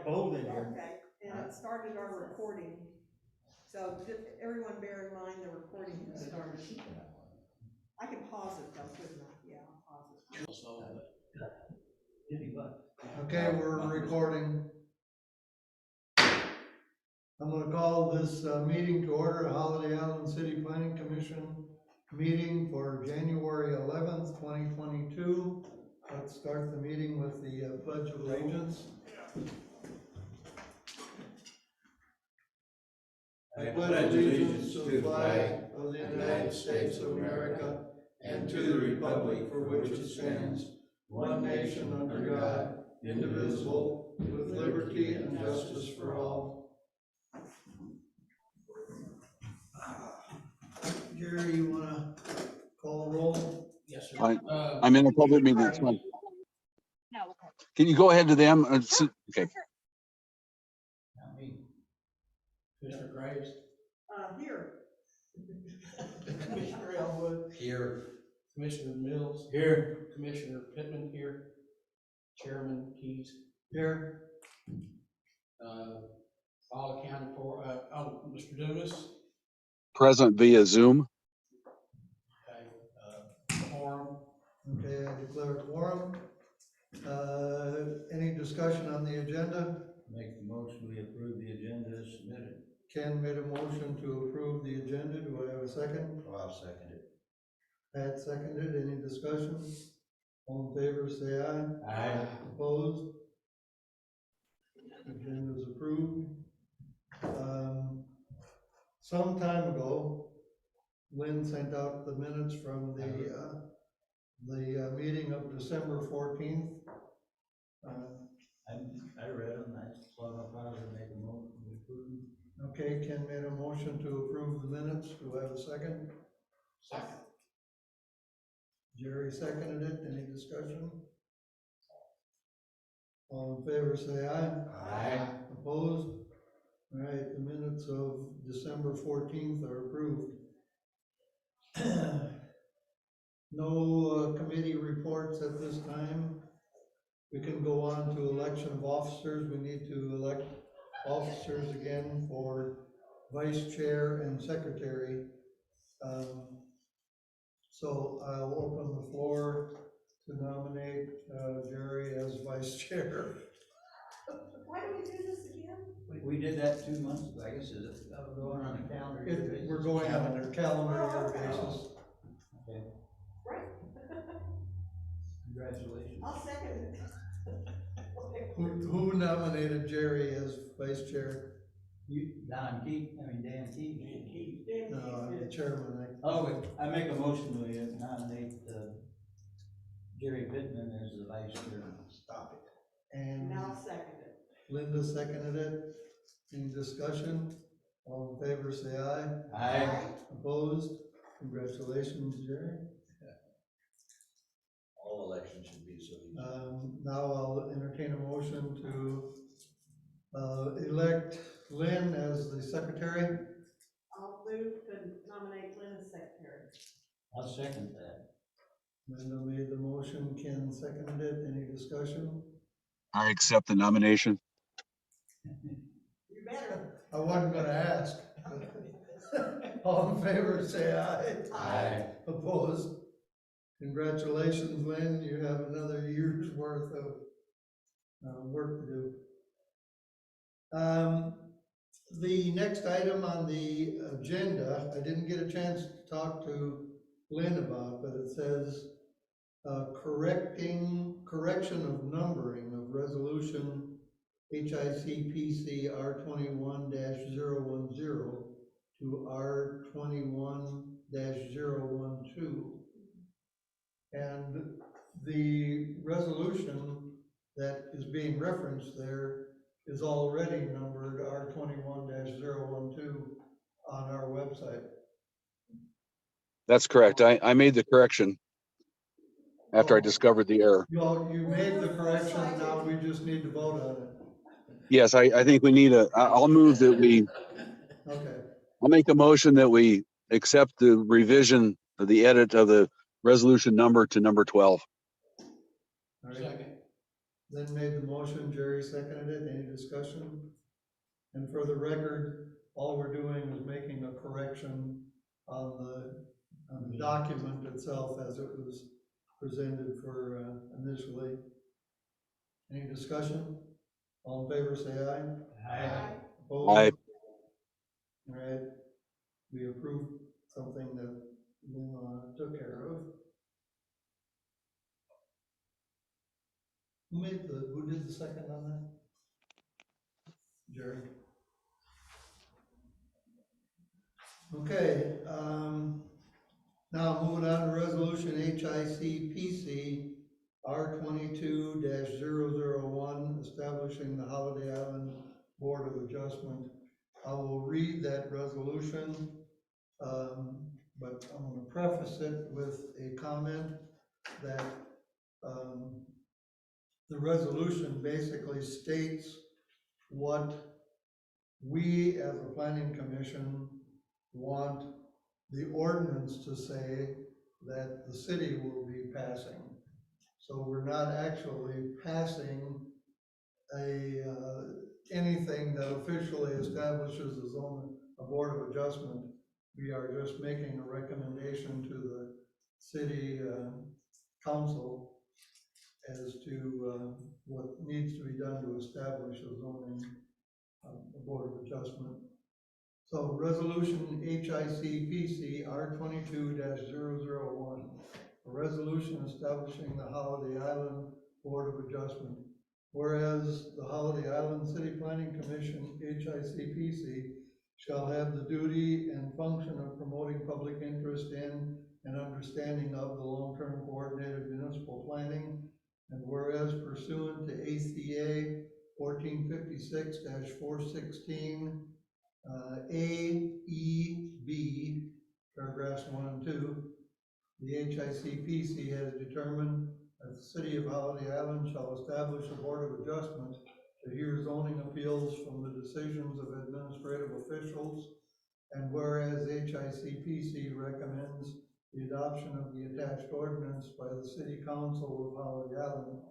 like cold in here. Okay, and it started our recording. So just everyone bear in mind the recording has started. I can pause it though, couldn't I? Yeah, I'll pause it. Okay, we're recording. I'm going to call this meeting to order, Holiday Island City Planning Commission meeting for January 11th, 2022. Let's start the meeting with the Pledge of Allegiance. I pledge allegiance to the flag of the United States of America and to the republic for which it stands, one nation under God, indivisible, with liberty and justice for all. Gary, you want to call roll? Yes, sir. Fine. I'm in a public meeting. It's fine. No. Can you go ahead to them? Okay. Not me. Commissioner Graves. Here. Commissioner Elwood. Here. Commissioner Mills. Here. Commissioner Pittman here. Chairman Keys. Here. All accounted for. Mr. Dumas. Present via Zoom. Okay. Quorum. Okay, I declare a quorum. Any discussion on the agenda? Make the motion, we approve the agenda as submitted. Ken made a motion to approve the agenda. Do I have a second? Oh, I'll second it. Pat seconded. Any discussion? All in favor, say aye. Aye. Opposed? Agenda is approved. Some time ago, Lynn sent out the minutes from the meeting of December 14th. I read them, I saw no problem, make a motion, we approve them. Okay, Ken made a motion to approve the minutes. Do I have a second? Second. Jerry seconded it. Any discussion? All in favor, say aye. Aye. Opposed? All right, the minutes of December 14th are approved. No committee reports at this time. We can go on to election of officers. We need to elect officers again for vice chair and secretary. So I'll open the floor to nominate Jerry as vice chair. Why do we do this again? We did that 2 months ago, I guess, is it going on the calendar year basis? We're going on a calendar year basis. Okay, Right. congratulations. I'll second it. Who nominated Jerry as vice chair? Dan Keith. No, the chairman. Oh, I make a motion, we nominate Jerry Pittman as the vice chair. Stop it. And Now I'll second it. Linda seconded it. Any discussion? All in favor, say aye. Aye. Opposed? Congratulations, Jerry. All elections should be so easy. Now I'll entertain a motion to elect Lynn as the secretary. I'll move to nominate Lynn as secretary. I'll second that. Linda made the motion, Ken seconded it. Any discussion? I accept the nomination. You better. I wasn't gonna ask. All in favor, say aye. Aye. Opposed? Congratulations, Lynn. You have another year's worth of work to do. The next item on the agenda, I didn't get a chance to talk to Lynn about, but it says correction of numbering of resolution HICPC R21-010 to R21-012. And the resolution that is being referenced there is already numbered R21-012 on our website. That's correct. I made the correction after I discovered the error. You made the correction, now we just need to vote on it. Yes, I think we need I'll move that we, Okay, I'll make a motion that we accept the revision of the edit of the resolution number to number 12. all right. Second. Lynn made the motion, Jerry seconded it. Any discussion? And for the record, all we're doing is making a correction on the document itself as it was presented for initially. Any discussion? All in favor, say aye. Aye. Opposed? Aye. All right, we approved something that Lynn took care of. Who did the second on that? Jerry. Okay, now moving on to resolution HICPC R22-001, establishing the Holiday Island Board of Adjustment. I will read that resolution, but I'm going to preface it with a comment that the resolution basically states what we as a planning commission want the ordinance to say that the city will be passing. So we're not actually passing anything that officially establishes a board of adjustment. We are just making a recommendation to the city council as to what needs to be done to establish a board of adjustment. So resolution HICPC R22-001, a resolution establishing the Holiday Island Board of Adjustment. Whereas the Holiday Island City Planning Commission, HICPC, shall have the duty and function of promoting public interest in and understanding of the long-term coordinated municipal planning. And whereas pursuant to ACA 1456-416, A, E, B, paragraphs 1 and 2, the HICPC has determined that the City of Holiday Island shall establish a board of adjustment to hear zoning appeals from the decisions of administrative officials. And whereas HICPC recommends the adoption of the attached ordinance by the City Council of Holiday Island,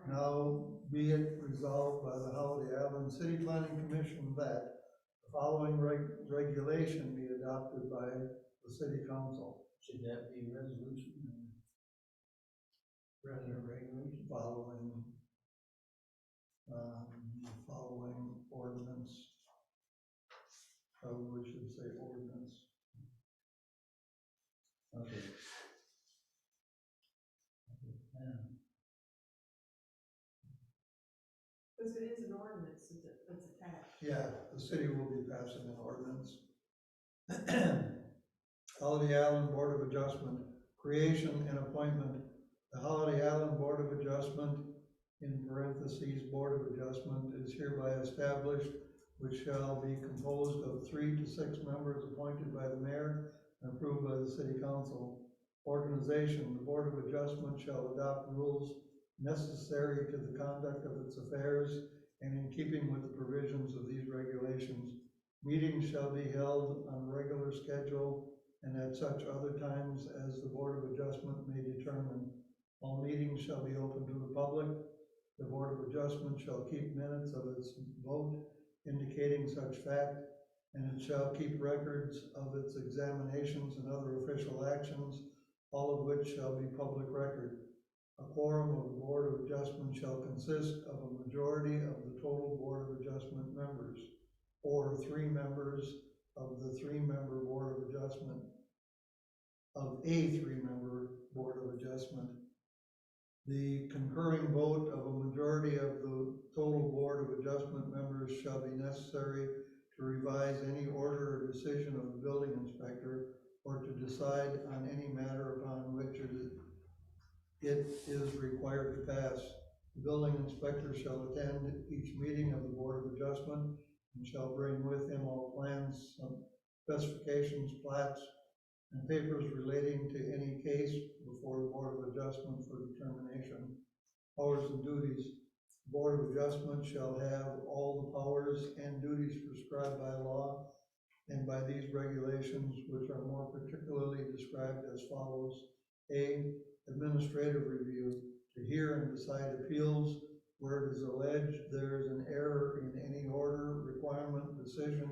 now be it resolved by the Holiday Island City Planning Commission that the following regulation be adopted by the City Council. Should that be resolution? Rather regulation following ordinance. Probably should say ordinance. Okay. Because it is an ordinance that's attached. Yeah, the city will be passing an ordinance. Holiday Island Board of Adjustment, creation and appointment. The Holiday Island Board of Adjustment, in parentheses, Board of Adjustment, is hereby established, which shall be composed of 3 to 6 members appointed by the mayor and approved by the City Council. Organization, the Board of Adjustment shall adopt rules necessary to the conduct of its affairs and in keeping with the provisions of these regulations. Meetings shall be held on a regular schedule and at such other times as the Board of Adjustment may determine. All meetings shall be open to the public. The Board of Adjustment shall keep minutes of its vote indicating such fact, and it shall keep records of its examinations and other official actions, all of which shall be public record. A quorum of the Board of Adjustment shall consist of a majority of the total Board of Adjustment members, or 3 members of the 3-member Board of Adjustment, of a 3-member Board of Adjustment. The concurring vote of a majority of the total Board of Adjustment members shall be necessary to revise any order or decision of the building inspector or to decide on any matter upon which it is required to pass. The building inspector shall attend each meeting of the Board of Adjustment and shall bring with him all plans, specifications, plats, and papers relating to any case before the Board of Adjustment for determination. Powers and duties. The Board of Adjustment shall have all the powers and duties prescribed by law and by these regulations, which are more particularly described as follows. A, administrative review, to hear and decide appeals where it is alleged there is an error in any order, requirement, decision,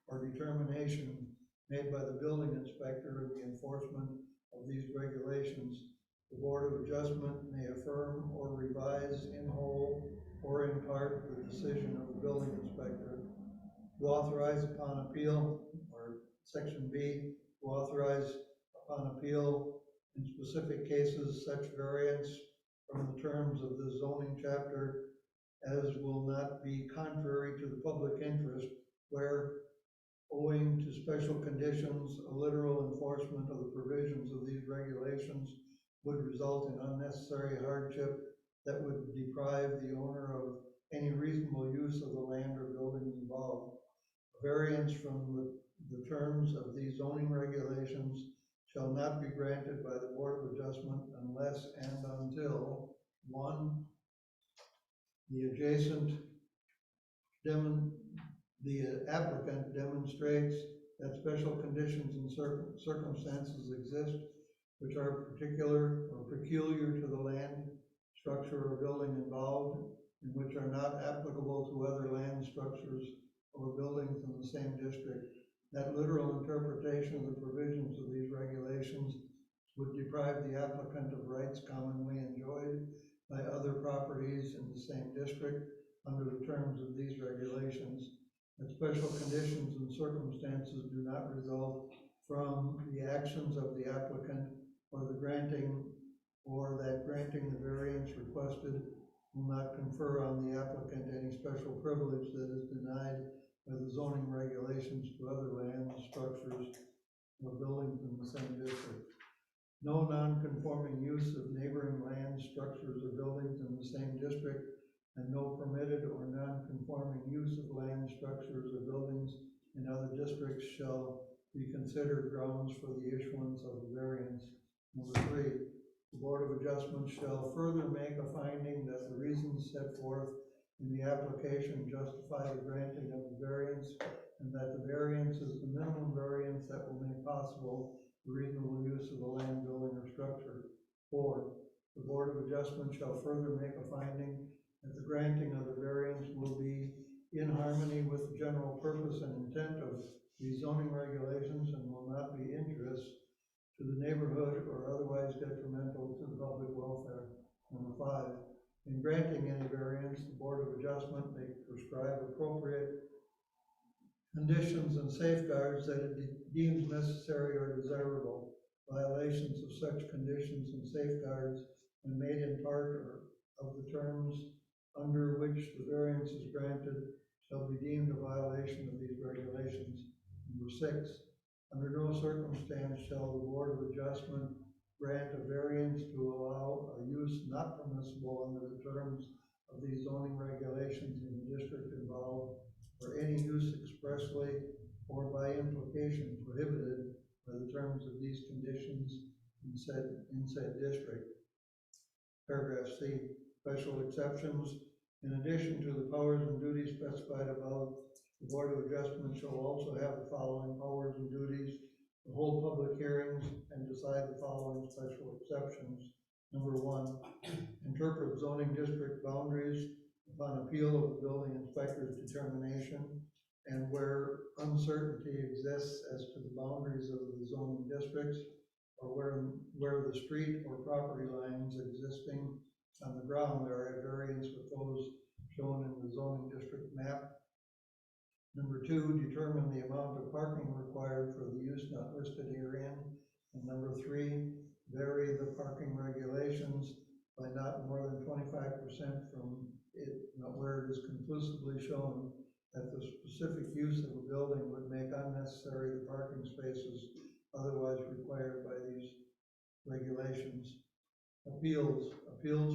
or determination made by the building inspector in the enforcement of these regulations, the Board of Adjustment may affirm or revise in whole or in part the decision of the building inspector. To authorize upon appeal, or section B, to authorize upon appeal in specific cases such variance from the terms of the zoning chapter as will not be contrary to the public interest, where owing to special conditions, a literal enforcement of the provisions of these regulations would result in unnecessary hardship that would deprive the owner of any reasonable use of the land or buildings involved. A variance from the terms of these zoning regulations shall not be granted by the Board of Adjustment unless and until, 1, the applicant demonstrates that special conditions and circumstances exist which are particular or peculiar to the land, structure, or building involved, and which are not applicable to other land structures or buildings in the same district. That literal interpretation of the provisions of these regulations would deprive the applicant of rights commonly enjoyed by other properties in the same district under the terms of these regulations. That special conditions and circumstances do not result from the actions of the applicant or the granting, or that granting the variance requested will not confer on the applicant any special privilege that is denied by the zoning regulations to other land structures or buildings in the same district. No non-conforming use of neighboring land structures or buildings in the same district, and no permitted or non-conforming use of land structures or buildings in other districts shall be considered grounds for the issuance of a variance. Number 3, the Board of Adjustment shall further make a finding that the reasons set forth in the application justify the granting of the variance, and that the variance is the minimum variance that will make possible the reasonable use of the land, building, or structure. 4, the Board of Adjustment shall further make a finding that the granting of the variance will be in harmony with the general purpose and intent of these zoning regulations and will not be injurious to the neighborhood or otherwise detrimental to the public welfare. Number 5, in granting any variance, the Board of Adjustment may prescribe appropriate conditions and safeguards that it deems necessary or desirable. Violations of such conditions and safeguards, when made in part or of the terms under which the variance is granted, shall be deemed a violation of these regulations. Number 6, under no circumstance shall the Board of Adjustment grant a variance to allow a use not permissible under the terms of these zoning regulations in the district involved, or any use expressly or by implication prohibited by the terms of these conditions in said district. Paragraph C, special exceptions. In addition to the powers and duties specified above, the Board of Adjustment shall also have the following powers and duties: to hold public hearings and decide the following special exceptions. Number 1, interpret zoning district boundaries upon appeal of the building inspector's determination, and where uncertainty exists as to the boundaries of the zoning districts, or where the street or property lines existing on the ground are at variance with those shown in the zoning district map. Number 2, determine the amount of parking required for the use not listed herein. And number 3, vary the parking regulations by not more than 25% from it, where it is conclusively shown that the specific use of a building would make unnecessary the parking spaces otherwise required by these regulations. Appeals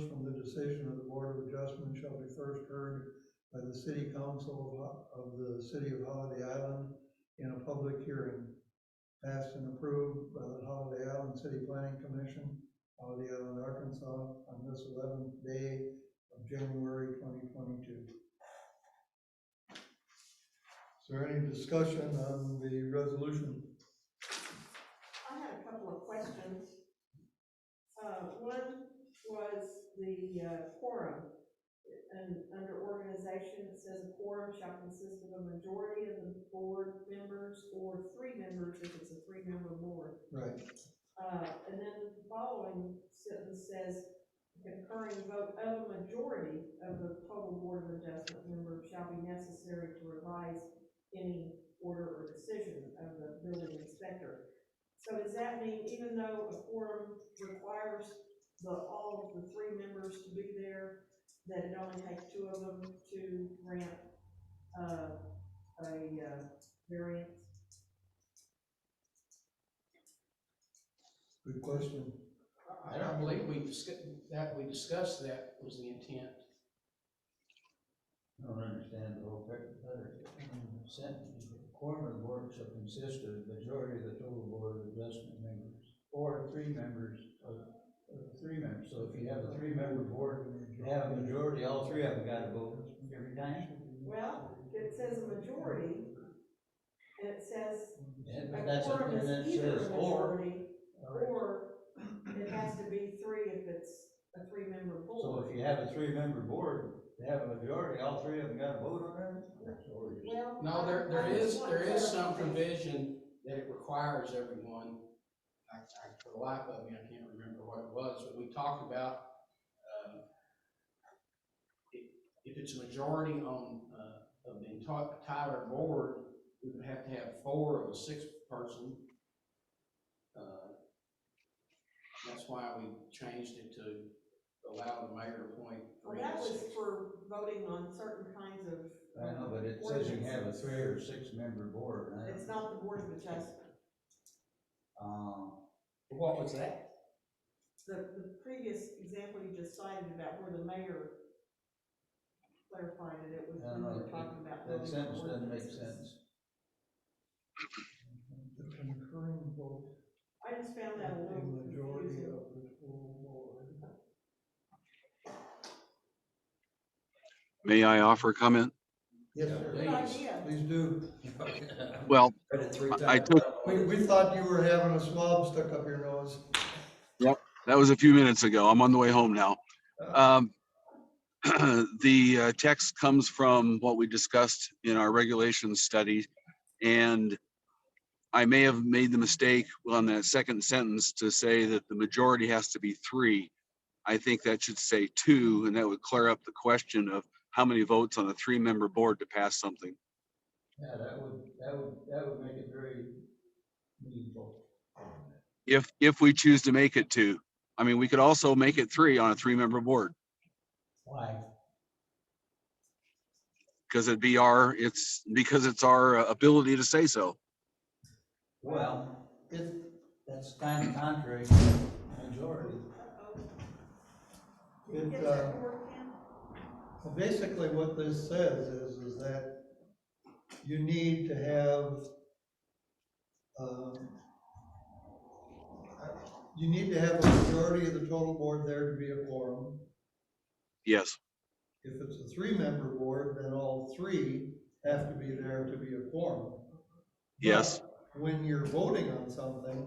from the decision of the Board of Adjustment shall be first heard by the City Council of the City of Holiday Island in a public hearing, passed and approved by the Holiday Island City Planning Commission, Holiday Island, Arkansas, on this 11th day of January 2022. Is there any discussion on the resolution? I had a couple of questions. One was the quorum. and under organization, it says a quorum shall consist of a majority of the board members or 3 members if it's a 3-member board. Right. And then the following sentence says, concurring vote of a majority of the total board of adjustment members shall be necessary to revise any order or decision of the building inspector. So does that mean even though a quorum requires all of the 3 members to be there, that it only takes 2 of them to grant a variance? Good question. I don't believe we discussed that was the intent. I don't understand the whole sentence. The quorum of the board shall consist of the majority of the total board of adjustment members, or 3 members of 3 members. So if you have a 3-member board, you have a majority, all 3 of them got to vote every time. Well, it says a majority, and it says Yeah, a but that's quorum and is it either says a majority, or it has to be 3 if it's a 3-member So board. if you have a 3-member board, they have a majority, all 3 of them got to vote on it? Well, No, there is some provision that it requires everyone. For the life of me, I can't remember what it was, but we talked about if it's a majority on of the entire board, we would have to have 4 of a 6-person. That's why we changed it to allow the mayor to appoint 3 Well, that to was 6. for voting on certain kinds of. I know, but it says you can have a 3 or 6-member board. And It's not the board of adjustment. What was that? The previous example you just cited about where the mayor clarified it, it was I when don't we know, were talking about. that voting sentence on doesn't make ordinances. sense. The concurring vote I just found that a of little the majority confusing. of the total board. May I offer a comment? Yes, Good sir. idea. Please do. Well, Read it 3 I times. took, We thought you were having a swab stuck up your nose. yep, that was a few minutes ago. I'm on the way home now. The text comes from what we discussed in our regulations study, and I may have made the mistake on that second sentence to say that the majority has to be 3. I think that should say 2, and that would clear up the question of how many votes on a 3-member board to pass something. Yeah, that would make it very meaningful. If we choose to make it 2. I mean, we could also make it 3 on a 3-member board, Why? because because it's our ability to say so. Well, that's kind of contrary to the majority. Did you get that word, Ken? Well, basically what this says is that you need to have, a majority of the total board there to be a quorum. Yes, If it's a 3-member board, then all 3 have to be there to be a quorum. yes, But when you're voting on something,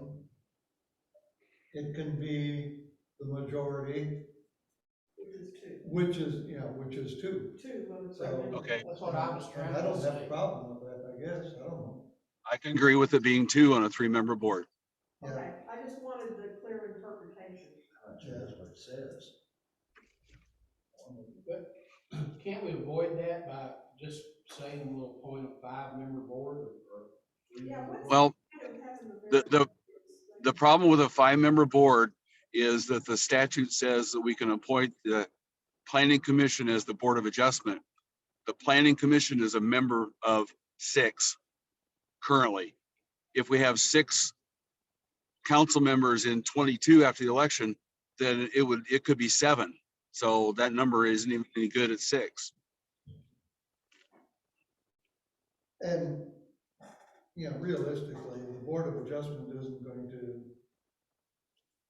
it can be the majority, Which is 2. which is 2. 2 of the So- 3 members. okay. That's what I was trying And I to don't have a say. problem with that, I guess, I don't know. I can agree with it being 2 on a 3-member board. Yeah. Okay, I just wanted the clear interpretation. That's what it says. Can't we avoid that by just saying we'll appoint a 5-member board or 3? Yeah, what's Well, the point of having the problem with a 5-member board is that the statute says that we can appoint the planning commission as the board of adjustment. The planning commission is a member of 6 currently. If we have 6 council members in 22 after the election, then it could be 7. So that number isn't even any good at 6. And, realistically, the Board of Adjustment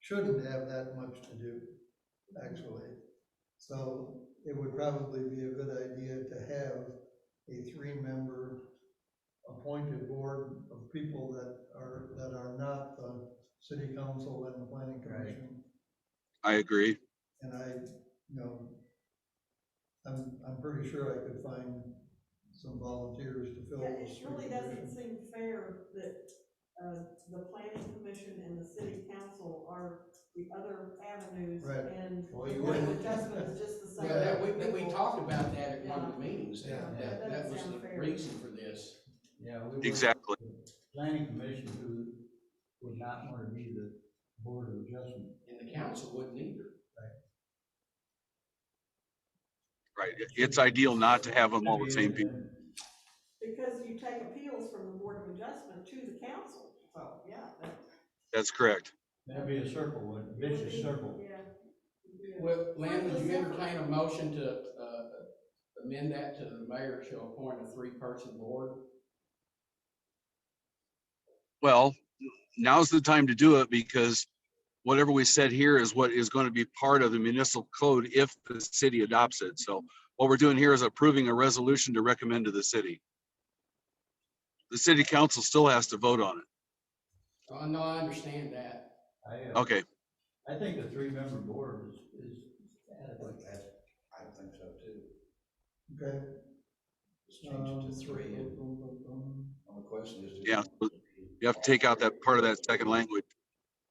shouldn't have that much to do, actually. So it would probably be a good idea to have a 3-member appointed board of people that are not the city council and the planning commission. I agree. And I'm pretty sure I could find some volunteers to fill Yeah, those it three really doesn't positions. seem fair that, the planning commission and the city council are the other avenues, Right. and Well, the you board of wouldn't- adjustment is just the same. Yeah, that we people. talked about that at one of the meetings, Yeah. That that doesn't was sound the fair. reason for this. Yeah, we would. Exactly. The planning commission who would not want to be the board of adjustment. And the council wouldn't either. Right. It's ideal not to have them all the same people. Because you take appeals from the board of adjustment to the council, so, yeah. That's correct. That'd be a circle, wouldn't it? Vicious circle. Yeah. Well, Lynn, would you Fruitless effort. entertain a motion to, amend that to the mayor to appoint a 3-person board? Well, now's the time to do it because whatever we said here is what is going to be part of the municipal code if the city adopts it. So what we're doing here is approving a resolution to recommend to the city. The city council still has to vote on it. Oh, no, I understand that. Okay, I think a 3-member board is adequate. I think so too. Okay. Just change it to 3. And the only question is. yeah, you have to take out that part of that second language.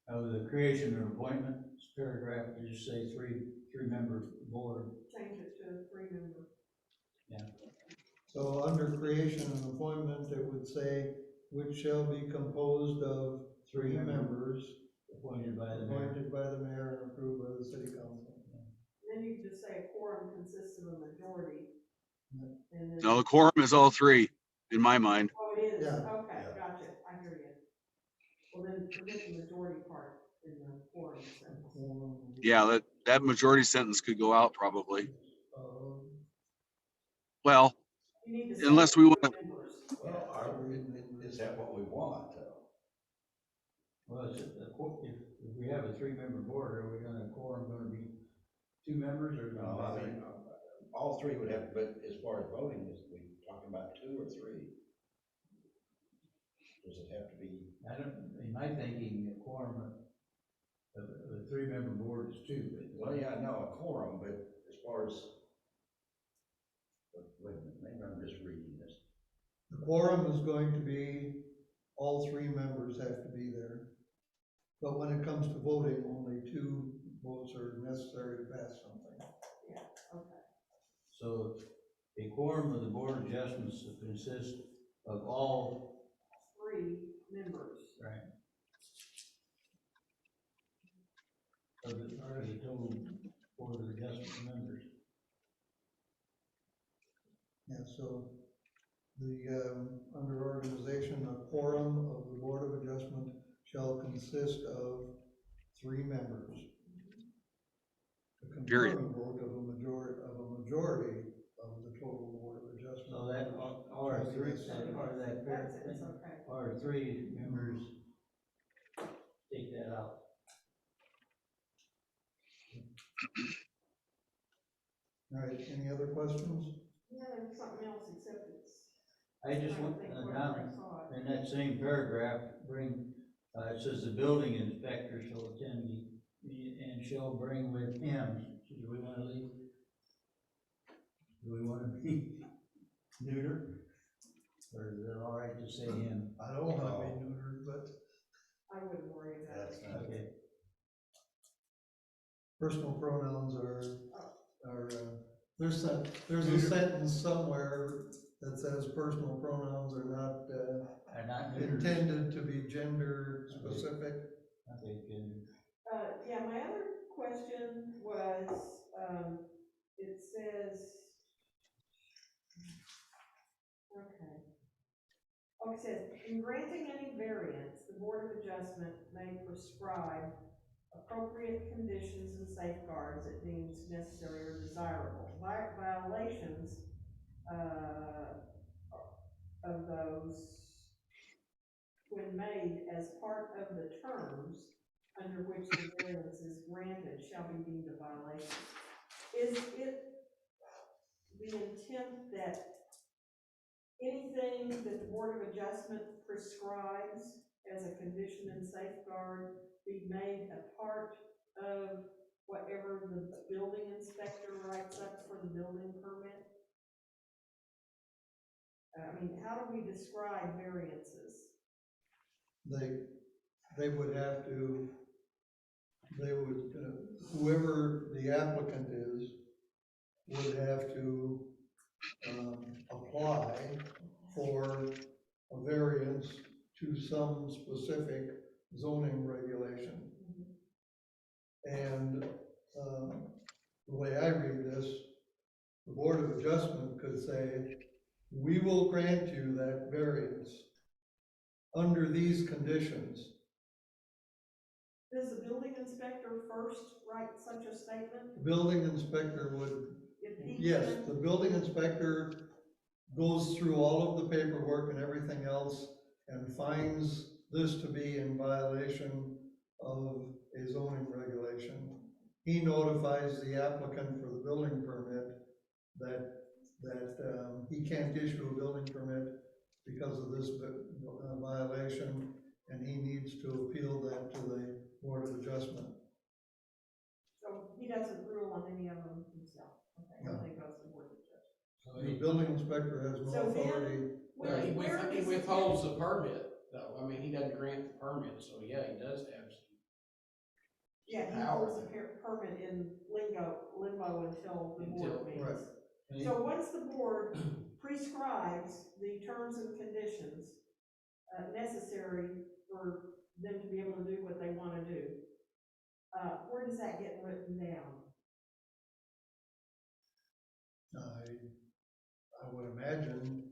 The creation and appointment paragraph, you just say three-member board. Change it to a 3-member. So under creation and appointment, it would say, which shall be composed of 3 members Appointed by the mayor. appointed by the mayor and approved by the city council. Then you can just say a quorum consists of a majority. And then. No, the quorum is all 3 in my mind. Oh, it is, Yeah. okay, Yeah. gotcha, I hear you. Well, then forget the majority part in the quorum sentence. Yeah, that majority sentence could go out probably. Uh, Well, You need to say unless we want to, members. Well, is that what we want though? Well, if we have a 3-member board, are we gonna, quorum gonna be 2 members or? No, I mean, all 3 would have, but as far as voting, is we talking about 2 or 3? Does it have to be? I don't, in my thinking, a quorum of a 3-member board is 2. Well, yeah, I know a quorum, but as far as, wait a minute, maybe I'm just reading this. The quorum is going to be, all 3 members have to be there. But when it comes to voting, only 2 votes are necessary to pass something. Yeah, okay. So a quorum of the board of adjustments consists of all. 3 members. Right. Of the total board of adjustment members. Yeah, so the, under organization, a quorum of the board of adjustment shall consist of 3 members. The Period. concurrent vote of a majority of the total board of adjustment. So that, or 3, or that, That sentence, okay. or 3 members, take that out. All right, any other questions? No, there's something else except it's. I just want, think where now, I saw it. in that same paragraph, it says the building inspector shall attend and shall bring with him. Do we want to leave? Do we want to be neuter? Or is it all right to say him? I don't want to be neutered, but I wouldn't worry about That's it. not. Okay, personal pronouns are there's a sentence somewhere that says personal pronouns are not not neuter. intended to be gender specific. Okay, good. Yeah, my other question was, it says, okay. Oh, it says, in granting any variance, the Board of Adjustment may prescribe appropriate conditions and safeguards it deems necessary or desirable. Violations of those, when made as part of the terms under which the variance is granted, shall be deemed a violation. Is it the intent that anything that the Board of Adjustment prescribes as a condition and safeguard be made a part of whatever the building inspector writes up for the building permit? I mean, how do we describe variances? They would have to, whoever the applicant is, would have to, apply for a variance to some specific zoning regulation. And, the way I read this, the Board of Adjustment could say, we will grant you that variance under these conditions. Does the building inspector first write such a statement? The building inspector would, If he yes, can- the building inspector goes through all of the paperwork and everything else and finds this to be in violation of a zoning regulation. He notifies the applicant for the building permit that he can't issue a building permit because of this violation, and he needs to appeal that to the Board of Adjustment. So he doesn't rule on any of them himself? Okay, No. everything goes to the board of judges. The building inspector has no So then- authority. Well, he Where does it- withholds the permit, though. I mean, he doesn't grant the permit, so yeah, he does have some. Yeah, he power. holds the permit in limbo until the board meets. Right. So once the board prescribes the terms and conditions necessary for them to be able to do what they want to do, where does that get written down? I would imagine,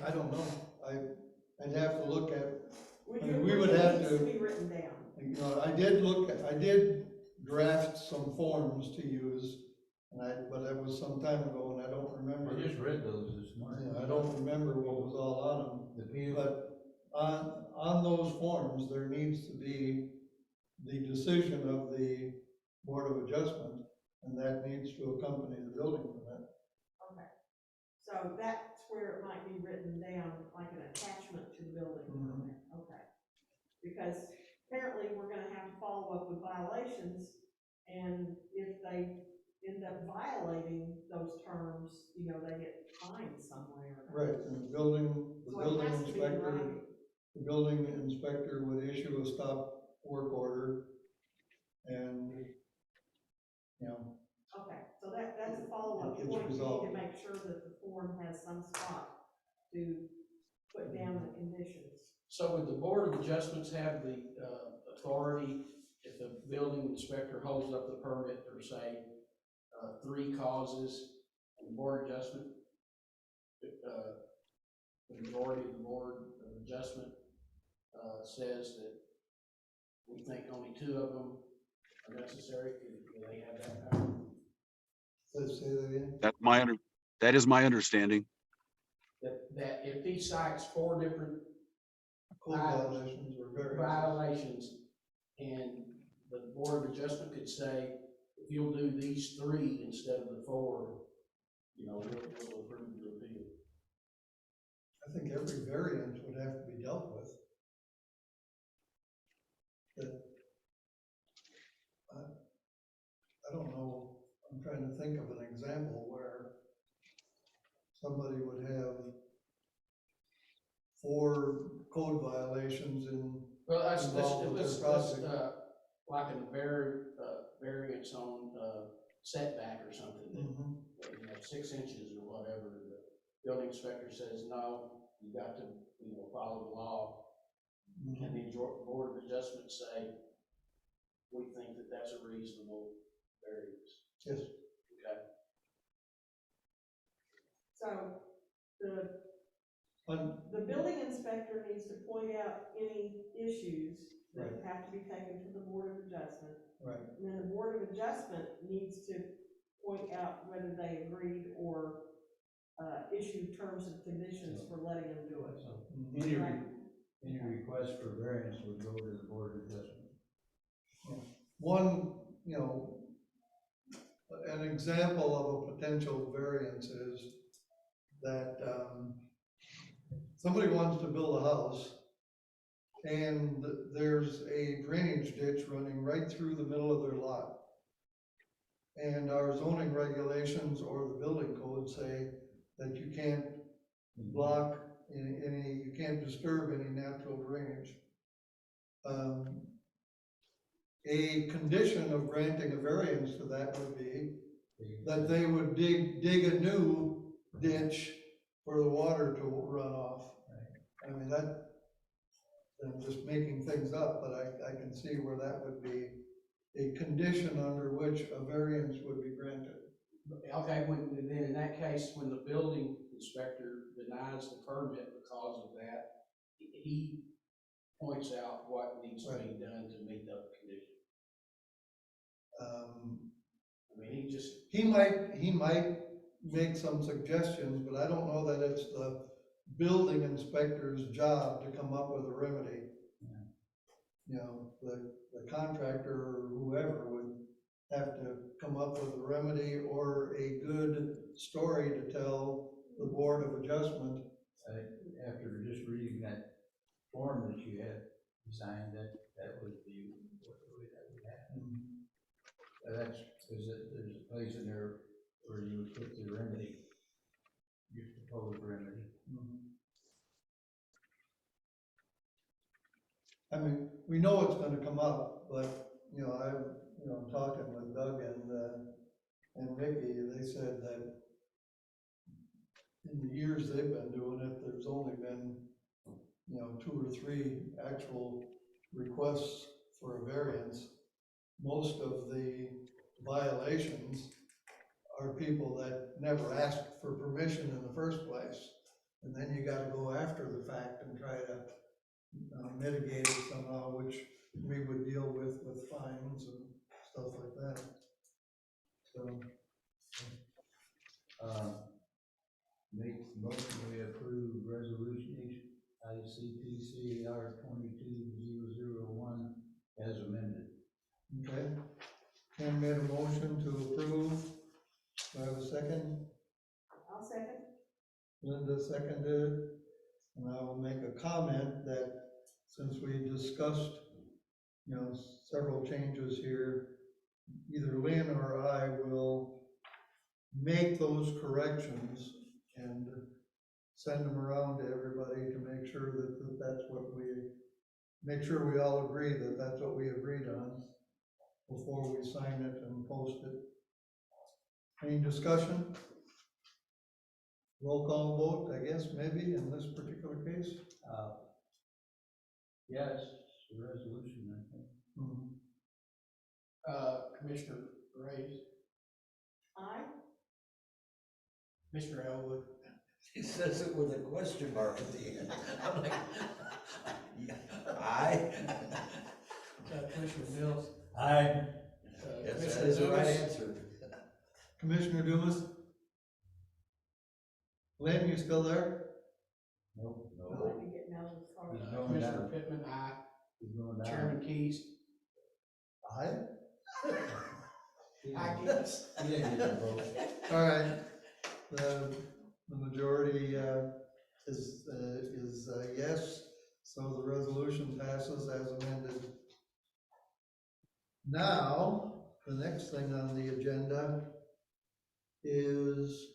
I don't know, I'd have to look at, Would I you mean, we agree would it have needs to- be written down? you know, I did draft some forms to use, but that was some time ago, and I don't remember. I just read those this morning. I don't remember what was all on The them, view, but on those forms, there needs to be the decision of the Board of Adjustment, and that needs to accompany the building permit. Okay, so that's where it might be written down, like an attachment to the building permit, okay? Because apparently we're gonna have to follow up with violations, and if they end up violating those terms, you know, they get fined somewhere. Right, and the building So it has to be in writing. the building inspector would issue a stop work order, and, you know, Okay, so that's a follow-up It's point, you need resolved. to make sure that the form has some spot to put down the conditions. So would the Board of Adjustments have the authority, if the building inspector holds up the permit for, say, 3 causes, and the Board of Adjustment, the majority of the Board of Adjustment says that we think only 2 of them are necessary, do they have that power? let's say that again. That is my understanding. That if he cites 4 different Code violations or variances. violations, and the Board of Adjustment could say, if you'll do these 3 instead of the 4, you know, we'll approve the appeal. I think every variance would have to be dealt with. But I don't know, I'm trying to think of an example where somebody would have 4 code violations in, Well, Involved with let's, their project. like a variance on setback or something, that, you know, 6 inches or whatever, the building inspector says, no, you got to, you know, follow the law. And the Board of Adjustment say, we think that that's a reasonable variance. yes, Okay. So un- the building inspector needs to point out any issues that Right. have to be taken to the Board of Adjustment. right, And then the Board of Adjustment needs to point out whether they agreed or issue terms and conditions for letting them do it. so Right. any request for variance would go to the Board of Adjustment. one, you know, an example of a potential variance is that, somebody wants to build a house and there's a drainage ditch running right through the middle of their lot. And our zoning regulations or the building code say that you can't block any, you can't disturb any natural drainage. A condition of granting a variance to that would be that they would dig a new ditch for the water to run off. I mean, that, I'm just making things up, but I can see where that would be a condition under which a variance would be granted. Okay, then in that case, when the building inspector denies the permit because of that, he points out what needs to be done to meet the condition. I mean, he might make some suggestions, but I don't know that it's the building inspector's job to come up with a remedy. You know, the contractor or whoever would have to come up with a remedy or a good story to tell the Board of Adjustment. After just reading that form that you had designed, that would be what the way that would happen. That's because there's a place in there where you would put the remedy, your proposed remedy. I mean, we know it's gonna come up, but, you know, I'm talking with Doug and Mickey, they said that in the years they've been doing it, there's only been, you know, 2 or 3 actual requests for a variance. Most of the violations are people that never asked for permission in the first place. And then you gotta go after the fact and try to mitigate it somehow, which we would deal with fines and stuff like that. So. Make the motion we approve resolution HICPC R 22001 as amended. Okay. Ken made a motion to approve. Do I have a second? I'll second. Linda seconded, and I will make a comment that since we discussed, you know, several changes here, either Lynn or I will make those corrections and send them around to everybody to make sure that that's what make sure we all agree that that's what we agreed on before we sign it and post it. Any discussion? Roll call vote, I guess, maybe, in this particular case? Yes, the resolution, I think. Commissioner Ray, Aye. Commissioner Elwood, He says it with a question mark at the end. I'm like, yeah, aye. Commissioner Mills. Aye. Yes, that Commissioner is the right Lewis. answer. Commissioner Dumas? Lynn, you still there? Nope. Might be getting out of the car. He's going Commissioner down. Pittman, aye. He's going down. Chairman Keys, Aye. I guess. He didn't get the vote. All right, the majority is yes, so the resolution passes as amended. Now, the next thing on the agenda is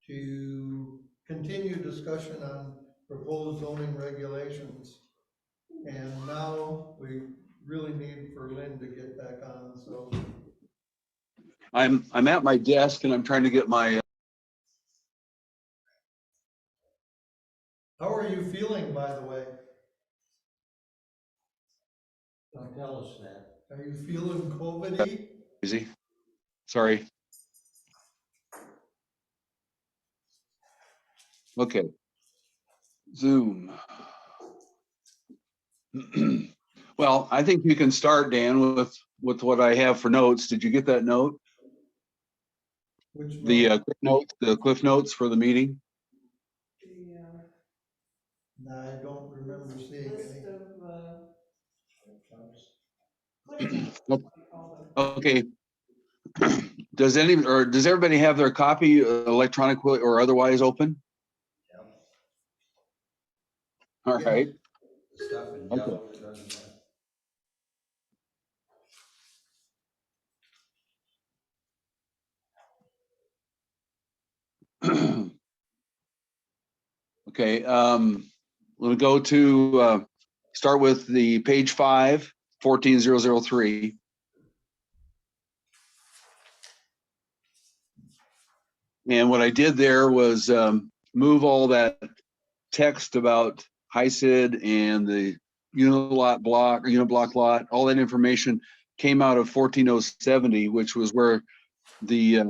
to continue discussion on proposed zoning regulations. And now we really need for Lynn to get back on, so. I'm at my desk and I'm trying to get my, How are you feeling, by the way? Don't tell us that. Are you feeling COVID-y? easy, sorry. Okay. Zoom. Well, I think you can start, Dan, with what I have for notes. Did you get that note? Which The one? quick note, the cliff notes for the meeting? The, No, I don't remember seeing list any. of, Okay. Does everybody have their copy electronically or otherwise open? All right. The stuff in Okay. yellow doesn't have. Okay, we'll go to, start with the page 5, 14003. And what I did there was move all that text about HICID and the uniblock block or uniblock lot, all that information came out of 14070, which was where the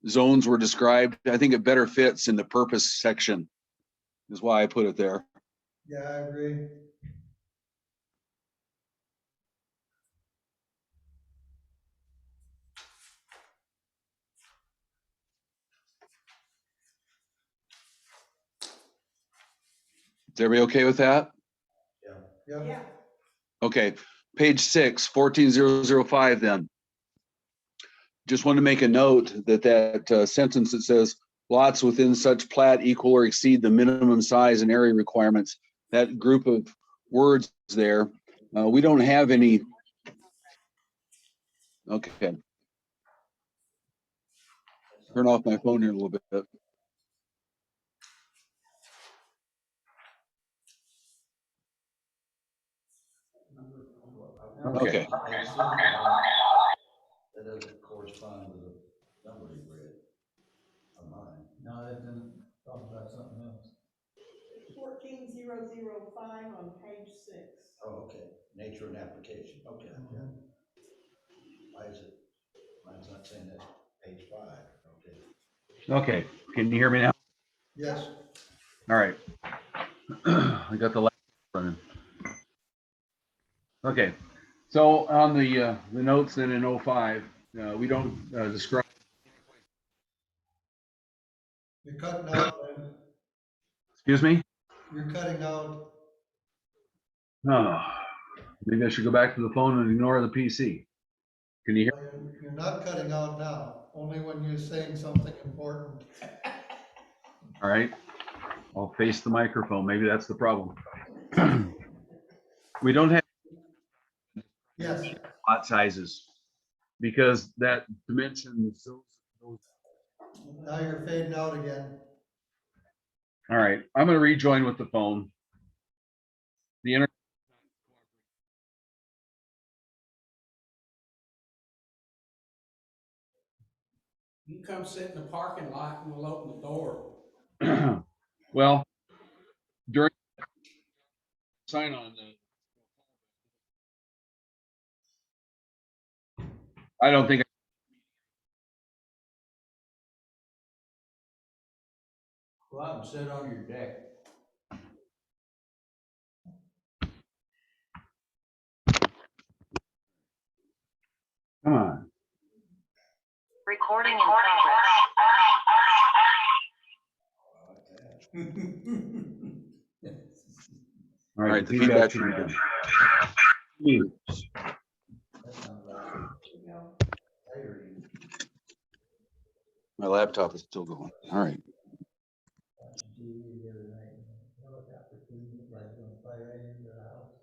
zones were described. I think it better fits in the purpose section, is why I put it there. Yeah, I agree. Is everybody okay with that? Yep. Yeah, Okay, page 6, 14005 then. Just want to make a note that that sentence that says lots within such plat equal or exceed the minimum size and area requirements, that group of words there, we don't have any. Okay. Turn off my phone here a little bit. Okay. That doesn't correspond to the number you read on mine. No, that doesn't talk about something else. 14005 on page 6. Oh, okay. Nature and application. Okay. Yeah. Why is it? Mine's not saying that. Page 5. Okay. Okay. Can you hear me now? Yes. All right. I got the last running. Okay. So on the notes then in 05, we don't describe. You're cutting out, man. Excuse me? You're cutting out. Oh, maybe I should go back to the phone and ignore the PC. Can you hear? You're not cutting out now, only when you're saying something important. All right. I'll face the microphone. Maybe that's the problem. We don't have Yes. lot sizes because that dimensions. Now you're fading out again. All right. I'm going to rejoin with the phone. The internet. You can come sit in the parking lot and we'll open the door. Well, during sign on, I don't think. Go out and sit on your deck. Come on. Recording in progress. All right. The feedback should be done. That sounds like tiring. My laptop is still going. All right. Watching TV the other night. Helicopter flew like it's gonna fly right into the house.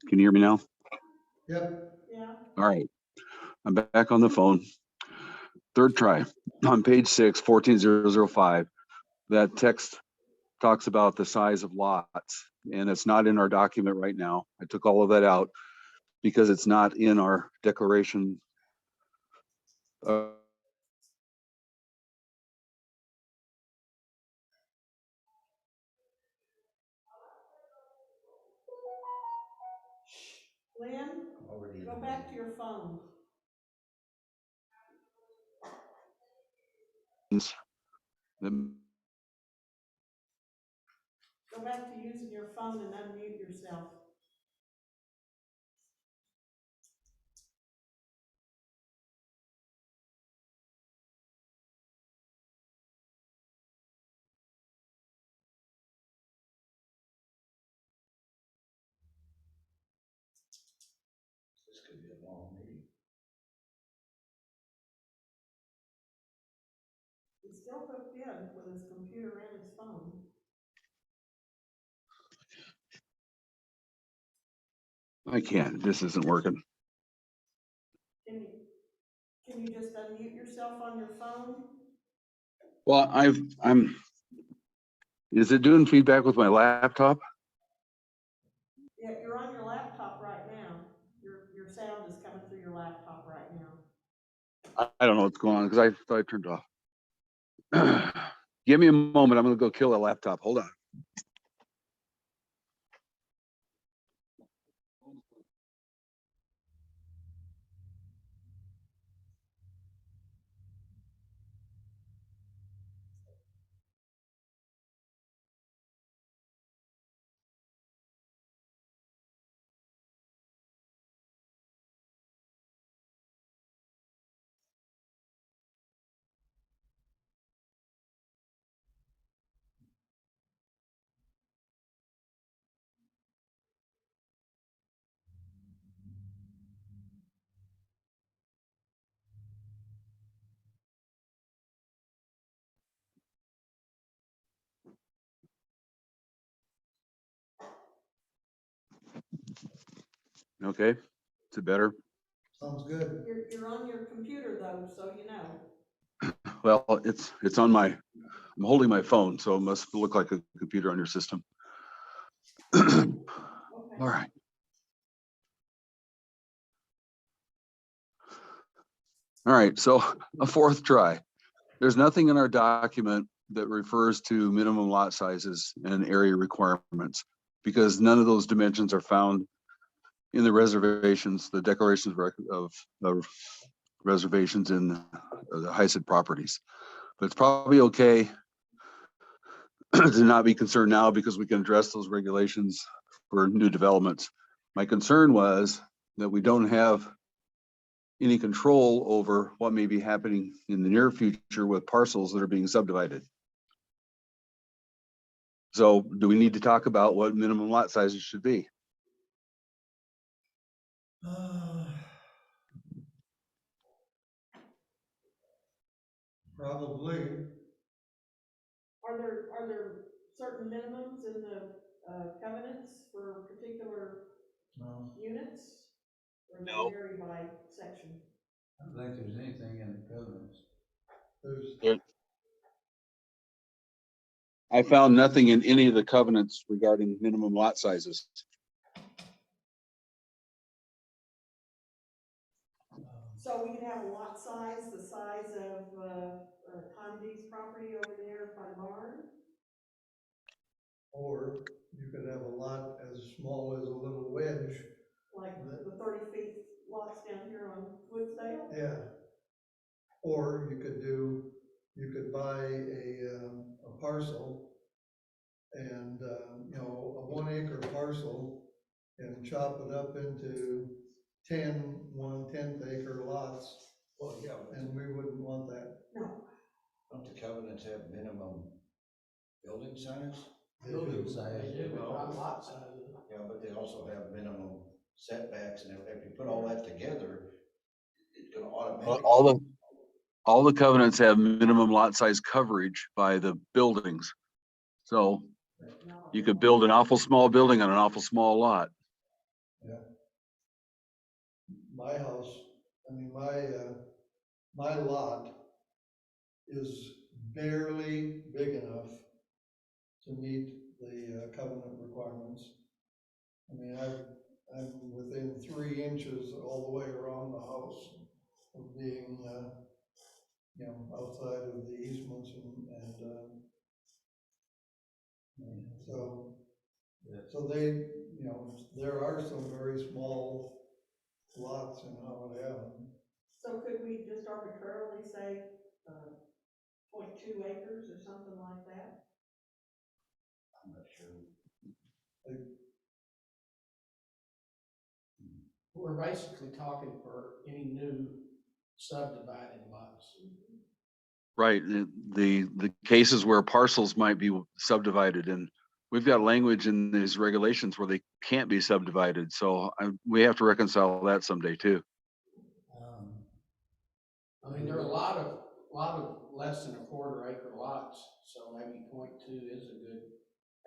Can you hear me now? Yep. Yeah. All right. I'm back on the phone. Third try. On page 6, 14005, that text talks about the size of lots, and it's not in our document right now. I took all of that out because it's not in our declaration. Lynn, go back to your phone. Go back to using your phone and unmute yourself. a long meeting. He's still hooked in with his computer and his phone. I can't, this isn't working. Can you just unmute yourself on your phone? Well, is it doing feedback with my laptop? Yeah, you're on your laptop right now. Your sound is coming through your laptop right now. I don't know what's going on because I thought I turned it off. Give me a moment. I'm gonna go kill a laptop. Hold on. Okay, is it better? Sounds good. You're on your computer though, so you know. Well, it's on my, I'm holding my phone, so it must look like a computer on your system. Okay. All right. All right, so a fourth try. There's nothing in our document that refers to minimum lot sizes and area requirements because none of those dimensions are found in the reservations, the declarations of reservations in the Heisen properties. But it's probably okay to not be concerned now because we can address those regulations for new developments. My concern was that we don't have any control over what may be happening in the near future with parcels that are being subdivided. So do we need to talk about what minimum lot sizes should be? Probably. Are there certain minimums in the covenants for particular No. units? Or do No. they vary by section? I don't think there's anything in the covenants. There's, I found nothing in any of the covenants regarding minimum lot sizes. So we could have a lot size, the size of Tom D's property over there by the barn? or you could have a lot as small as a little wedge. Like the 30 feet lots down here on Woodsdale? Yeah. Or you could buy a parcel and, you know, a 1 acre parcel and chop it up into 10 1/10 acre lots, Well, yeah, and we wouldn't want that. No. don't the covenants have minimum building size? Building size. They do, but Well, not lot sizes. Yeah, but they also have minimum setbacks, and if you put all that together, it's gonna automatically. All the covenants have minimum lot size coverage by the buildings. So you could build an awful small building on an awful small lot. My house, I mean, my lot is barely big enough to meet the covenant requirements. I mean, I'm within 3 inches all the way around the house of being, you know, outside of the easements so they, you know, there are some very small lots in Howard Island. So could we just arbitrarily say 0.2 acres or something like that? I'm not sure. We're basically talking for any new subdivided lots. Right, the cases where parcels might be subdivided and we've got language in these regulations where they can't be subdivided. So we have to reconcile that someday too. I mean, there are a lot of less than a quarter acre lots, so maybe 0.2 is a good.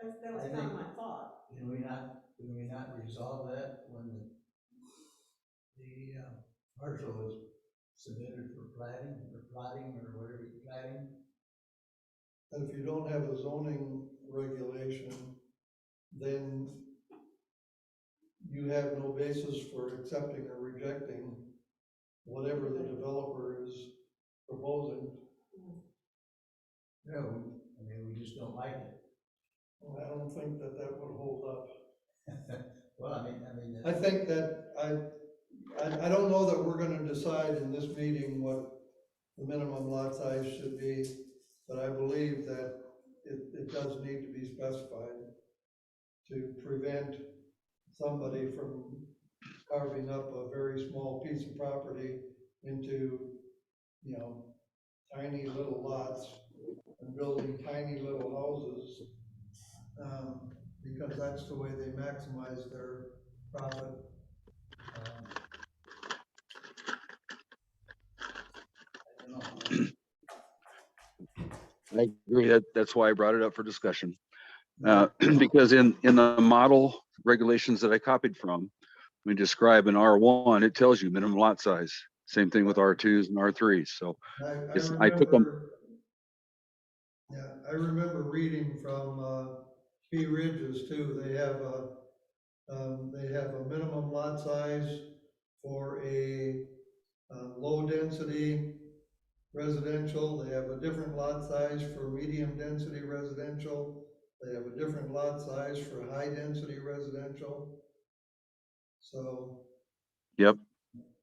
That was kind of my thought. Can we not resolve that when the parcel is submitted for platting or whatever, platting? If you don't have a zoning regulation, then you have no basis for accepting or rejecting whatever the developer is proposing. No, I mean, we just don't like it. Well, I don't think that would hold up. Well, I mean. I think that I don't know that we're gonna decide in this meeting what the minimum lot size should be, but I believe that it does need to be specified to prevent somebody from carving up a very small piece of property into, you know, tiny little lots and building tiny little houses, because that's the way they maximize their profit. I don't know. I agree. That's why I brought it up for discussion. Because in the model regulations that I copied from, we describe in R1, it tells you minimum lot size. Same thing with R2s and R3s. So I took them. Yeah, I remember reading from P Ridges too. They have a minimum lot size for a low density residential. They have a different lot size for medium density residential. They have a different lot size for high density residential. So. Yep,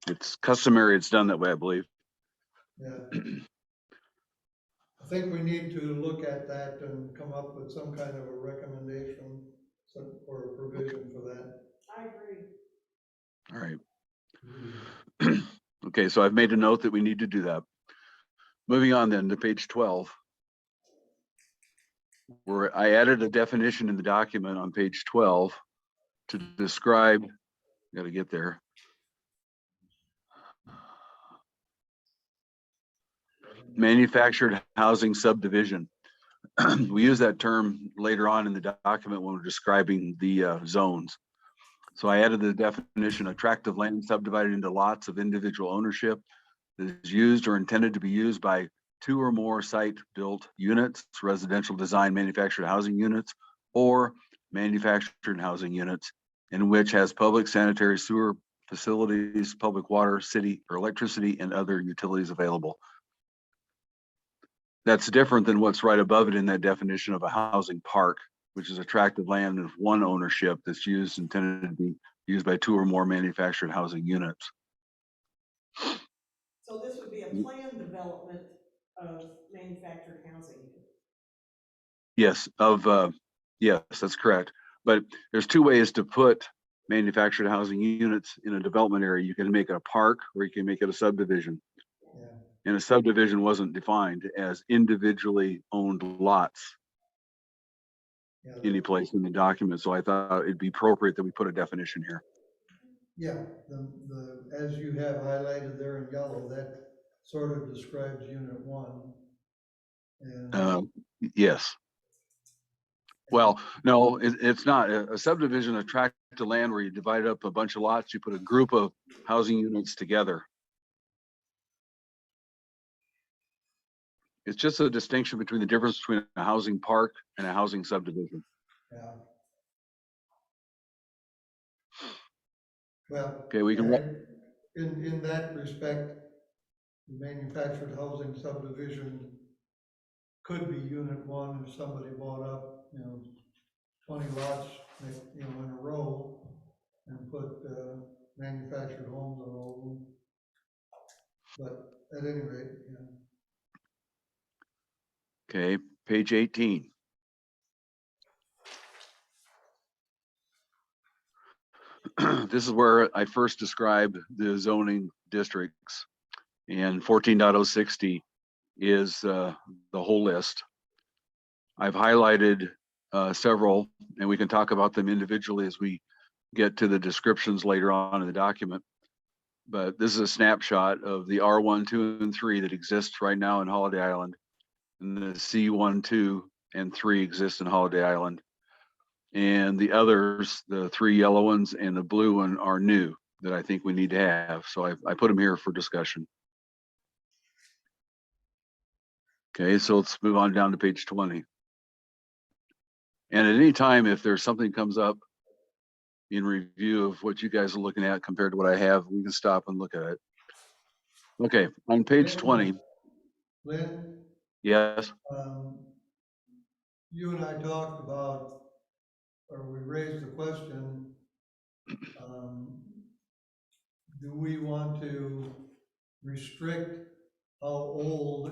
it's customary. It's done that way, I believe. Yeah. I think we need to look at that and come up with some kind of a recommendation or a provision for that. I agree. All right. Okay, so I've made a note that we need to do that. Moving on then to page 12, where I added a definition in the document on page 12 to describe, got to get there. Manufactured housing subdivision. We use that term later on in the document when we're describing the zones. So I added the definition of tract of land subdivided into lots of individual ownership that is used or intended to be used by 2 or more site-built units, residential design manufactured housing units, or manufactured housing units, in which has public sanitary sewer facilities, public water, city or electricity, and other utilities available. That's different than what's right above it in that definition of a housing park, which is a tract of land of one ownership that's intended to be used by 2 or more manufactured housing units. So this would be a planned development of manufactured housing units. Yes, yes, that's correct. But there's 2 ways to put manufactured housing units in a development area. You can make it a park or you can make it a subdivision. Yeah. And a subdivision wasn't defined as individually owned lots any place in the document. So I thought it'd be appropriate that we put a definition here. Yeah, as you have highlighted there in yellow, that sort of describes unit 1. And Yes. Well, no, it's not. A subdivision, a tract of land where you divide up a bunch of lots, you put a group of housing units together. It's just a distinction between the difference between a housing park and a housing subdivision. yeah. Well, Okay, we can. In that respect, the manufactured housing subdivision could be unit 1 if somebody bought up, 20 lots, in a row and put manufactured homes on all of them. But at any rate, Okay, page 18. This is where I first described the zoning districts, and 14.060 is the whole list. I've highlighted several, and we can talk about them individually as we get to the descriptions later on in the document. But this is a snapshot of the R1, 2, and 3 that exists right now in Holiday Island. And the C1, 2, and 3 exist in Holiday Island. And the others, the 3 yellow ones and the blue one, are new that I think we need to have. So I put them here for discussion. Okay, so let's move on down to page 20. And at any time, if there's something comes up in review of what you guys are looking at compared to what I have, we can stop and look at it. Okay, on page 20. Lynn, Yes. you and I talked about, or we raised the question, do we want to restrict how old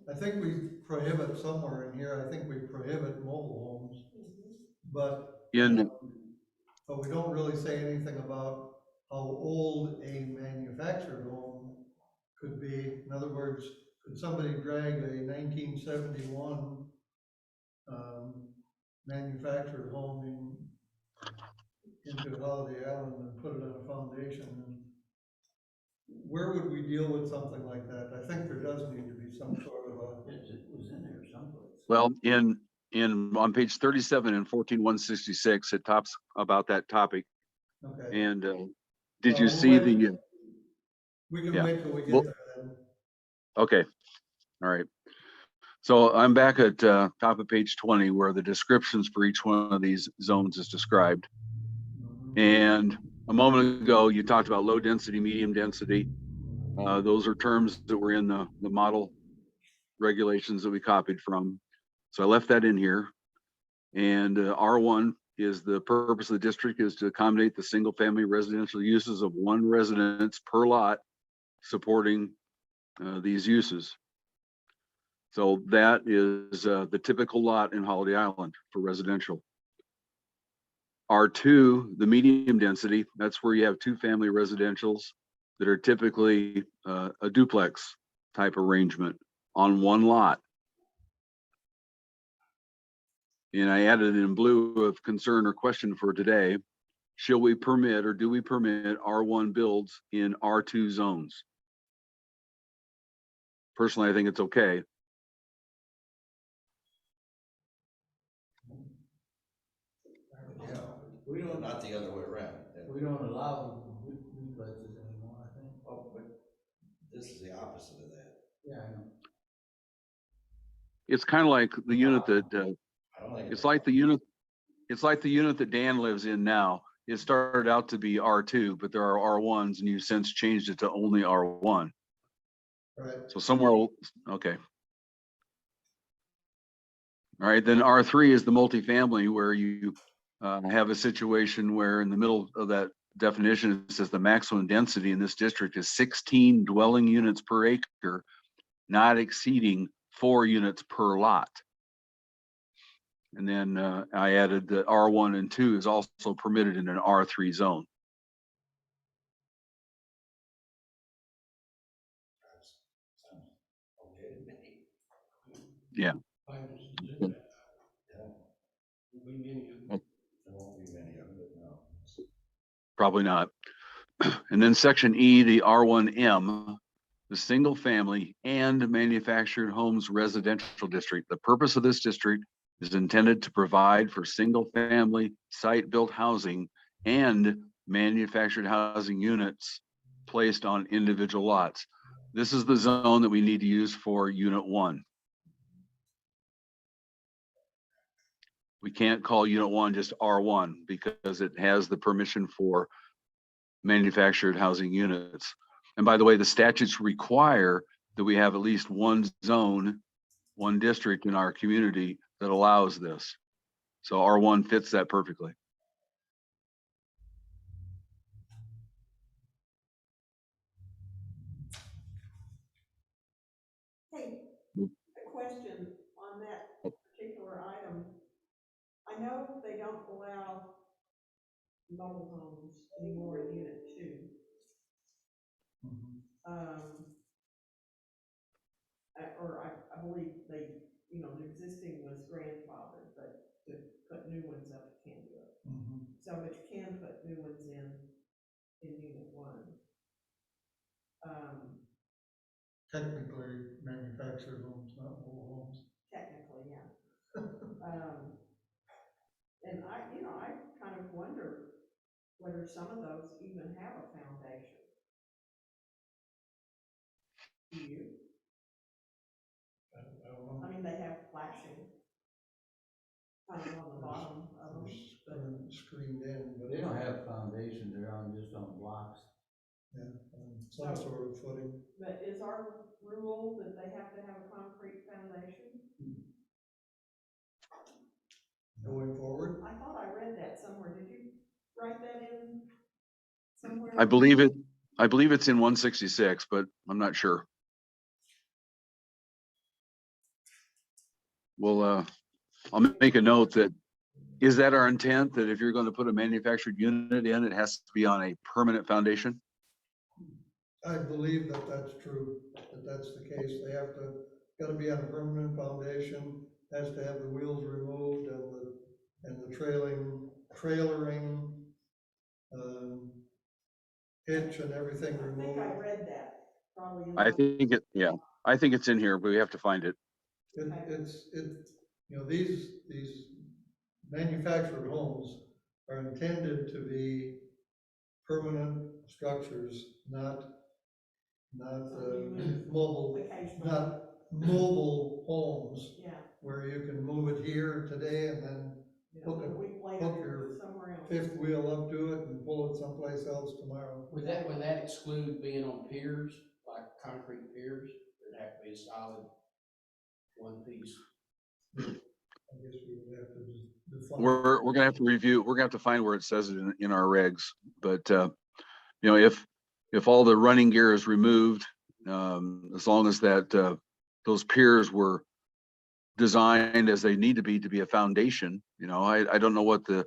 I think we prohibit somewhere in here, I think we prohibit mobile homes, but we don't really say anything about how old a manufactured home could be. In other words, could somebody drag a 1971 manufactured home into Holiday Island and put it on a foundation? And where would we deal with something like that? I think there does need to be some sort of a. It was in there someplace. Well, on page 37 in 14166, it talks about that topic. Okay. And did you see the? We can Yeah. wait till we get there then. Okay. All right. So I'm back at top of page 20 where the descriptions for each one of these zones is described. And a moment ago, you talked about low density, medium density. Those are terms that were in the model regulations that we copied from. So I left that in here. And R1 is the purpose of the district is to accommodate the single family residential uses of one residence per lot supporting these uses. So that is the typical lot in Holiday Island for residential. R2, the medium density, that's where you have 2 family residentials that are typically a duplex type arrangement on one lot. And I added in blue of concern or question for today. Shall we permit or do we permit R1 builds in R2 zones? Personally, I think it's okay. Yeah, we don't, not the other way around. We don't allow duplexes anymore, I think. Oh, but this is the opposite of that. Yeah, I know. It's kind of like the unit that I don't think it's like the unit that Dan lives in now. It started out to be R2, but there are R1s, and you've since changed it to only R1. Right. So somewhere, okay. All right, then R3 is the multifamily where you have a situation where in the middle of that definition, it says the maximum density in this district is 16 dwelling units per acre, not exceeding 4 units per lot. And then I added that R1 and 2 is also permitted in an R3 zone. sounds okay to me. Yeah. Yeah, Oh, there won't be many of them, but no. probably not. And then section E, the R1M, the single family and manufactured homes residential district. The purpose of this district is intended to provide for single family site built housing and manufactured housing units placed on individual lots. This is the zone that we need to use for unit 1. We can't call unit 1 just R1 because it has the permission for manufactured housing units. And by the way, the statutes require that we have at least one zone, one district in our community that allows this. So R1 fits that perfectly. Hey, a question on that particular item. I know they don't allow mobile homes anymore in unit 2. I believe they, the existing was technically manufactured homes, not mobile homes. Technically, yeah. And I kind of wonder whether some of those even have a foundation. Do you? I don't know. I mean, they have flashing kind of on the bottom of them, but Screened in, but They don't have foundation, they're just on blocks. yeah, some sort of footing. But is our rule that they have to have a concrete foundation? Going forward, I thought I read that somewhere. Did you write that in somewhere? I believe it's in 166, but I'm not sure. Well, I'll make a note that, is that our intent, that if you're going to put a manufactured unit in, it has to be on a permanent foundation? I believe that that's true, that that's the case. They have to, gotta be on a permanent foundation, has to have the wheels removed and the trailering, hitch and everything I think removed. I read that, probably in I the, think I think it's in here, but we have to find it. You know, these manufactured homes are intended to be permanent structures, not Something you move mobile, occasionally. not mobile homes Yeah. where you can move it here today and then hook A week later, hook you're your somewhere else. fifth wheel up to it and pull it someplace else tomorrow. Would that exclude being on piers, like concrete piers? It'd have to be a solid one piece. I guess we would have to define. We're gonna have to review, we're gonna have to find where it says it in our regs, but you know, if all the running gear is removed, as long as that those piers were designed as they need to be a foundation, you know, I don't know what the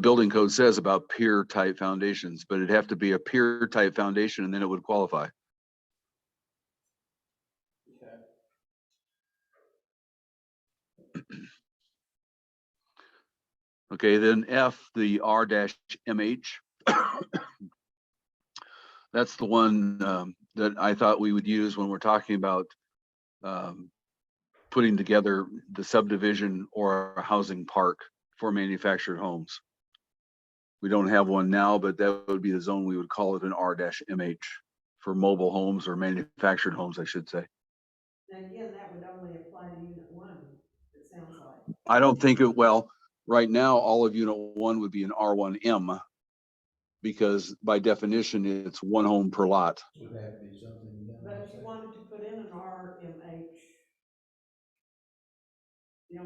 building code says about pier type foundations, but it'd have to be a pier type foundation and then it would qualify. Okay. Okay, then F, the R-MH. That's the one that I thought we would use when we're talking about putting together the subdivision or a housing park for manufactured homes. We don't have one now, but that would be the zone we would call it an R-MH for mobile homes or manufactured homes, I should say. And again, that would only apply to unit one, it sounds like. I don't think it, well, right now, all of unit one would be an R1M because by definition, it's one home per lot. Would have to be something done. But if you wanted to put in an RMH.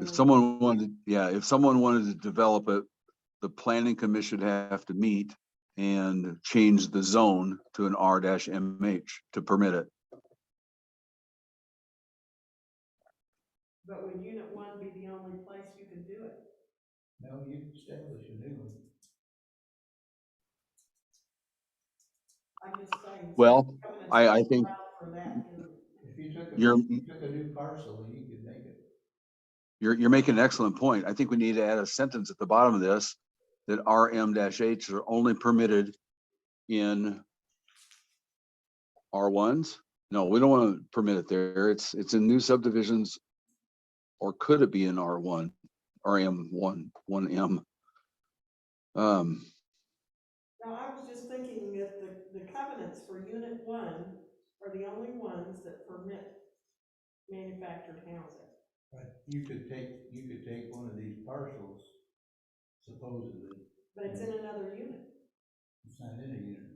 If someone wanted, yeah, if someone wanted to develop it, the planning commission would have to meet and change the zone to an R-MH to permit it. But would unit one be the only place you could do it? No, you establish a new one. I'm just saying. Well, I think For that, If you took you're a new parcel, you could make it. you're making an excellent point. I think we need to add a sentence at the bottom of this that RM-H are only permitted in R1s. No, we don't want to permit it there. It's in new subdivisions, or could it be in R1, RM1, 1M? Now, I was just thinking that the covenants for unit one are the only ones that permit manufactured housing. Right. You could take one of these parcels, supposedly. But it's in another unit. It's not in a unit.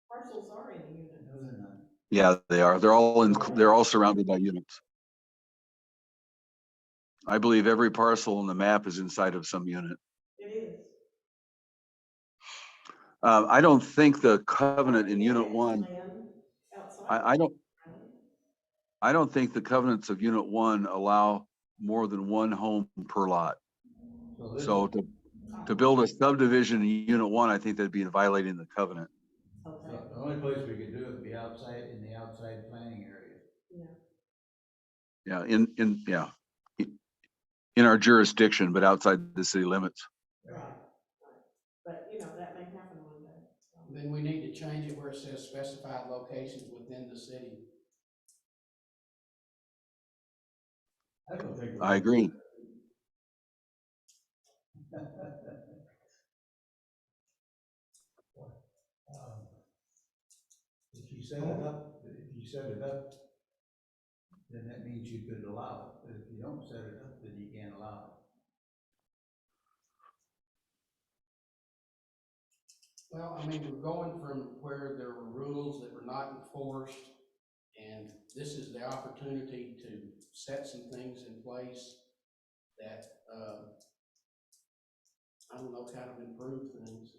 Parcels are in a unit. No, they're not. Yeah, they are. They're all surrounded by units. I believe every parcel on the map is inside of some unit. It is. I don't think the covenant in unit one, Land outside. I don't think the covenants of unit one allow more than one home per lot. So to build a subdivision in unit one, I think that'd be violating the covenant. Okay. The only place we could do it would be outside, in the outside planning area. Yeah. Yeah, in our jurisdiction, but outside the city limits. Right. But that may happen one day. Then we need to change it where it says specified locations within the city. I don't think. I agree. If you set it up, then that means you could allow it, but if you don't set it up, then you can't allow it. Well, I mean, we're going from where there were rules that were not enforced, and this is the opportunity to set some things in place that, I don't know, kind of improve things.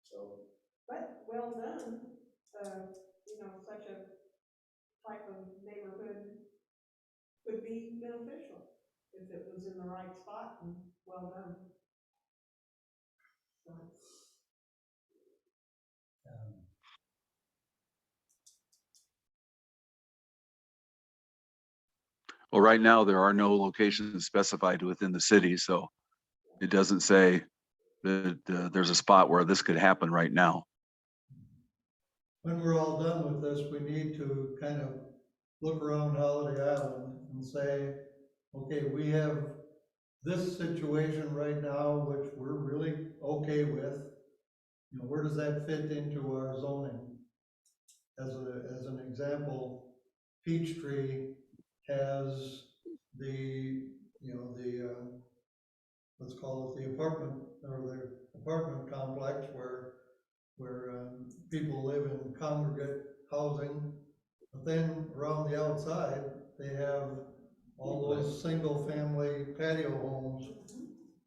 So, But well done, you know, such a type of neighborhood could be beneficial if it was in the right spot and well done. So, Well, right now, there are no locations specified within the city, so it doesn't say that there's a spot where this could happen right now. When we're all done with this, we need to kind of look around Holiday Island and say, okay, we have this situation right now, which we're really okay with. You know, where does that fit into our zoning? As an example, Peachtree has the, you know, let's call it the apartment, or the apartment complex where people live in congregate housing. But then around the outside, they have all those single family patio homes.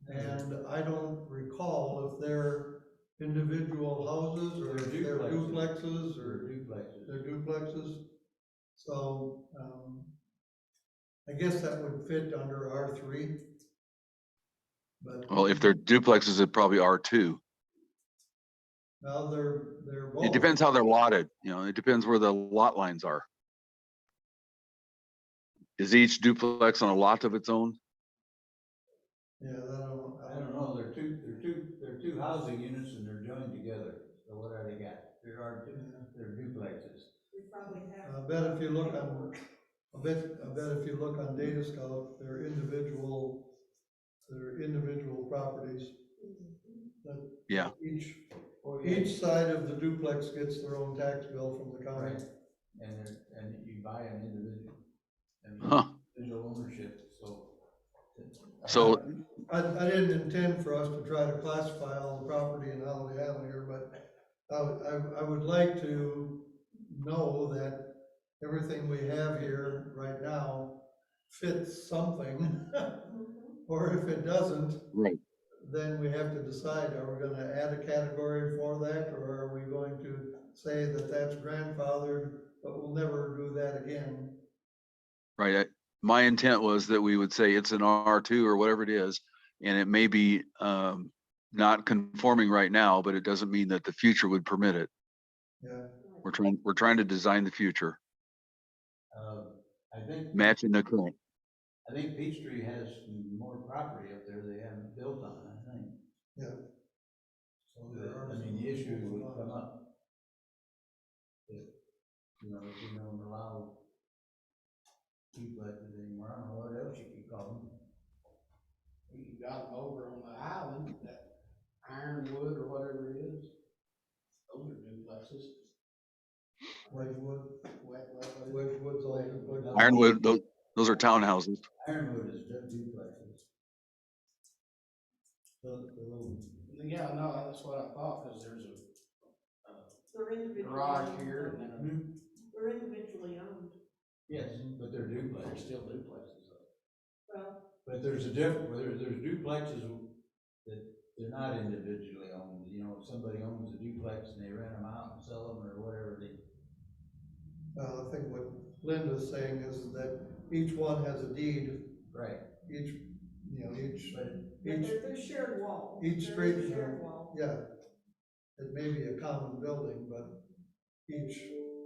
And I don't recall if they're individual houses or if they're duplexes or. They're duplexes. So, I guess that would fit under R3. But. Well, if they're duplexes, it probably are too. Now they're both. It depends how they're lotted, you know, it depends where the lot lines are. Is each duplex on a lot of its own? Yeah, I don't know, they're two housing units and they're joined together, so what are they got? They're duplexes. we probably have. I bet if you look on, I bet if you look on Data Scout, they're individual properties. That Yeah. Each side of the duplex gets their own tax bill from the county. Right. And you buy an individual. Huh. Individual ownership, so. So I didn't intend for us to try to classify all the property in Holiday Island here, but I would like to know that everything we have here right now fits something. Or if it doesn't, right. then we have to decide, are we gonna add a category for that, or are we going to say that that's grandfathered, but we'll never do that again? Right. My intent was that we would say it's an R2 or whatever it is, and it may be not conforming right now, but it doesn't mean that the future would permit it. Yeah. We're trying to design the future, I think. matching the current. I think Peachtree has more property up there they haven't built on, I think. Yeah. So I mean, the issue would come up. If, you know, if we don't allow duplexes anymore, I don't know what else you could call them. you got them over on the island, that Ironwood or whatever it is. Those are duplexes. Wedgewood's all duplexes. Ironwood, those are townhouses. Ironwood is duplexes. Yeah, no, that's what I thought, because there's They're a individually garage owned, here and then they're individually owned. Yes, but they're they're duplexes. still duplexes though. Well, But there's a difference, there's duplexes that they're not individually owned. You know, if somebody owns a duplex and they rent them out and sell them or whatever they. I think what Linda's saying is that each one has a deed. Right. but they're shared walls. Each They're street, shared wall. yeah, it may be a common building, but each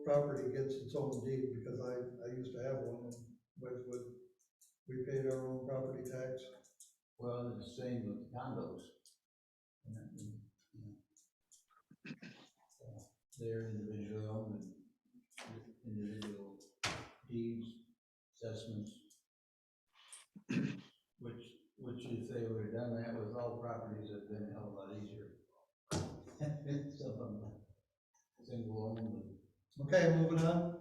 property gets its own deed, because I used to have one in Wedgewood. We paid our own property tax. Well, it's the same with condos. Which if they would have done that with all properties, it'd been a hell of a lot easier. Some of them single only. Okay, moving on.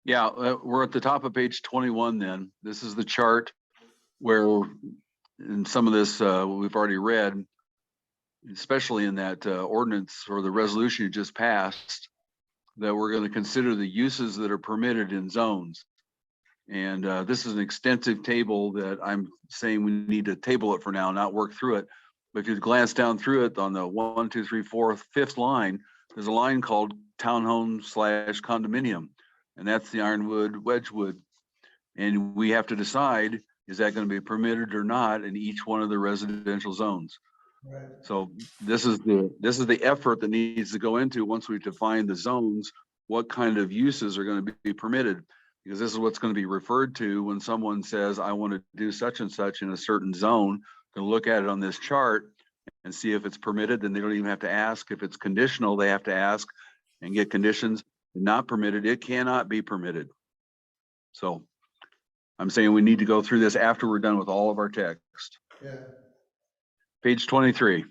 Yeah, we're at the top of page 21 then. This is the chart where in some of this we've already read, especially in that ordinance or the resolution you just passed, that we're going to consider the uses that are permitted in zones. And this is an extensive table that I'm saying we need to table it for now, not work through it. But if you glance down through it on the 1, 2, 3, 4, 5th line, there's a line called townhome / condominium. And that's the Ironwood, Wedgewood. And we have to decide, is that going to be permitted or not in each one of the residential zones? Right. So this is the effort that needs to go into once we define the zones, what kind of uses are going to be permitted, because this is what's going to be referred to when someone says, I want to do such and such in a certain zone. Going to look at it on this chart and see if it's permitted. Then they don't even have to ask. If it's conditional, they have to ask and get conditions. Not permitted, it cannot be permitted. So I'm saying we need to go through this after we're done with all of our text. Yeah. Page 23.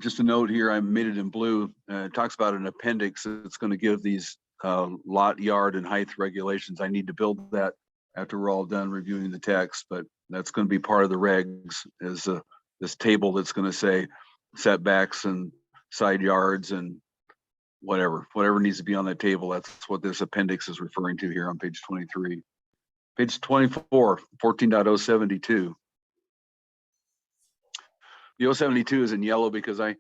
Just a note here, I made it in blue. It talks about an appendix that's going to give these lot, yard, and height regulations. I need to build that after we're all done reviewing the text, but that's going to be part of the regs, is this table that's going to say setbacks and side yards and whatever needs to be on that table. That's what this appendix is referring to here on page 23. Page 24, 14.072. The 072 is in yellow because I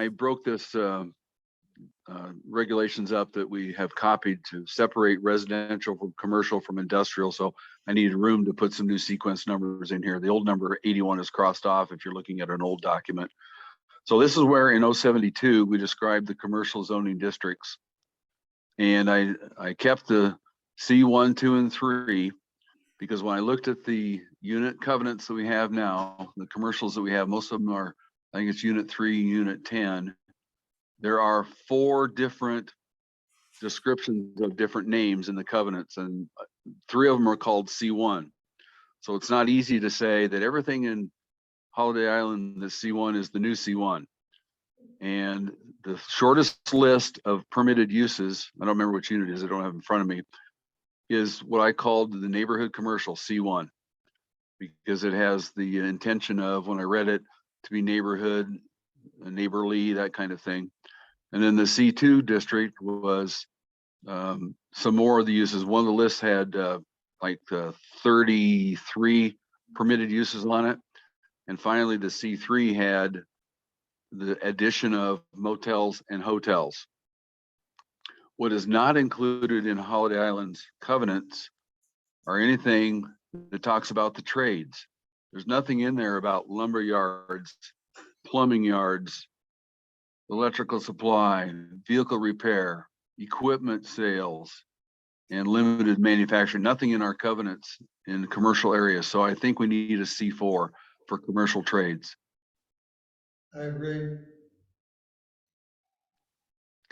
broke this regulations up that we have copied to separate residential from commercial from industrial. So I needed room to put some new sequence numbers in here. The old number 81 is crossed off if you're looking at an old document. So this is where in 072 we described the commercial zoning districts. And I kept the C1, 2, and 3 because when I looked at the unit covenants that we have now, the commercials that we have, most of them are, I think it's unit 3, unit 10. There are 4 different descriptions of different names in the covenants, and 3 of them are called C1. So it's not easy to say that everything in Holiday Island, the C1 is the new C1. And the shortest list of permitted uses, I don't remember which unit it is, I don't have it in front of me, is what I called the neighborhood commercial C1, because it has the intention of, when I read it, to be neighborhood, neighborly, that kind of thing. And then the C2 district was some more of the uses. One of the lists had like 33 permitted uses on it. And finally, the C3 had the addition of motels and hotels. What is not included in Holiday Island's covenants are anything that talks about the trades. There's nothing in there about lumber yards, plumbing yards, electrical supply, vehicle repair, equipment sales, and limited manufacturing. Nothing in our covenants in commercial areas. So I think we need a C4 for commercial trades. I agree.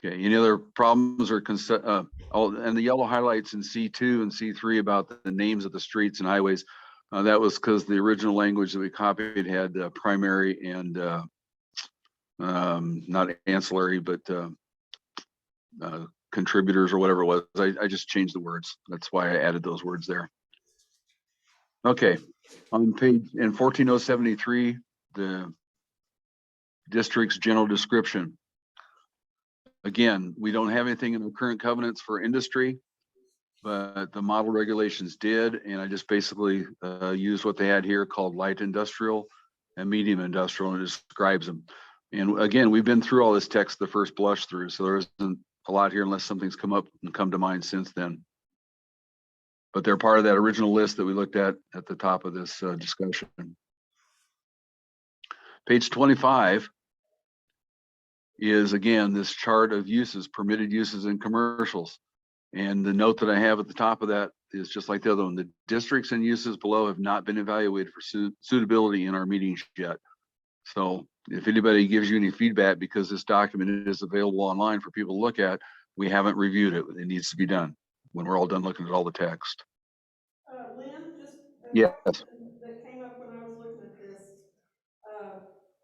Okay, any other problems or and the yellow highlights in C2 and C3 about the names of the streets and highways, that was because the original language that we copied had primary and not ancillary, but contributors or whatever it was. I just changed the words. That's why I added those words there. Okay, on page in 14073, the district's general description. Again, we don't have anything in the current covenants for industry, but the model regulations did, and I just basically used what they had here called light industrial and medium industrial, and it describes them. And again, we've been through all this text the first blush through, so there isn't a lot here unless something's come up and come to mind since then. But they're part of that original list that we looked at the top of this discussion. Page 25 is, again, this chart of uses, permitted uses in commercials. And the note that I have at the top of that is just like the other one. The districts and uses below have not been evaluated for suitability in our meetings yet. So if anybody gives you any feedback, because this document is available online for people to look at, We haven't reviewed it. It needs to be done when we're all done looking at all the text. Lynn, just a Yes. question that came up when I was looking at this.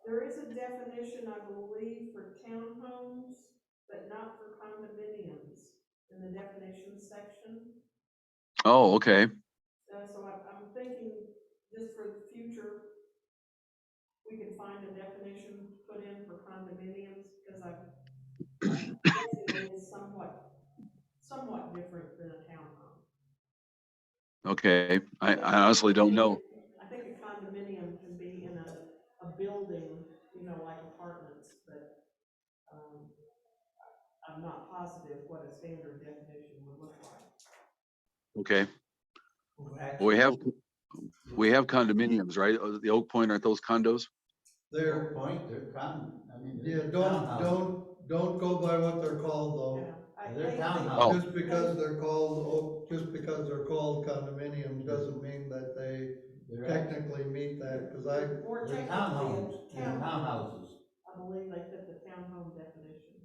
There is a definition, I believe, for townhomes, but not for condominiums in the definitions section. Oh, okay. So I'm thinking just for the future, we can find a definition to put in for condominiums, because I'm guessing it is somewhat different than a townhome. Okay. I honestly don't know. I think a condominium can be in a building, you know, like apartments, but I'm not positive what a standard definition would look like. Okay. Well, We have condominiums, right? The Oak Point, aren't those condos? They're, Point, they're yeah, they're don't, townhouses. don't go by what they're called though. Yeah, They're they townhouses. Just because they're called, just because they're called condominiums doesn't mean that they They're technically meet that, cause I, more they're technically, townhomes, a they're townhome. townhouses. I believe they fit the townhome definition.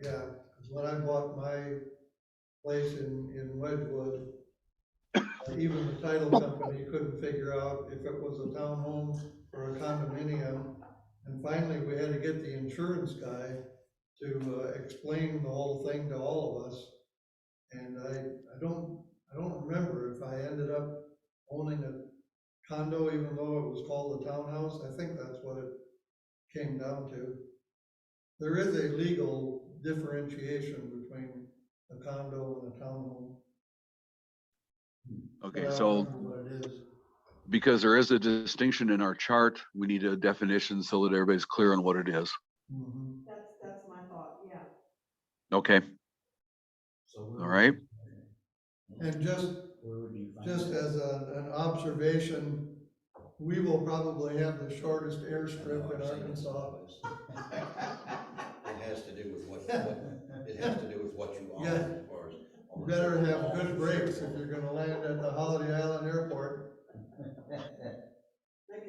yeah, cause when I bought my place in Wedgewood, even the title company couldn't figure out if it was a townhome or a condominium. And finally, we had to get the insurance guy to explain the whole thing to all of us. And I don't remember if I ended up owning a condo, even though it was called a townhouse. I think that's what it came down to. There is a legal differentiation between a condo and a townhome. But Okay, I don't so remember what it is. because there is a distinction in our chart, we need a definition so that everybody's clear on what it is. Mhm. That's my thought, yeah. Okay, So all right. And just where would you find Just that? as an observation, we will probably have the shortest airstrip in Arkansas. It has to do with what it has to do with what you own Yeah. as far as. You better have good brakes if you're gonna land at the Holiday Island Airport. Maybe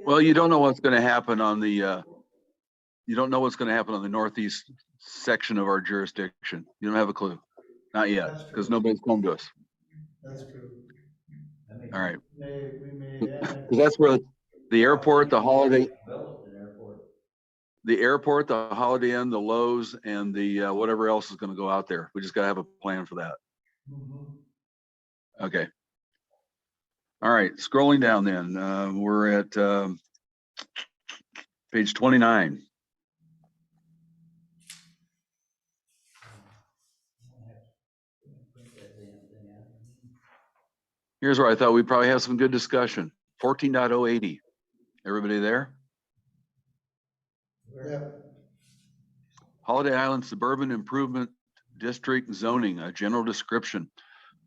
Well, that's you don't know what's going to happen on the, you don't know what's going to happen on the northeast section of our jurisdiction. You don't have a clue. Not yet, That's because true. nobody's come to us. That's true. I mean, All right. we may annex. Because that's where the airport, the Holiday, Built an airport. the airport, the Holiday Inn, the Lowe's, and the whatever else is going to go out there. We just got to have a plan for that. Mhm. Okay. All right, scrolling down then, we're at page 29. Here's where I thought we'd probably have some good discussion. 14.080. Everybody there? Yeah, Holiday Island Suburban Improvement District zoning, a general description.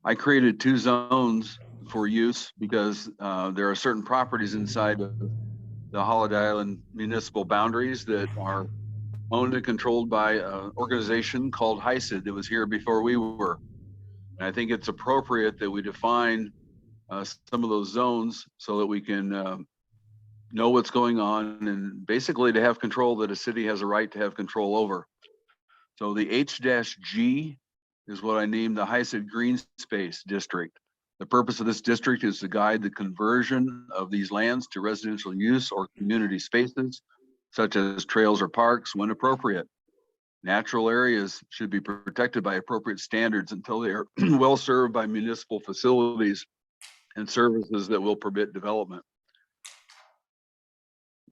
I created 2 zones for use because there are certain properties inside of the Holiday Island municipal boundaries that are owned and controlled by an organization called Heisen that was here before we were. And I think it's appropriate that we define some of those zones so that we can know what's going on and basically to have control that a city has a right to have control over. So the H-G is what I named the Heisen Green Space District. The purpose of this district is to guide the conversion of these lands to residential use or community spaces, such as trails or parks when appropriate. Natural areas should be protected by appropriate standards until they are well served by municipal facilities and services that will permit development.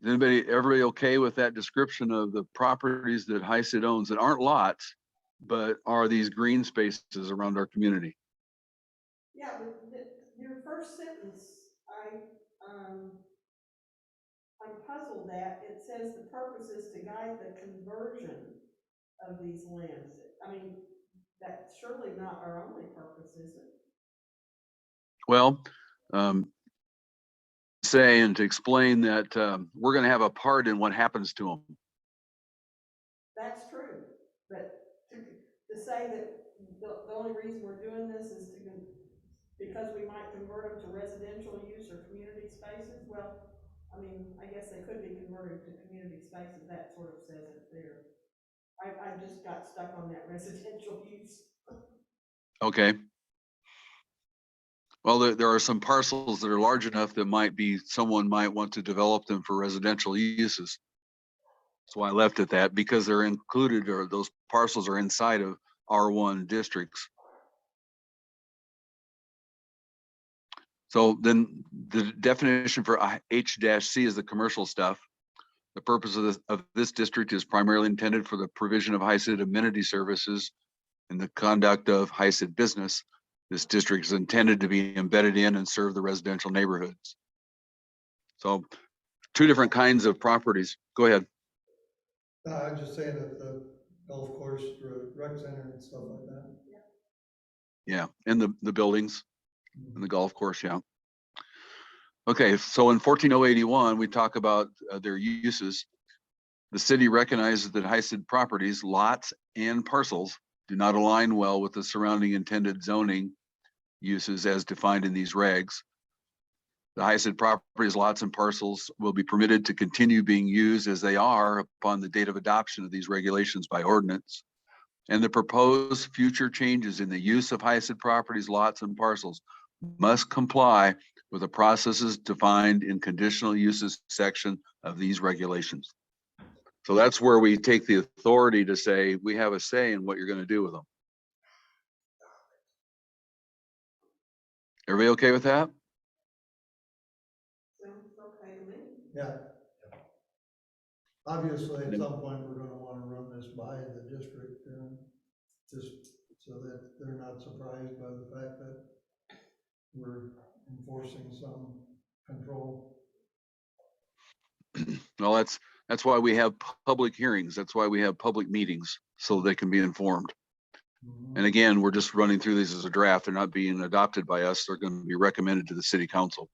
Is everybody okay with that description of the properties that Heisen owns that aren't lots, but are these green spaces around our community? Yeah, but your first sentence, I'm puzzled at. It says the purpose is to guide the conversion of these lands. I mean, that's surely not our only purpose, is it? Well, say and to explain that we're going to have a part in what happens to them. That's true, but to say that the only reason we're doing this is because we might convert them to residential use or community spaces, well, I mean, I guess they could be converted to community spaces. That sort of says it there. I just got stuck on that residential use. Okay. Well, there are some parcels that are large enough that someone might want to develop them for residential uses. That's why I left it that, because they're included, or those parcels are inside of R1 districts. So then the definition for H-C is the commercial stuff. The purpose of this district is primarily intended for the provision of HICID amenity services and the conduct of HICID business. This district is intended to be embedded in and serve the residential neighborhoods. So 2 different kinds of properties. Go ahead. I was just saying that the golf course, the rec center and stuff like that. Yeah, and the buildings and the golf course, yeah. Okay, so in 14081, we talk about their uses. The city recognizes that HICID properties, lots, and parcels do not align well with the surrounding intended zoning uses as defined in these regs. The HICID properties, lots, and parcels will be permitted to continue being used as they are upon the date of adoption of these regulations by ordinance. And the proposed future changes in the use of HICID properties, lots, and parcels must comply with the processes defined in conditional uses section of these regulations. So that's where we take the authority to say, we have a say in what you're going to do with them. Everybody okay with that? Sounds okay to me. Yeah. Obviously, at some point, we're gonna wanna run this by the district, just so that they're not surprised by the fact that we're enforcing some control. Well, that's why we have public hearings. That's why we have public meetings, so they can be informed. And again, we're just running through these as a draft. They're not being adopted by us. They're going to be recommended to the city council.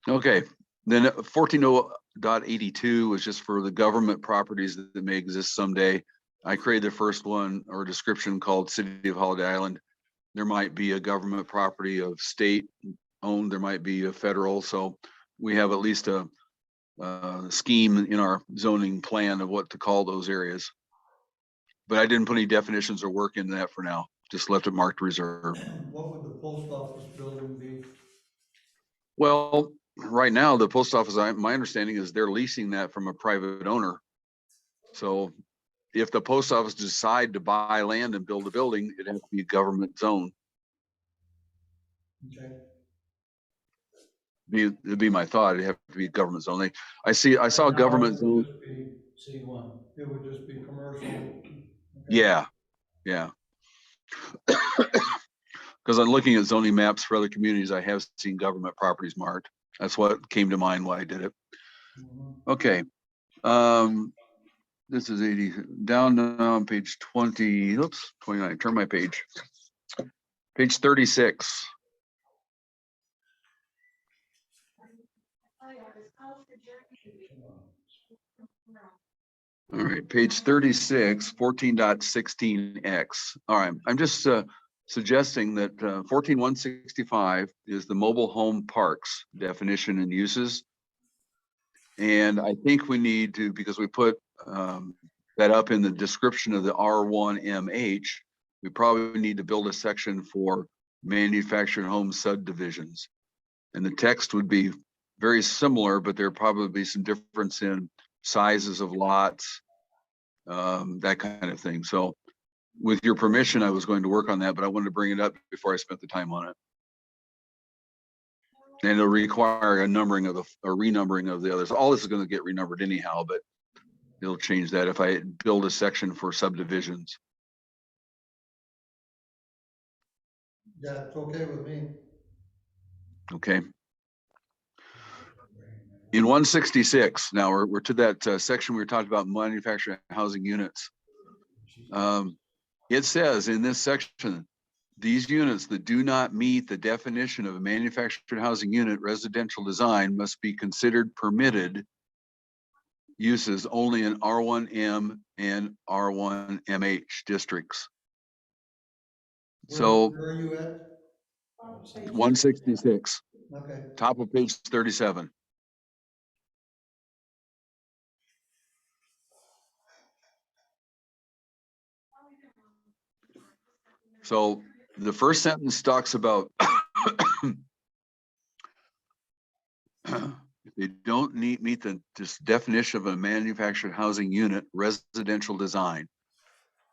Okay, then 14.0.82 was just for the government properties that may exist someday. I created the first one, or description, called City of Holiday Island. There might be a government property of state owned, there might be a federal. So we have at least a scheme in our zoning plan of what to call those areas. But I didn't put any definitions or work into that for now, just left it marked reserve. What would the post office building be? Well, right now, the post office, my understanding is they're leasing that from a private owner. So if the post office decide to buy land and build a building, it'd have to be government zone. Okay. It'd be my thought. It'd have to be government zone. I saw government zone. C1. It would just be commercial. Okay. Yeah. Because I'm looking at zoning maps for other communities, I have seen government properties marked. That's what came to mind why I did it. Okay. This is 80, down now on page 20, oops, 29, turn my page. Page 36. All right, page 36, 14.16x. All right, I'm just suggesting that 14.165 is the mobile home parks definition and uses. And I think we need to, because we put that up in the description of the R1MH, we probably need to build a section for manufactured home subdivisions. And the text would be very similar, but there'd probably be some difference in sizes of lots, that kind of thing. So with your permission, I was going to work on that, but I wanted to bring it up before I spent the time on it. And it'll require a renumbering of the others. All this is going to get renumbered anyhow, but it'll change that if I build a section for subdivisions. Yeah, it's okay with me. Okay. In 166, now we're to that section we were talking about manufactured housing units. It says in this section, these units that do not meet the definition of a manufactured housing unit residential design must be considered permitted uses only in R1M and R1MH districts. So Where are you at? 166, Okay. top of page 37. So the first sentence talks about if they don't meet this definition of a manufactured housing unit, residential design,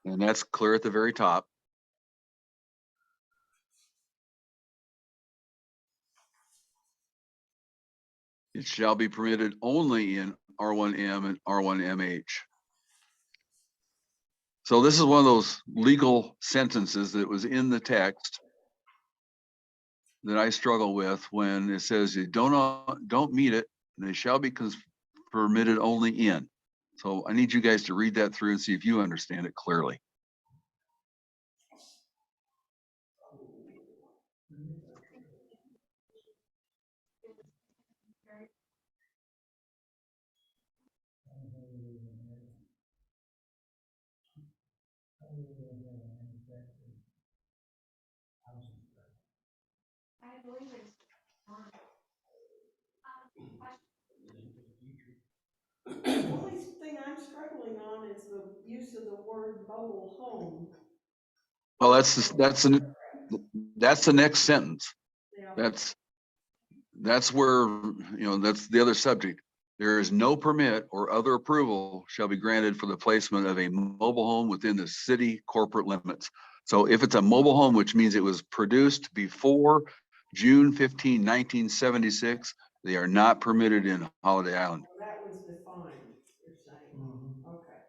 and that's clear at the very top. It shall be permitted only in R1M and R1MH. So this is one of those legal sentences that was in the text that I struggle with when it says you don't meet it, they shall be permitted only in. So I need you guys to read that through and see if you understand it clearly. The only thing I'm struggling on is the use of the word mobile home. Well, that's the next sentence. Yeah. That's where, that's the other subject. There is no permit or other approval shall be granted for the placement of a mobile home within the city corporate limits. So if it's a mobile home, which means it was produced before June 15, 1976, they are not permitted in Holiday Island. That was defined, you're saying. Okay.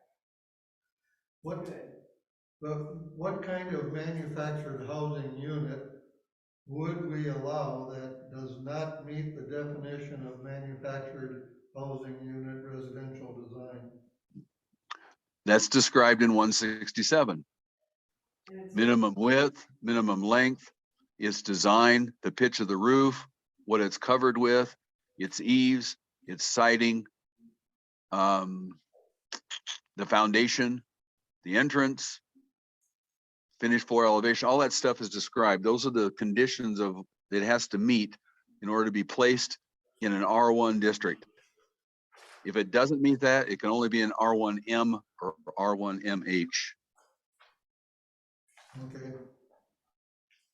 What, Good. what kind of manufactured housing unit would we allow that does not meet the definition of manufactured housing unit residential design? That's described in 167. Minimum width, minimum length, its design, the pitch of the roof, what it's covered with, its eaves, its siding, the foundation, the entrance, finished floor elevation, all that stuff is described. Those are the conditions of it has to meet in order to be placed in an R1 district. If it doesn't meet that, it can only be an R1M or R1MH. Okay.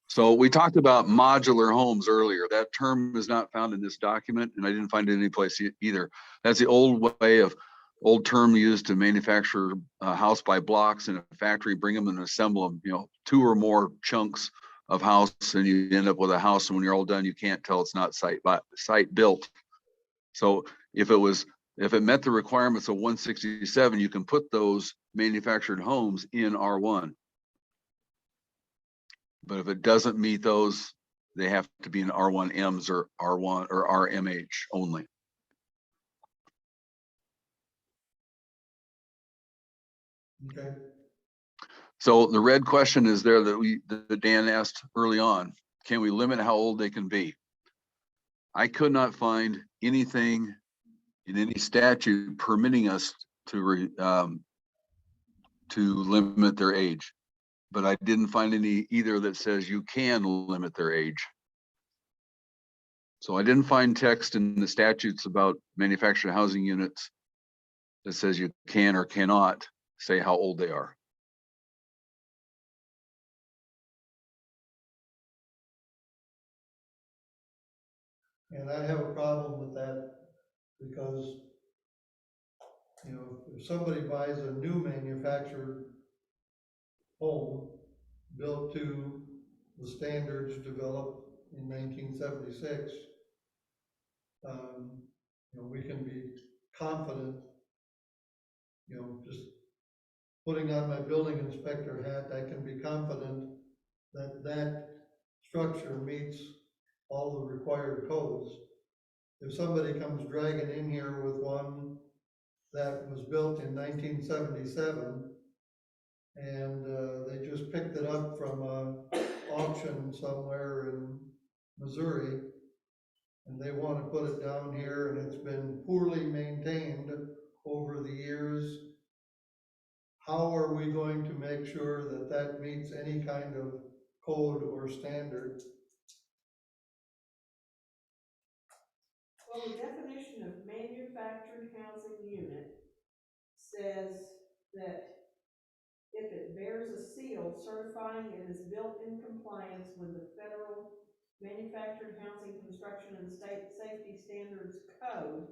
So we talked about modular homes earlier. That term is not found in this document, and I didn't find it any place either. That's the old term used to manufacture a house by blocks in a factory, bring them and assemble them, 2 or more chunks of house, and you end up with a house, and when you're all done, you can't tell it's not site built. So if it met the requirements of 167, you can put those manufactured homes in R1. But if it doesn't meet those, they have to be in R1Ms or R1 or RMH only. Okay. So the red question is there that Dan asked early on, can we limit how old they can be? I could not find anything in any statute permitting us to limit their age, but I didn't find any either that says you can limit their age. So I didn't find text in the statutes about manufactured housing units that says you can or cannot say how old they are. And I have a problem with that because, if somebody buys a new manufactured home built to the standards developed in 1976, we can be confident, just putting on my building inspector hat, I can be confident that that structure meets all the required codes. If somebody comes dragging in here with one that was built in 1977 and they just picked it up from a auction somewhere in Missouri, and they want to put it down here and it's been poorly maintained over the years, how are we going to make sure that that meets any kind of code or standard? Well, the definition of manufactured housing unit says that if it bears a seal certifying it is built in compliance with the federal Manufactured Housing Construction and State Safety Standards Code,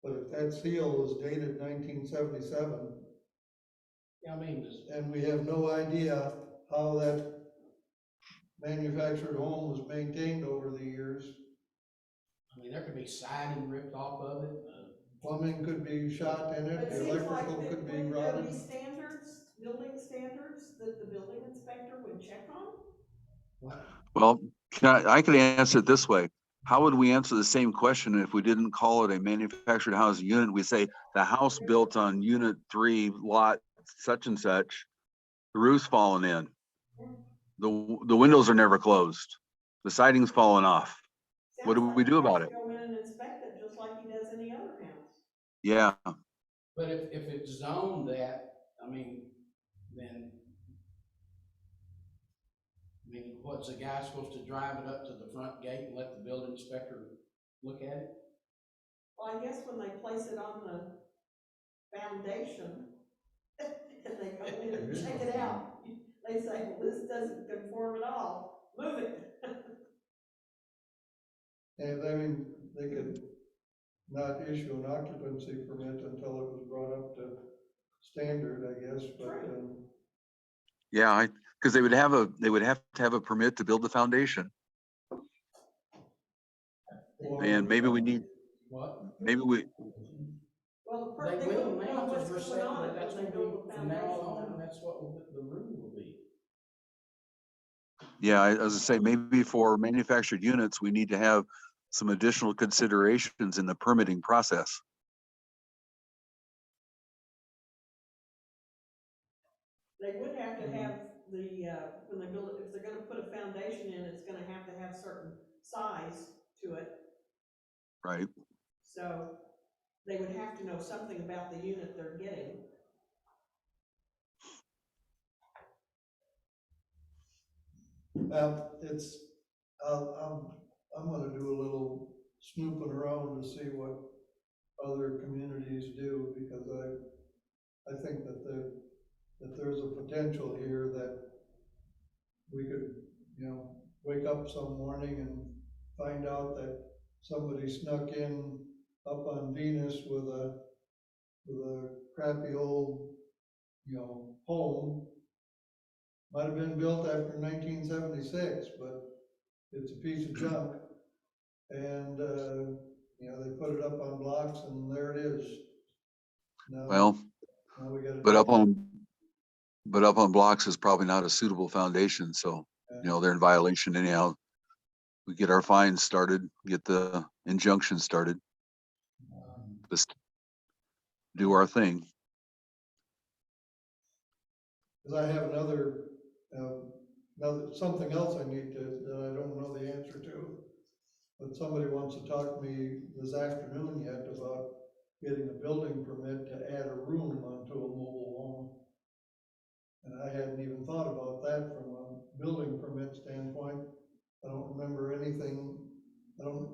But if that seal is dated 1977, Yeah, I mean, this, and we have no idea how that manufactured home was maintained over the years, I mean, there could be siding ripped off of it, plumbing could be shot in but it, it the seems like electrical that could be wouldn't there be rotted. standards, building standards that the building inspector would check on? what? Well, I could answer it this way. How would we answer the same question if we didn't call it a manufactured housing unit? We say the house built on unit 3, lot such and such, the roof's fallen in. The windows are never closed. The siding's fallen off. What do Sounds we like do he has about to it? go in and inspect it just like he does any other house. Yeah, But if it's zoned that, I mean, then, I mean, what's the guy supposed to drive it up to the front gate and let the building inspector look at it? Well, I guess when they place it on the foundation, and they go in and check it out, they say, well, this doesn't conform at all, move it. And I mean, they could not issue an occupancy permit until it was brought up to standard, I guess, but, True. yeah, because they would have to have a permit to build the foundation. And maybe we need, What? maybe we, Well, They they will wouldn't know now, what's because we're going setting, on it that's when they gonna be, build the from now foundation, on, though. that's what the rule will be. yeah, as I say, maybe for manufactured units, we need to have some additional considerations in the permitting process. They would have to have the, when they build it, if they're gonna put a foundation in, it's gonna have to have certain size to it. Right. So they would have to know something about the unit they're getting. it's, I'm gonna do a little snooping around to see what other communities do, because I think that there's a potential here that we could, wake up some morning and find out that somebody snuck in up on Venus with a crappy old, home. Might have been built after 1976, but it's a piece of junk. And, they put it up on blocks and there it is. Well, Now we gotta. but up on blocks is probably not a suitable foundation. So, they're in violation anyhow. We get our fines started, get the injunction started. Just do our thing. Cause I have something else I need that I don't know the answer to. But somebody wants to talk to me this afternoon yet about getting a building permit to add a room onto a mobile home. And I hadn't even thought about that from a building permit standpoint. I don't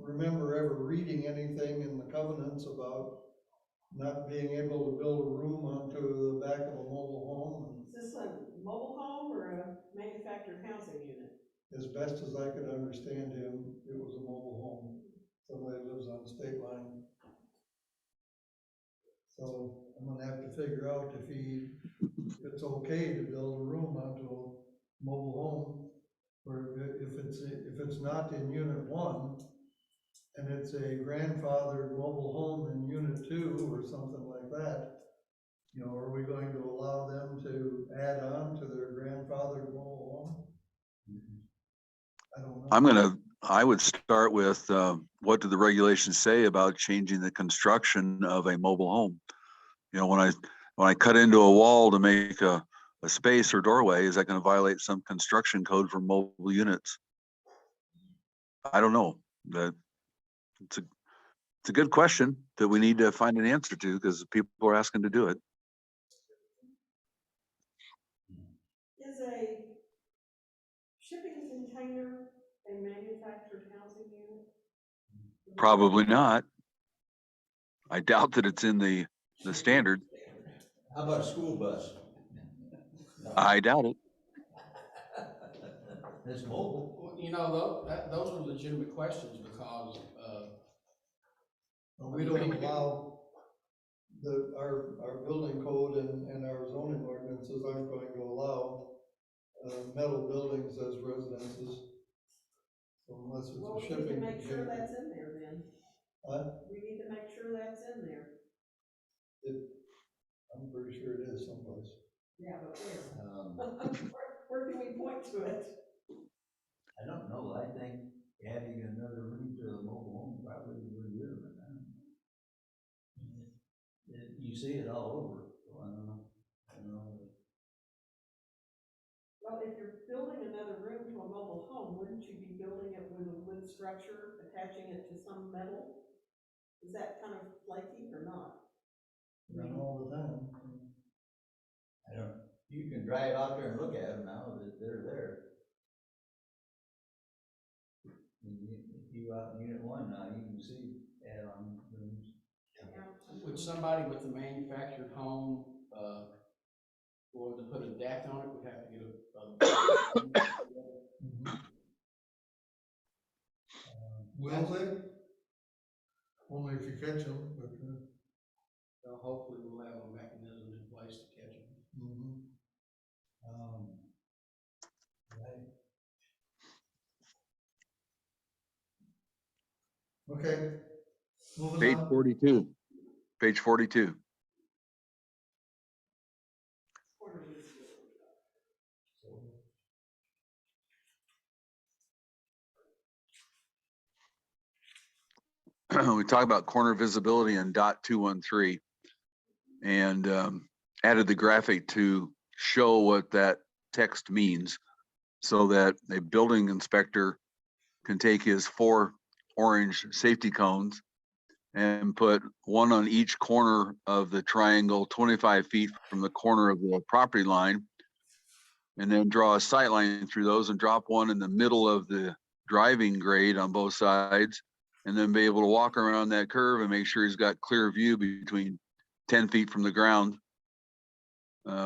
remember ever reading anything in the covenants about not being able to build a room onto the back of a mobile home. Is this a mobile home or a manufactured housing unit? As best as I could understand him, it was a mobile home. Somebody lives on State Line. So I'm gonna have to figure out if it's okay to build a room onto a mobile home, or if it's not in unit 1, and it's a grandfathered mobile home in unit 2 or something like that, are we going to allow them to add on to their grandfathered mobile home? I don't know. I would start with, what do the regulations say about changing the construction of a mobile home? When I cut into a wall to make a space or doorway, is that going to violate some construction code for mobile units? I don't know. It's a good question that we need to find an answer to, because people are asking to do it. Is a shipping container a manufactured housing unit? Probably not. I doubt that it's in the standard. How about a school bus? No. I doubt it. It's mobile. Well, those are legitimate questions because, Well, We we don't don't even- allow, our building code and our zoning ordinances aren't going to allow, metal buildings as residences. So unless it's Well, a we need to shipping make sure container. that's in there then. We need to make sure that's in there. I'm pretty sure it is someplace. Yeah, but where? Where can we point to it? I don't know, I think adding another room to a mobile home probably would be good. You see it all over, so I don't know. Well, if you're building another room to a mobile home, wouldn't you be building it with a wood structure, attaching it to some metal? Is that kind of flaky or not? Not all the time. I don't, you can drive out there and look at them now, that they're there. If you out in unit one now, you can see add-on rooms. would somebody with a manufactured home, wanted to put a deck on it, would have to get Will they? Only if you catch them, but, so hopefully we'll have a mechanism in place to catch them. Right. okay. Moving Page on. 42. Page 42. We talk about corner visibility in dot 213 and added the graphic to show what that text means so that a building inspector can take his 4 orange safety cones and put one on each corner of the triangle, 25 feet from the corner of the property line, and then draw a sight line through those and drop one in the middle of the driving grade on both sides, and then be able to walk around that curve and make sure he's got clear view between 10 feet from the ground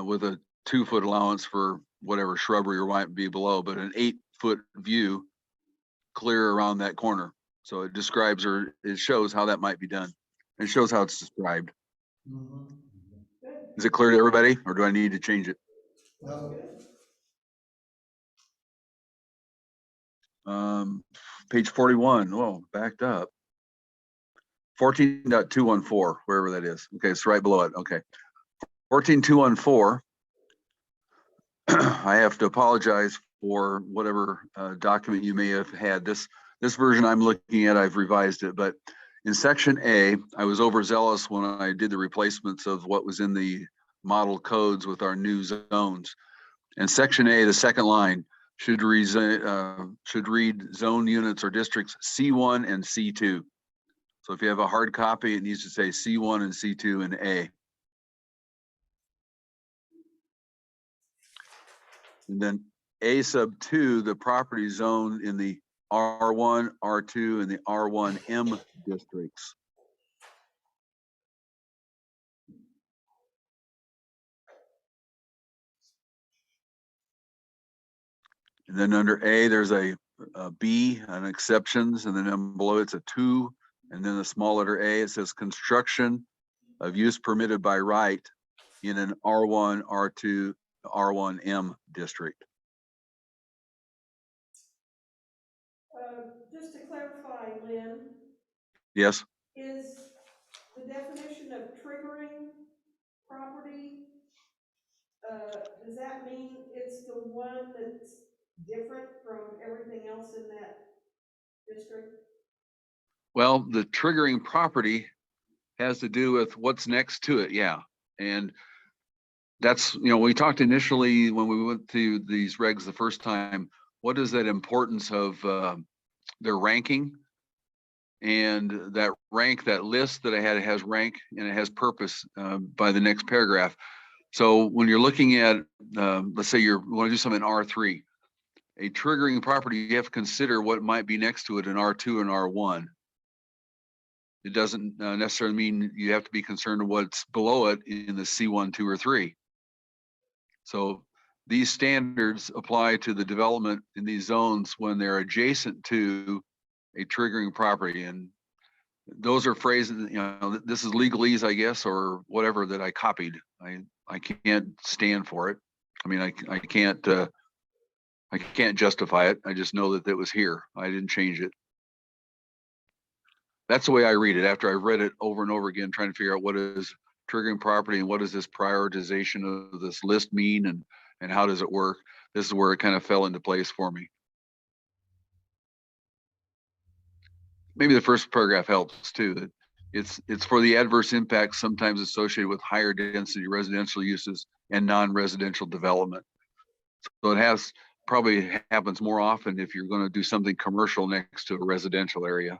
with a 2-foot allowance for whatever shrubbery or might be below, but an 8-foot view clear around that corner. So it describes, or it shows how that might be done. It shows how it's described. Is it clear to everybody, or do I need to change it? No. Page 41, whoa, backed up. 14.214, wherever that is. Okay, it's right below it, okay. 14.214, I have to apologize for whatever document you may have had. This version I'm looking at, I've revised it, but in section A, I was overzealous when I did the replacements of what was in the model codes with our new zones. And section A, the second line, should read zone units or districts C1 and C2. So if you have a hard copy, it needs to say C1 and C2 in A. And then A sub 2, the property zone in the R1, R2, and the R1M districts. And then under A, there's a B on exceptions, and then below it's a 2, and then the small letter A, it says construction of use permitted by right in an R1, R2, R1M district. Just to clarify, Lynn, Yes, is the definition of triggering property, does that mean it's the one that's different from everything else in that district? well, the triggering property has to do with what's next to it, yeah. And that's, we talked initially when we went to these regs the first time, what is that importance of their ranking? And that rank, that list that I had, it has rank and it has purpose by the next paragraph. So when you're looking at, let's say you want to do something in R3, a triggering property, you have to consider what might be next to it in R2 and R1. It doesn't necessarily mean you have to be concerned with what's below it in the C1, 2, or 3. So these standards apply to the development in these zones when they're adjacent to a triggering property. And those are phrases, this is legalese, I guess, or whatever that I copied. I can't stand for it. I mean, I can't justify it. I just know that it was here. I didn't change it. That's the way I read it after I read it over and over again, trying to figure out what is triggering property and what does this prioritization of this list mean and how does it work. This is where it kind of fell into place for me. Maybe the first paragraph helps too, that it's for the adverse impacts sometimes associated with higher density residential uses and non-residential development. So it probably happens more often if you're going to do something commercial next to a residential area.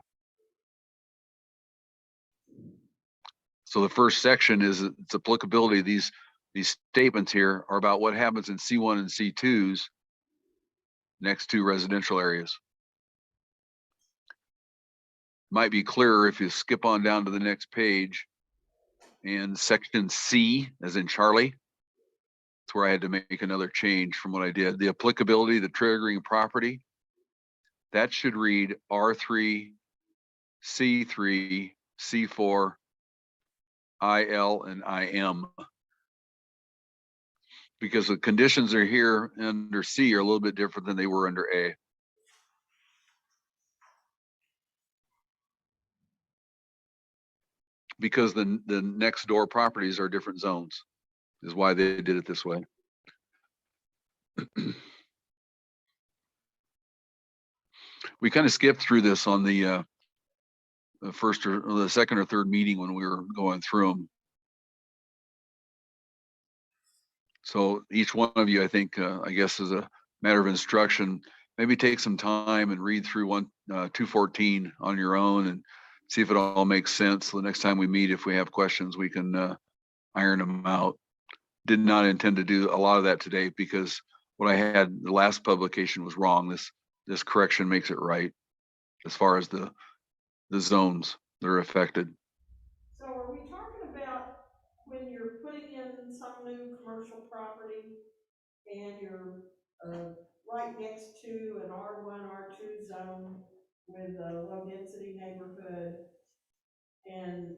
So the first section is its applicability. These statements here are about what happens in C1 and C2s next to residential areas. Might be clearer if you skip on down to the next page and section C, as in Charlie. That's where I had to make another change from what I did. The applicability, the triggering property, that should read R3, C3, C4, IL, and IM. Because the conditions are here under C are a little bit different than they were under A. Because the next door properties are different zones, is why they did it this way. We kind of skipped through this on the first or the second or third meeting when we were going through them. So each one of you, I think, I guess as a matter of instruction, maybe take some time and read through 214 on your own and see if it all makes sense. So the next time we meet, if we have questions, we can iron them out. Did not intend to do a lot of that today because what I had the last publication was wrong. This correction makes it right as far as the zones that are affected. So are we talking about when you're putting in some new commercial property and you're right next to an R1, R2 zone with a low density neighborhood, and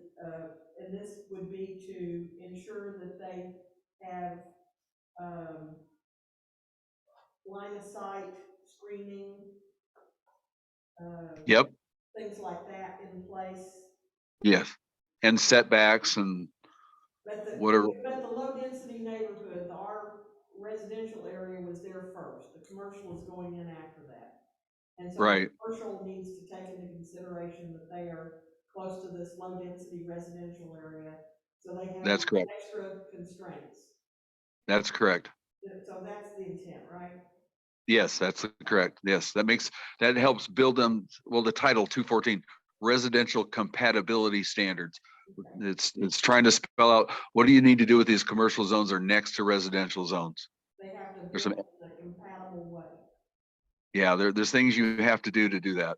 this would be to ensure that they have line of sight screening, Yep. things like that in place. Yes. And setbacks and whatever. But the low density neighborhood, our residential area was there first. The commercial is going in after that. And so Right. the commercial needs to take into consideration that they are close to this low density residential area. So they have That's correct. extra constraints. That's correct. So that's the intent, right? Yes, that's correct. Yes, that helps build them. Well, the title 214, residential compatibility standards. Okay. It's trying to spell out what do you need to do with these commercial zones are next to residential zones. They have to build in a compatible way. Yeah, there's things you have to do that. Okay.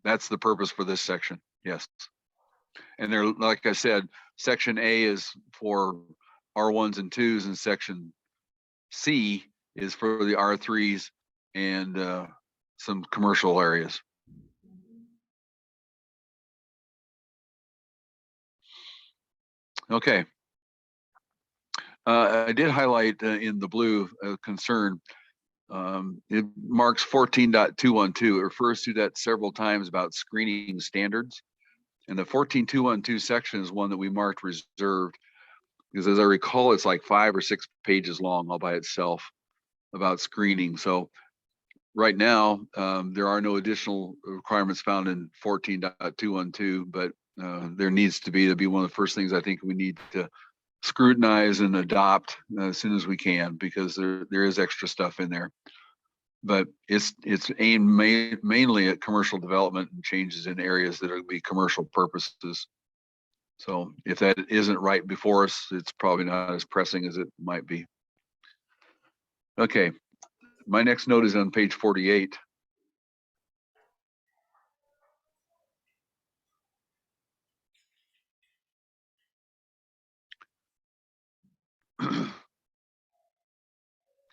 That's the purpose for this section. Yes. And they're, like I said, section A is for R1s and 2s, and section C is for the R3s and some commercial areas. Okay. I did highlight in the blue concern. It marks 14.212. It refers to that several times about screening standards. And the 14.212 section is one that we marked reserved because, as I recall, it's like 5 or 6 pages long all by itself about screening. So right now, there are no additional requirements found in 14.212, but there needs to be one of the first things I think we need to scrutinize and adopt as soon as we can, because there is extra stuff in there. But it's aimed mainly at commercial development and changes in areas that are be commercial purposes. So if that isn't right before us, it's probably not as pressing as it might be. Okay, my next note is on page 48.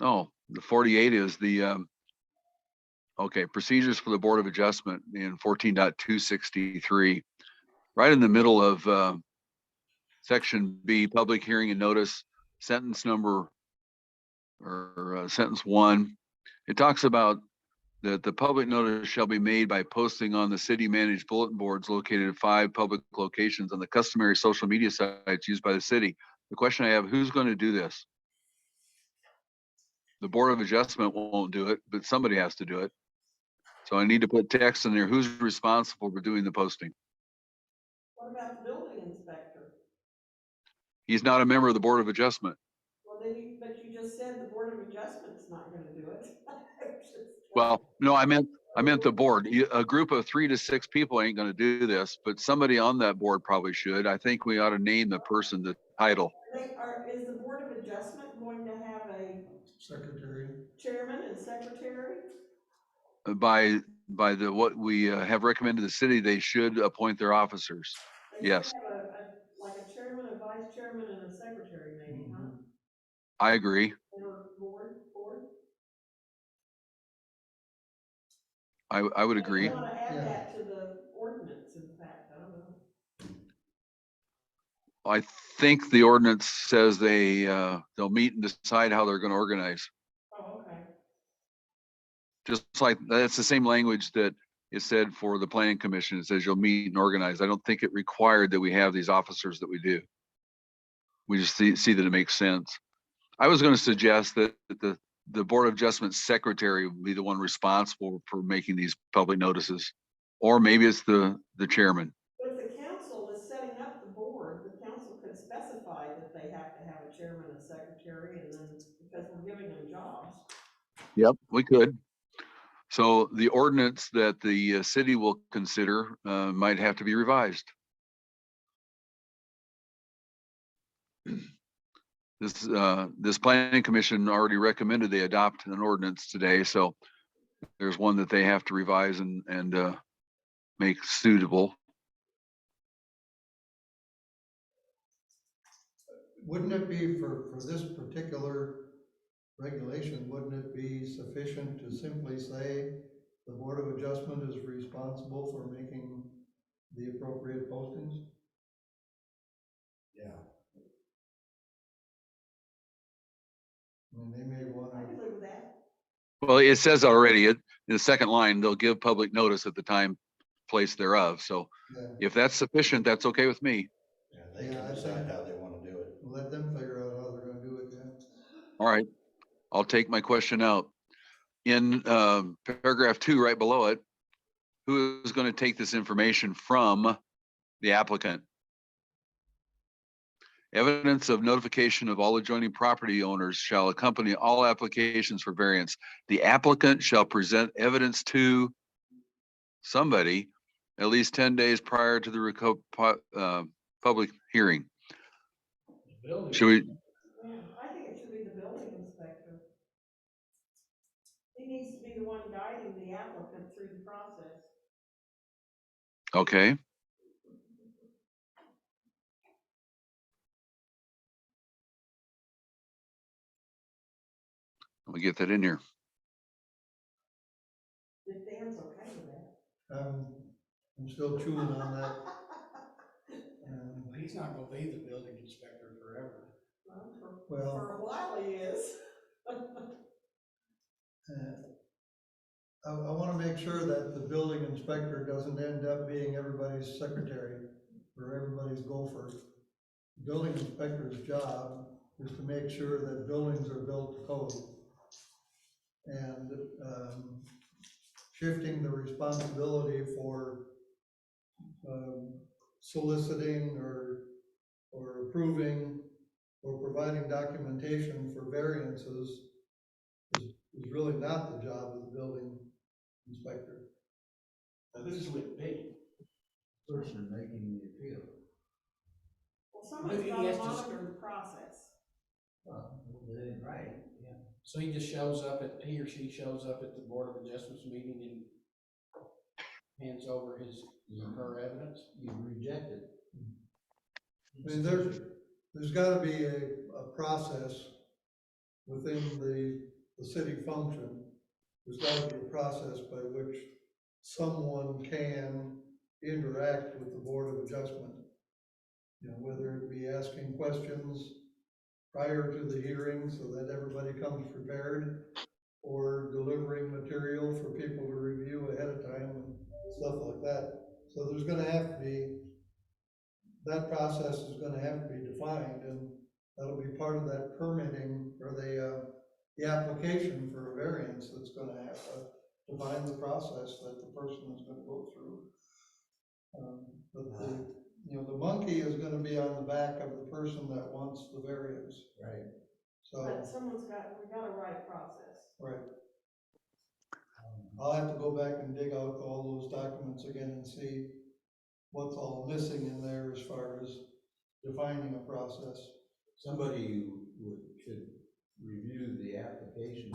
Oh, the 48 is the, okay, procedures for the Board of Adjustment in 14.263. Right in the middle of section B, public hearing and notice, sentence number or sentence 1. It talks about that the public notice shall be made by posting on the city managed bulletin boards located at 5 public locations on the customary social media sites used by the city. The question I have, who's going to do this? The Board of Adjustment won't do it, but somebody has to do it. So I need to put text in there. Who's responsible for doing the posting? What about the building inspector? He's not a member of the Board of Adjustment. Well, but you just said the Board of Adjustment's not gonna do it. Well, no, I meant the board. A group of 3 to 6 people ain't gonna do this, but somebody on that board probably should. I think we ought to name the person, the title. Is the Board of Adjustment going to have a Secretary. chairman and secretary? By the, what we have recommended the city, they should appoint their officers. They Yes, should have like a chairman, a vice chairman, and a secretary maybe, huh? I agree. Or board? I would agree. I want to add Yeah. that to the ordinance, in fact, I don't know. I think the ordinance says they'll meet and decide how they're gonna organize. Oh, okay. Just like, that's the same language that is said for the planning commission. It says you'll meet and organize. I don't think it required that we have these officers that we do. We just see that it makes sense. I was gonna suggest that the Board of Adjustment secretary would be the one responsible for making these public notices. Or maybe it's the chairman. But if the council is setting up the board, the council could specify that they have to have a chairman and secretary, and then, because we're giving them jobs. Yep, we could. So the ordinance that the city will consider might have to be revised. This planning commission already recommended they adopt an ordinance today, so there's one that they have to revise and make suitable. Wouldn't it be for this particular regulation, wouldn't it be sufficient to simply say the Board of Adjustment is responsible for making the appropriate postings? Yeah. I mean, they may want I to. could live with that. Well, it says already, in the second line, they'll give public notice at the time, place thereof. So Yeah. if that's sufficient, that's okay with me. Yeah, they Yeah, can I decide think- how they want to do it. Let them figure out how they're gonna do it, yeah. All right, I'll take my question out. In paragraph 2, right below it, who is going to take this information from the applicant? Evidence of notification of all adjoining property owners shall accompany all applications for variance. The applicant shall present evidence to somebody at least 10 days prior to the public hearing. Should we? Yeah, I think it should be the building inspector. He needs to be the one guiding the applicant through the process. Okay. Let me get that in here. If Dan's okay with that. I'm still chewing on that. He's not gonna be the building inspector forever. Well- For a while he is. I want to make sure that the building inspector doesn't end up being everybody's secretary or everybody's gopher. The building inspector's job is to make sure that buildings are built to code. And shifting the responsibility for soliciting or approving or providing documentation for variances is really not the job of the building inspector. Who's with me? Person making the appeal. Well, someone's Maybe he got has to to- monitor the process. Well, that ain't right, yeah. So he just shows up he or she shows up at the Board of Adjustments meeting and hands over his or her evidence? You reject it. I mean, there's gotta be a process within the the city function, there's gotta be a process by which someone can interact with the Board of Adjustment. You know, whether it be asking questions prior to the hearing so that everybody comes prepared, or delivering material for people to review ahead of time and stuff like that. So there's gonna have to be, that process is gonna have to be defined, and that'll be part of that permitting, or the application for a variance that's gonna have to define the process that the person is gonna go through. But the monkey is gonna be on the back of the person that wants the variance. Right. So, But we got a right process. right. I'll have to go back and dig out all those documents again and see what's all missing in there as far as defining a process. Somebody should review the application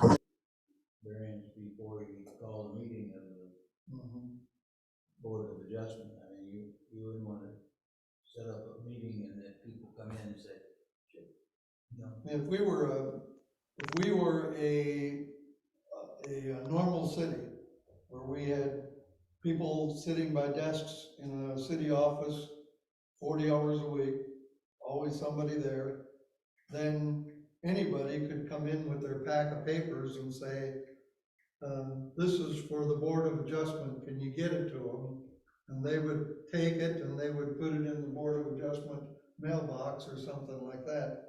variance before you call the meeting of the Board of Adjustment. I mean, you wouldn't want to set up a meeting and then people come in and say, you know. If we were a normal city where we had people sitting by desks in a city office 40 hours a week, always somebody there, then anybody could come in with their pack of papers and say, this is for the Board of Adjustment, can you get it to them? And they would take it and they would put it in the Board of Adjustment mailbox or something like that.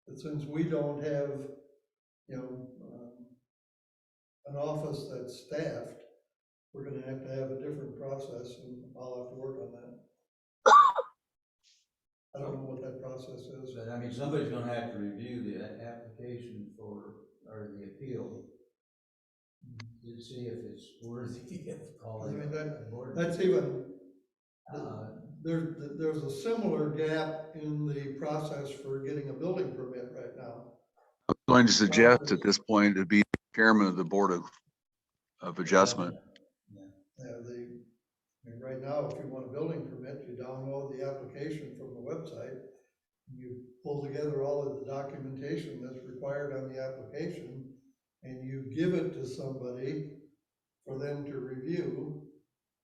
But since we don't have, an office that's staffed, we're gonna have to have a different process, and I'll have to work on that. I don't know what that process is. But I mean, somebody's gonna have to review the application or the appeal to see if it's worthy of calling. I mean, a board. That's even, there's a similar gap in the process for getting a building permit right now. I'm going to suggest at this point it'd be chairman of the Board of Adjustment. Right now, if you want a building permit, you download the application from the website, you pull together all of the documentation that's required on the application, and you give it to somebody for them to review,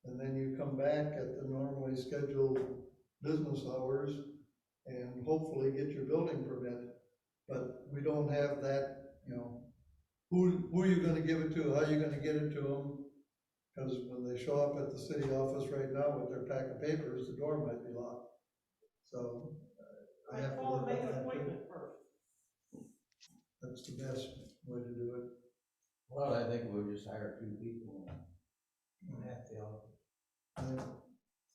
and then you come back at the normally scheduled business hours and hopefully get your building permit. But we don't have that, who are you gonna give it to, how are you gonna get it to them? Because when they show up at the city office right now with their pack of papers, the door might be locked. So I have to Call and work make on an that too. appointment first. That's the best way to do it. Well, I think we'll just hire 2 people and have the office.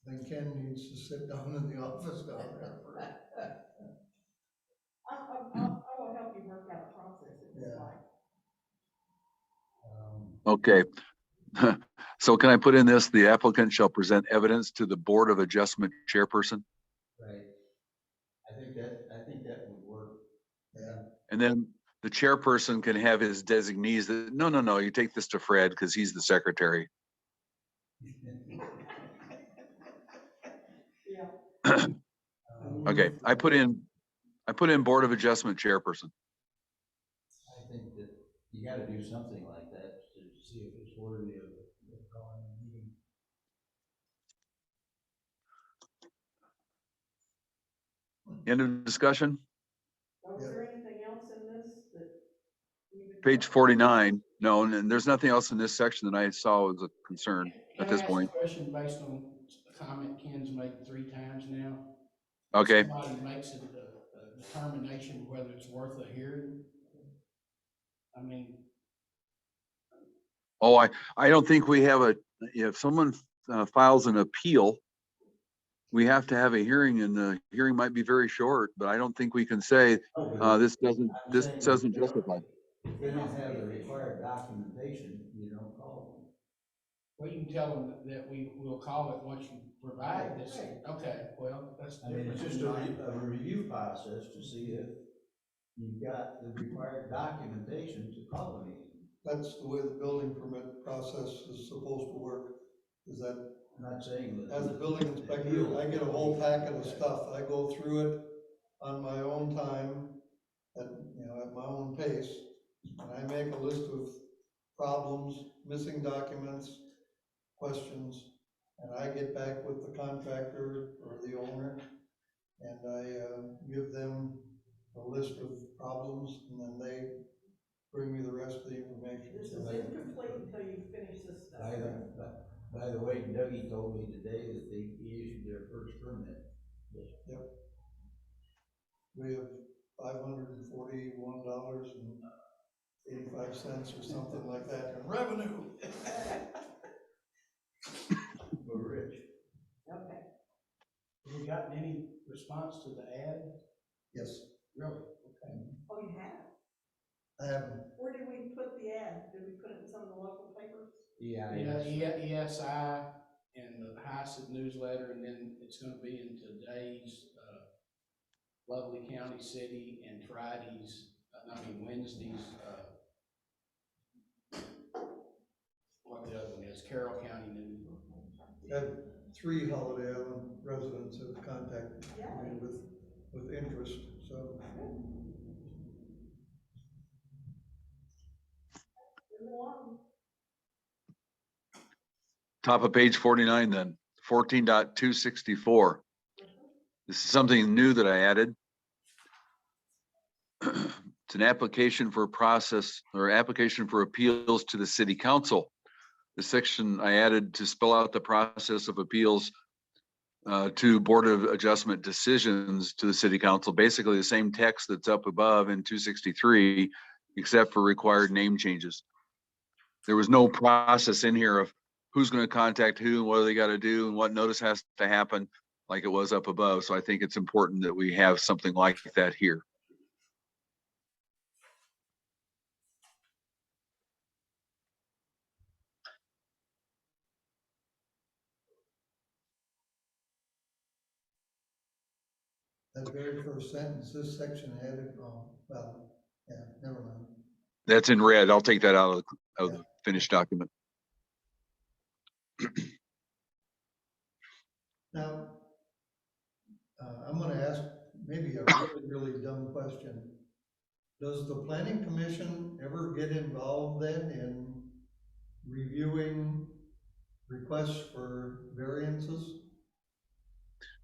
Then Ken needs to sit down in the office down there for I will help you work out a process if you Yeah. like. Okay. So can I put in this, the applicant shall present evidence to the Board of Adjustment chairperson? Right. I think that would work. Yeah. And then the chairperson can have his designees that, no, you take this to Fred because he's the secretary. Yeah. Okay, I put in Board of Adjustment chairperson. I think that you gotta do something like that to see if it's worthy of calling a meeting. End of discussion. Was there anything else in this that? Page 49. No, and there's nothing else in this section that I saw as a concern at this point. Can I ask a question based on a comment Ken's made 3 times now? Okay. Somebody makes a determination whether it's worth a hearing. I mean. Oh, I don't think we have if someone files an appeal, we have to have a hearing, and the hearing might be very short, but I don't think we can say this doesn't justify. If they don't have the required documentation, you don't call them. Well, you can tell them that we will call it once you provide this. Right. Okay, well, that's I mean, it's different. just a review process to see if you've got the required documentation to call a meeting. That's the way the building permit process is supposed to work, is that I'm not saying that. as a building inspector, I get a whole packet of stuff. I go through it on my own time, at my own pace, and I make a list of problems, missing documents, questions, and I get back with the contractor or the owner, and I give them a list of problems, and then they bring me the rest of the information. This is incomplete until you finish this stuff. By the way, Dougie told me today that he issued their first permit. Yep. We have $541.85 or something like that in revenue. We're rich. Okay. Have we gotten any response to the ad? Yes, Really? Okay. Oh, you have? I have. Where did we put the ad? Did we put it in some of the local papers? Yeah. ESI and the Heisen newsletter, and then it's gonna be in today's, Lovely County City, and Friday's, Wednesday's, what the other one is, Carroll County News. Had 3 Holiday Island residents have contacted me with interest, so. Move along. Top of page 49 then, 14.264. This is something new that I added. It's an application for process or application for appeals to the city council. The section I added to spell out the process of appeals to Board of Adjustment decisions to the city council, basically the same text that's up above in 263, except for required name changes. There was no process in here of who's going to contact who and what they got to do and what notice has to happen like it was up above. So I think it's important that we have something like that here. That very first sentence, this section added, well, yeah, never mind. That's in red. I'll take that out of the finished document. Now, I'm gonna ask maybe a really, really dumb question. Does the planning commission ever get involved then in reviewing requests for variances?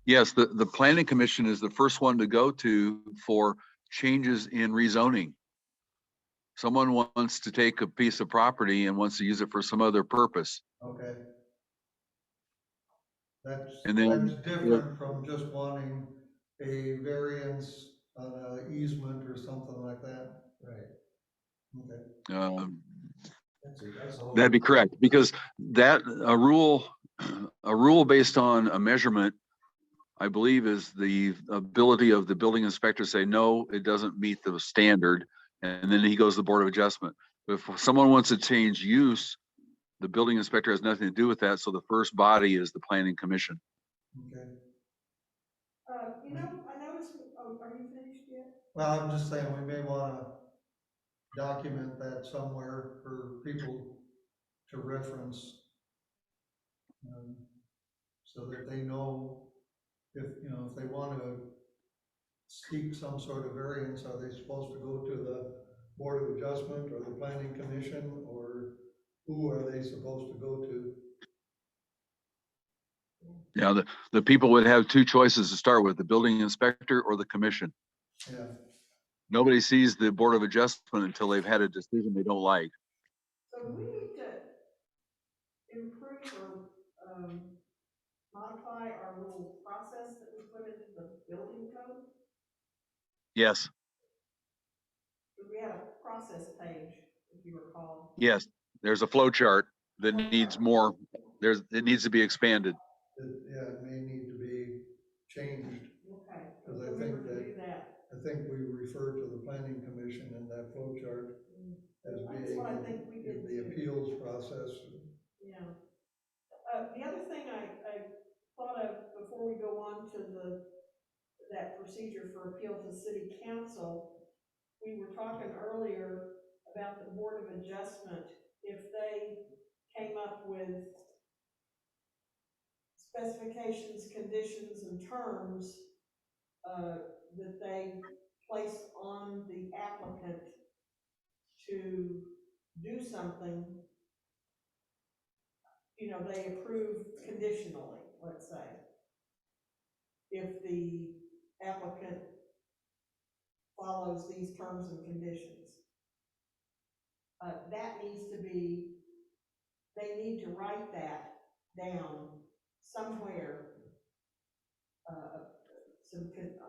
Yes, the planning commission is the first one to go to for changes in rezoning. Someone wants to take a piece of property and wants to use it for some other purpose. Okay. And then- That's different from just wanting a variance on an easement or something like that. Right. Okay. That's a whole. That'd be correct, because that a rule based on a measurement, I believe, is the ability of the building inspector to say, no, it doesn't meet the standard. And then he goes to the Board of Adjustment. If someone wants to change use, the building inspector has nothing to do with that. So the first body is the planning commission. Okay. I noticed, are you finished yet? Well, I'm just saying we may want to document that somewhere for people to reference, so that they know if they want to seek some sort of variance, are they supposed to go to the Board of Adjustment or the Planning Commission, or who are they supposed to go to? Yeah, the people would have two choices to start with, the building inspector or the commission. Yeah. Nobody sees the Board of Adjustment until they've had a decision they don't like. So do we need to improve or modify our little process that we put into the building code? Yes, We had a process page, if you recall. yes. There's a flow chart that needs more. It needs to be expanded. It may need to be changed. Okay. Because I Remember think to do that. I think we refer to the Planning Commission in that flow chart as That's being what I think we did the too. appeals process. Yeah. The other thing I thought of before we go on to that procedure for appeal to city council, we were talking earlier about the Board of Adjustment. If they came up with specifications, conditions, and terms that they place on the applicant to do something, you know, they approve conditionally, let's say. If the applicant follows these terms and conditions. That needs to be, they need to write that down somewhere,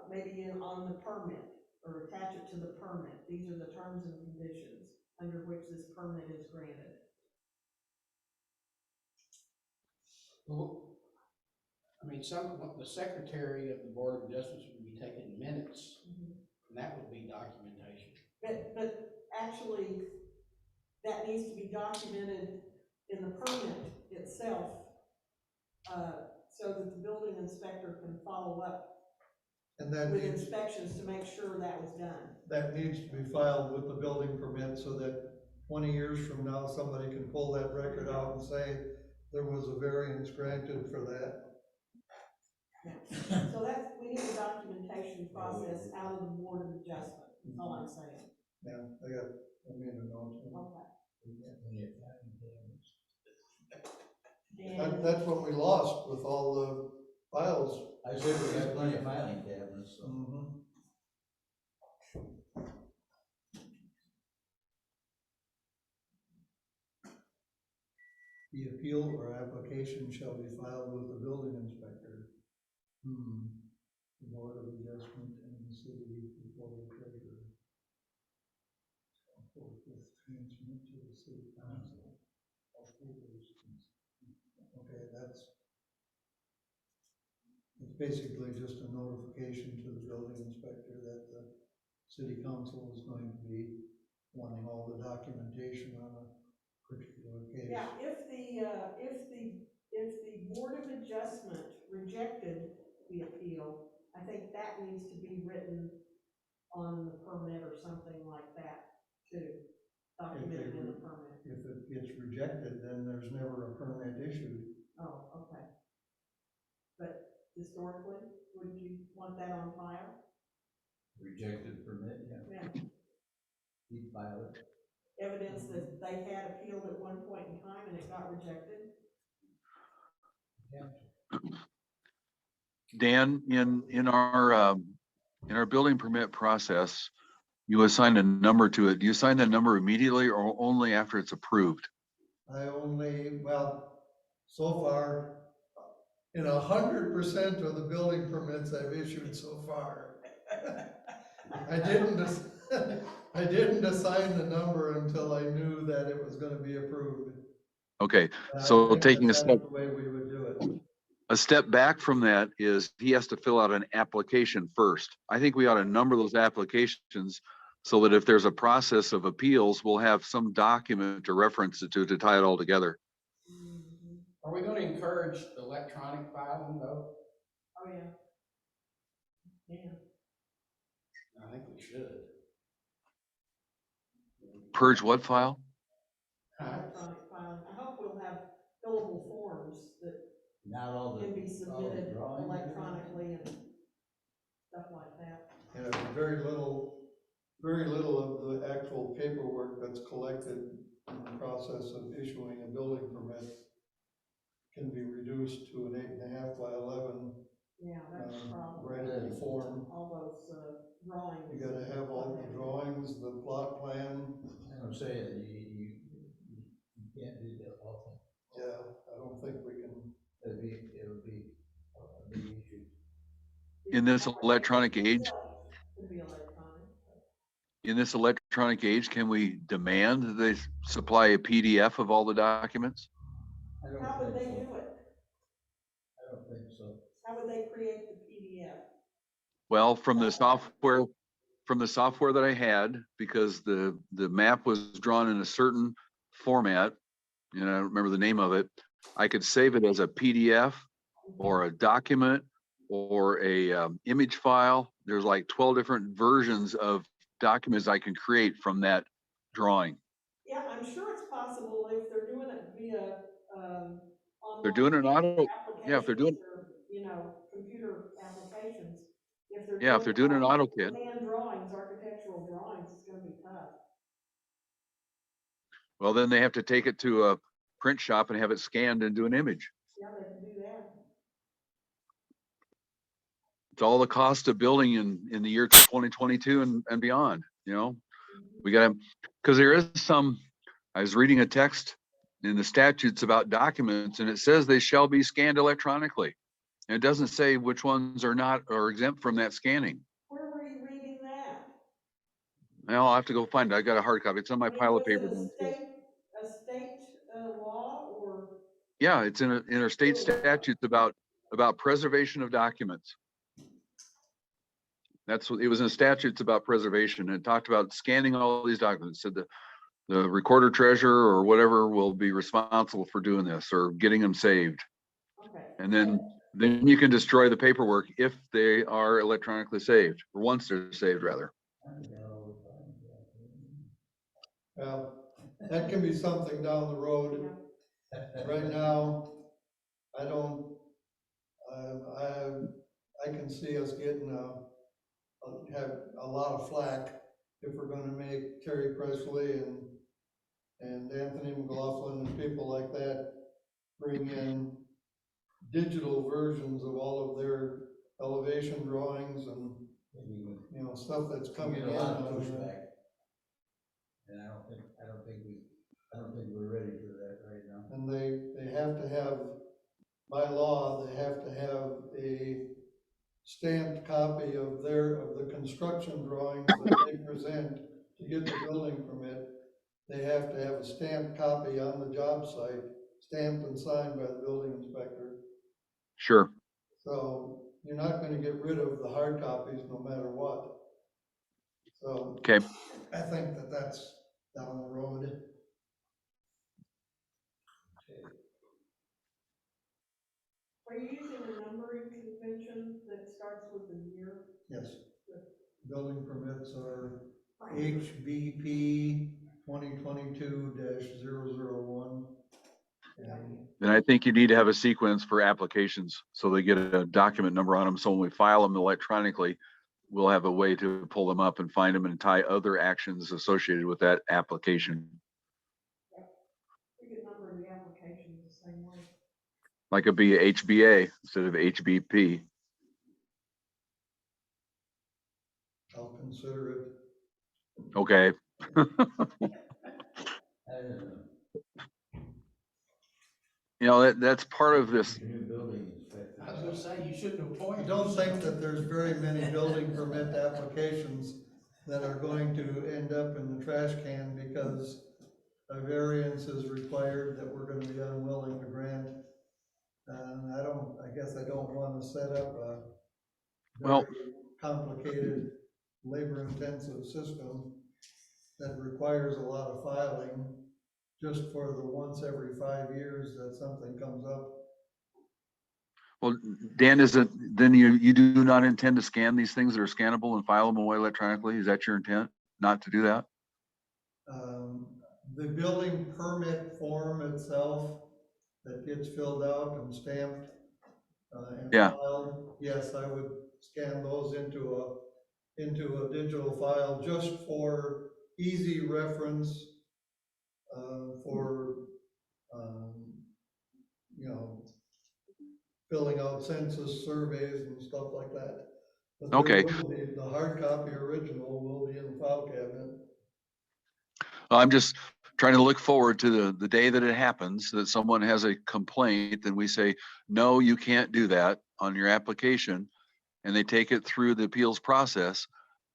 maybe on the permit, or attach it to the permit. These are the terms and conditions under which this permit is granted. Well, I mean, the secretary of the Board of Adjustments would be taking minutes, and that would be documentation. But actually, that needs to be documented in the permit itself, so that the building inspector can follow up And that with needs, inspections to make sure that was done. that needs to be filed with the building permit so that 20 years from now, somebody can pull that record out and say, there was a variance granted for that. So we need a documentation process out of the Board of Adjustment, that's all I'm saying. Yeah, I made a note. Okay. That, And that's what we lost with all the files. I said we got plenty of filing cabinets, so. The appeal or application shall be filed with the building inspector. The Board of Adjustment and the city before the treasurer. Transmit to the city council. Okay, it's basically just a notification to the building inspector that the city council is going to be wanting all the documentation on a particular case. yeah, if the Board of Adjustment rejected the appeal, I think that needs to be written on the permit or something like that too, documented in the permit. If it gets rejected, then there's never a permit issued. Oh, okay. But historically, wouldn't you want that on file? Rejected permit, yeah. Yeah. He filed it. Evidence that they had appealed at one point in time and it got rejected? Dan, in our building permit process, you assign a number to it. Do you assign that number immediately or only after it's approved? Well, so far, in 100% of the building permits I've issued so far, I didn't assign the number until I knew that it was going to be approved. Okay, And I so think taking that's the way we would do it. a step back from that is he has to fill out an application first. I think we ought to number those applications so that if there's a process of appeals, we'll have some document to reference it to tie it all together. Are we going to encourage electronic filing though? Oh, yeah. Yeah. I think we should. Purge what file? Electronic filing. I hope we'll have fillable forms that Not all the. can be submitted drawings and electronically and stuff like that. Yeah, very little of the actual paperwork that's collected in the process of issuing a building permit can be reduced to an 8.5 by 11. Yeah, that's the problem. Writable form. All those drawings. You gotta have all the drawings, the plot plan. I'm gonna say that you can't do that often. Yeah, I don't think we can. It would be a big issue. In this electronic age, It'd be electronic. in this electronic age, can we demand that they supply a PDF of all the documents? I don't How would think they so. do it? I don't think so. How would they create the PDF? Well, from the software that I had, because the map was drawn in a certain format, and I don't remember the name of it, I could save it as a PDF or a document or a image file. There's like 12 different versions of documents I can create from that drawing. Yeah, I'm sure it's possible if they're doing it via online. They're doing an auto, yeah, if they're doing, applications or, you know, computer applications. If yeah, if they're doing an AutoCAD. hand drawings, architectural drawings, it's gonna be tough. Well, then they have to take it to a print shop and have it scanned and do an image. Yeah, they can do that. It's all the cost of building in the year 2022 and beyond, you know? We gotta, because there is some, I was reading a text in the statutes about documents and it says they shall be scanned electronically. And it doesn't say which ones are not or exempt from that scanning. Where were you reading that? Now I'll have to go find it. I got a hard copy. It's on my I mean, pile of was it paper downstairs. a state law or? Yeah, it's in our state statutes about preservation of documents. That's what it was in statutes about preservation. It talked about scanning all these documents. Said the recorder treasurer or whatever will be responsible for doing this or getting them saved. Okay. And then you can destroy the paperwork if they are electronically saved, or once they're saved rather. Well, that can be something down the road. Right now, I don't, I can see us getting have a lot of flack if we're gonna make Terry Presley and Anthony McLaughlin and people like that bring in digital versions of all of their elevation drawings and, you know, stuff that's coming Get in. a lot of pushback. And I don't think we're ready for that right now. And they have to have, by law, they have to have a stamped copy of the construction drawings that they present to get the building permit. They have to have a stamped copy on the job site, stamped and signed by the building inspector. Sure. So you're not gonna get rid of the hard copies no matter what. So Okay. I think that that's down the road. Are you using a numbering convention that starts with a year? Yes. Building permits are HBP 2022-001. And I think you need to have a sequence for applications so they get a document number on them. So when we file them electronically, we'll have a way to pull them up and find them and tie other actions associated with that application. We could number the applications the same way. Like it'd be HBA instead of HBP. I'll consider it. Okay. I don't know. You know, that's part of this. New building inspector. I was gonna say, you shouldn't appoint. I don't think that there's very many building permit applications that are going to end up in the trash can because a variance is required that we're gonna be unwilling to grant. And I guess I don't wanna set up a very complicated, labor-intensive system that requires a lot of filing just for the once every 5 years that something comes up. Well, Dan, then you do not intend to scan these things that are scannable and file them away electronically? Is that your intent, not to do that? The building permit form itself that gets filled out and stamped and filed, yes, I would scan those into a digital file just for easy reference for you know, filling out census surveys and stuff like that. But Okay. the hard copy original will be in the file cabinet. I'm just trying to look forward to the day that it happens, that someone has a complaint and we say, no, you can't do that on your application. And they take it through the appeals process,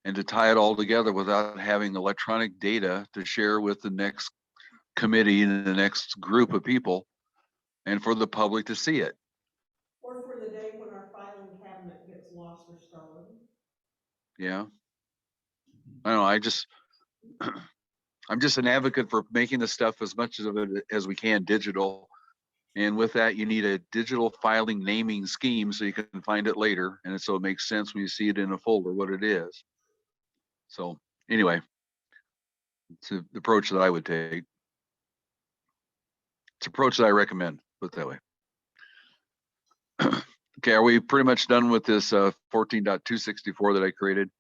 and to tie it all together without having electronic data to share with the next committee and the next group of people and for the public to see it. Or for the day when our filing cabinet gets lost or stolen. Yeah. I don't know. I'm just an advocate for making the stuff as much of it as we can digital. And with that, you need a digital filing naming scheme so you can find it later. And so it makes sense when you see it in a folder, what it is. So anyway, it's the approach that I would take. It's an approach that I recommend, put it that way. Okay, are we pretty much done with this 14.264 that I created?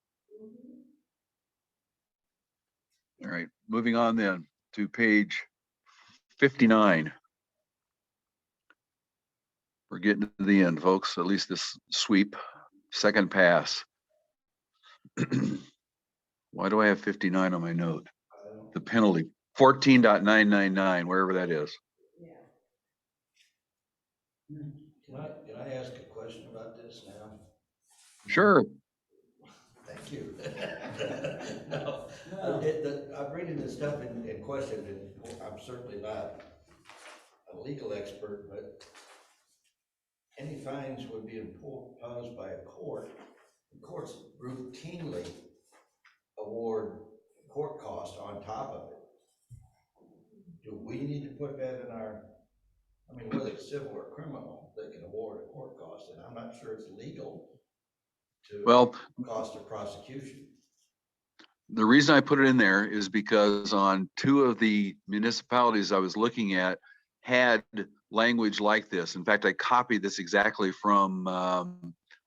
All right, moving on then to page 59. We're getting to the end, folks, at least this sweep, second pass. Why do I have 59 on my note? The penalty, 14.999, wherever that is. Yeah. Can I ask a question about this now? Sure. Thank you. No, I'm reading this stuff in question, and I'm certainly not a legal expert, but any fines would be imposed by a court. The courts routinely award court costs on top of it. Do we need to put that in our, I mean, whether it's civil or criminal, they can award a court cost, and I'm not sure it's legal to Well, cost of prosecution. the reason I put it in there is because on 2 of the municipalities I was looking at had language like this. In fact, I copied this exactly from, I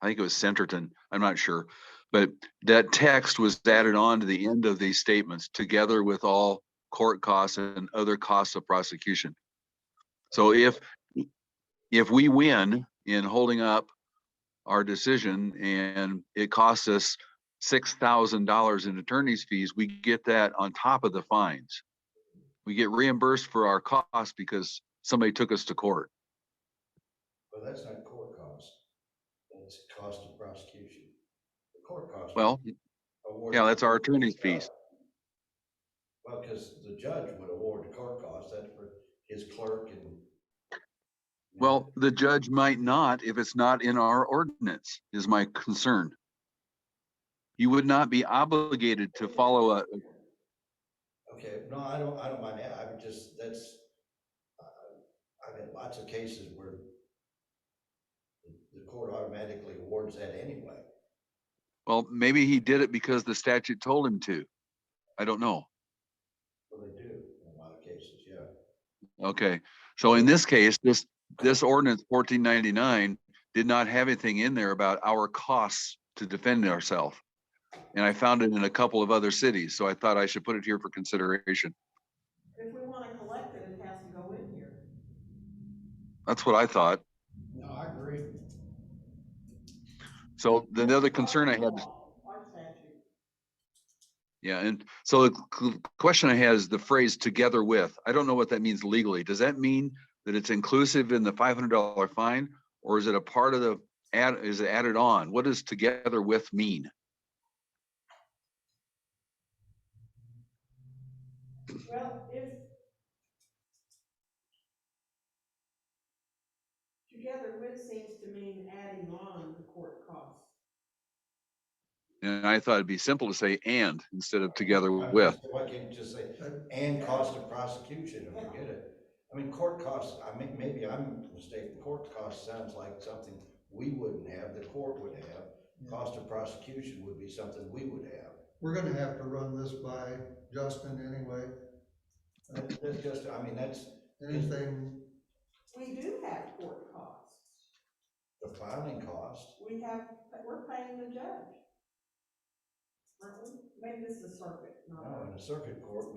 think it was Centerton, I'm not sure. But that text was added on to the end of these statements, together with all court costs and other costs of prosecution. So if we win in holding up our decision and it costs us $6,000 in attorney's fees, we get that on top of the fines. We get reimbursed for our costs because somebody took us to court. Well, that's not court cost. That's cost of prosecution. The court cost. Well, awarded yeah, that's our to the attorney's judge. fees. Well, because the judge would award the court cost, that's for his clerk and. Well, the judge might not if it's not in our ordinance, is my concern. You would not be obligated to follow a, Okay, no, I don't mind that. I would just, I've had lots of cases where the court automatically awards that anyway. well, maybe he did it because the statute told him to. I don't know. Well, they do in a lot of cases, yeah. Okay, so in this case, this ordinance 1499 did not have anything in there about our costs to defend ourselves. And I found it in a couple of other cities, so I thought I should put it here for consideration. If we wanna collect it, it has to go in here. That's what I thought. No, I agree. So the other concern I had, Our statute. yeah, and so the question I had is the phrase "together with." I don't know what that means legally. Does that mean that it's inclusive in the $500 fine, or is it a part of the is it added on? What does "together with" mean? Well, if together with seems to mean adding on the court costs. And I thought it'd be simple to say "and" instead of "together I was with." gonna say, why can't you just say, and cost of prosecution, and forget it? I mean, court costs, I mean, maybe I'm mistaken, court costs sounds like something we wouldn't have, the court would have. Cost of prosecution would be something we would have. We're gonna have to run this by Justin anyway. That's just, I mean, that's Anything, We do have court costs. the filing cost. We're paying the judge. Aren't we? Maybe this is circuit, not No, our. in the circuit court,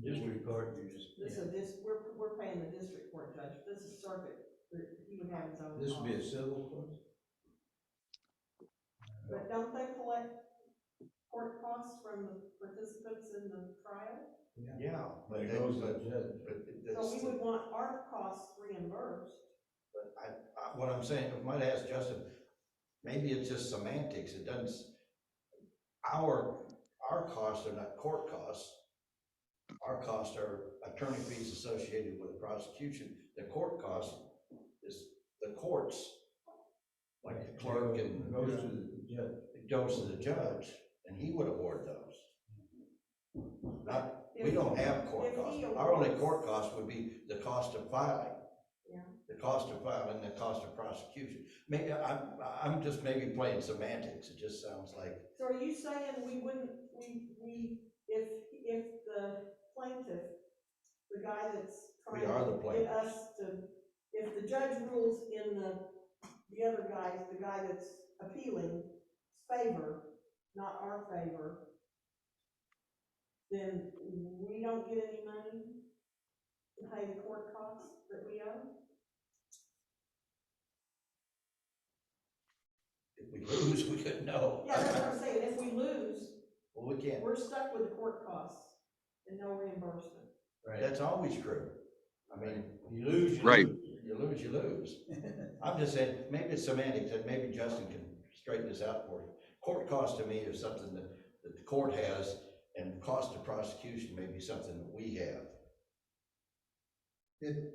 District court, you just, This is we're paying the district court judge. This is circuit. He would have his own. this would be a costs. civil court? But don't they collect court costs from the participants in the trial? yeah, but It that goes to but, the judge. but So that's, we would want our costs reimbursed. but what I'm saying, I might ask Justin, maybe it's just semantics, it doesn't, our costs are not court costs. Our costs are attorney fees associated with the prosecution. The court cost is the courts, like the clerk and. It goes to the judge. It goes to the judge, and he would award those. We don't have court If costs. he Our only awards- court cost would be the cost of filing. Yeah. The cost of filing, the cost of prosecution. Maybe, I'm just maybe playing semantics, it just sounds like. So are you saying we wouldn't, if the plaintiff, the guy that's We trying are the to plaintiff. get us to, if the judge rules in the other guy, the guy that's appealing favor, not our favor, then we don't get any money? to pay the court costs that we owe? If we lose, we couldn't know. Yeah, that's what I'm saying, if we lose, Well, we can't. we're stuck with the court costs and no reimbursement. Right. That's always true. I mean, you lose, you Right. lose, you lose, you lose. I'm just saying, maybe it's semantics, and maybe Justin can straighten this out for you. Court cost to me is something that the court has, and cost of prosecution may be something that we have.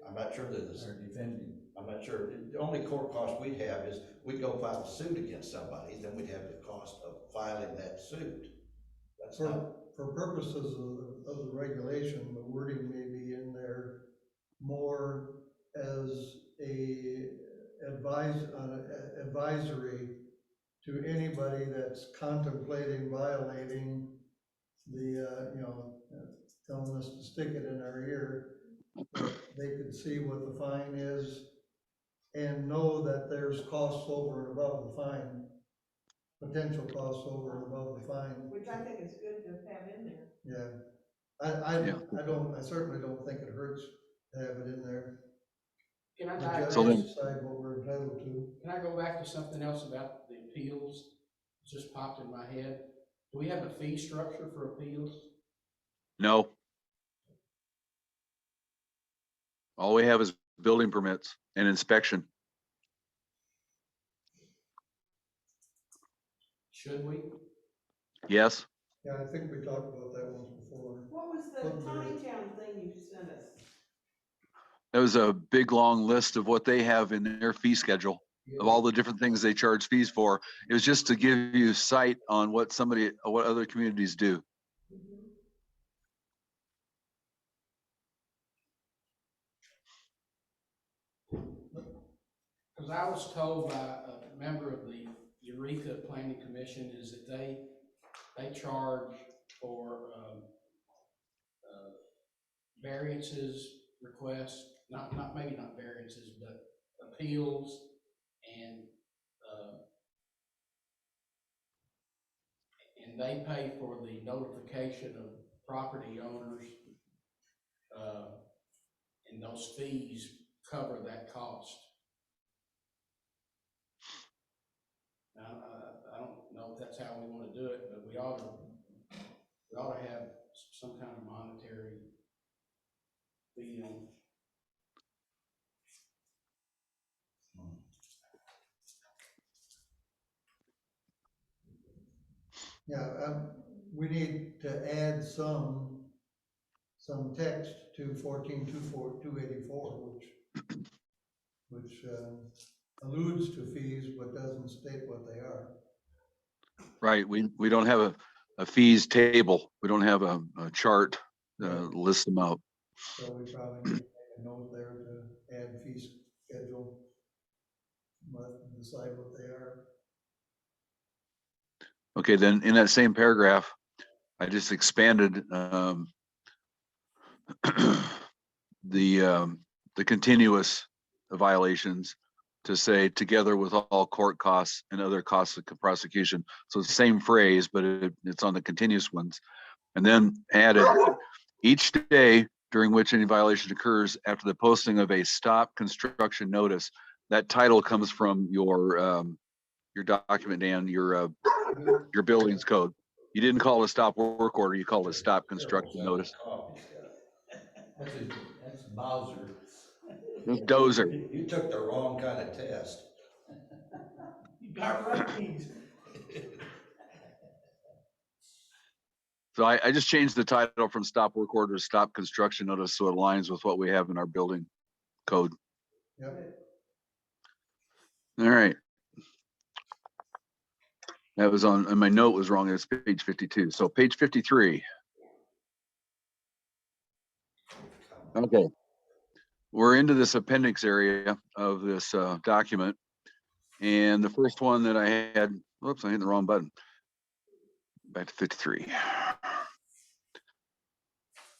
I'm not sure that it's, Or defending. I'm not sure, the only court cost we'd have is, we'd go file a suit against somebody, then we'd have the cost of filing that suit. That's not, For purposes of the regulation, the wording may be in there more as a advisory to anybody that's contemplating violating the, telling us to stick it in our ear. That they could see what the fine is and know that there's costs over and above the fine, potential costs over and above the fine. Which I think is good to have in there. Yeah, Yeah. I certainly don't think it hurts to have it in there. Can I The back, judge So then- decide what we're entitled to. can I go back to something else about the appeals? It just popped in my head. Do we have a fee structure for appeals? No. All we have is building permits and inspection. Should we? Yes. Yeah, I think we talked about that once before. What was the Town thing you sent us? That was a big, long list of what they have in their fee schedule, of all the different things they charge fees for. It was just to give you sight on what other communities do. Because I was told by a member of the Eureka Planning Commission is that they charge for variances, requests, maybe not variances, but appeals and they pay for the notification of property owners, and those fees cover that cost. I don't know if that's how we want to do it, but we ought to have some kind of monetary fee on. Yeah, we need to add some text to 14.284, which alludes to fees but doesn't state what they are. Right. We don't have a fees table. We don't have a chart list them out. So we probably need to make a note there to add fee schedule, but decide what they are. Okay, then in that same paragraph, I just expanded the continuous violations to say together with all court costs and other costs of prosecution. So it's the same phrase, but it's on the continuous ones. And then added each day during which any violation occurs after the posting of a stop construction notice. That title comes from your document, Dan, your buildings code. You didn't call it a stop work order, you called it a stop construction notice. That's Bowser. It's Dozer. you took the wrong kind of test. You got right. So I just changed the title from stop work order to stop construction notice so it aligns with what we have in our building code. Yep. All right. That was on, and my note was wrong. It's page 52. So page 53. Okay. We're into this appendix area of this document. And the first one that I had, whoops, I hit the wrong button. Back to 53.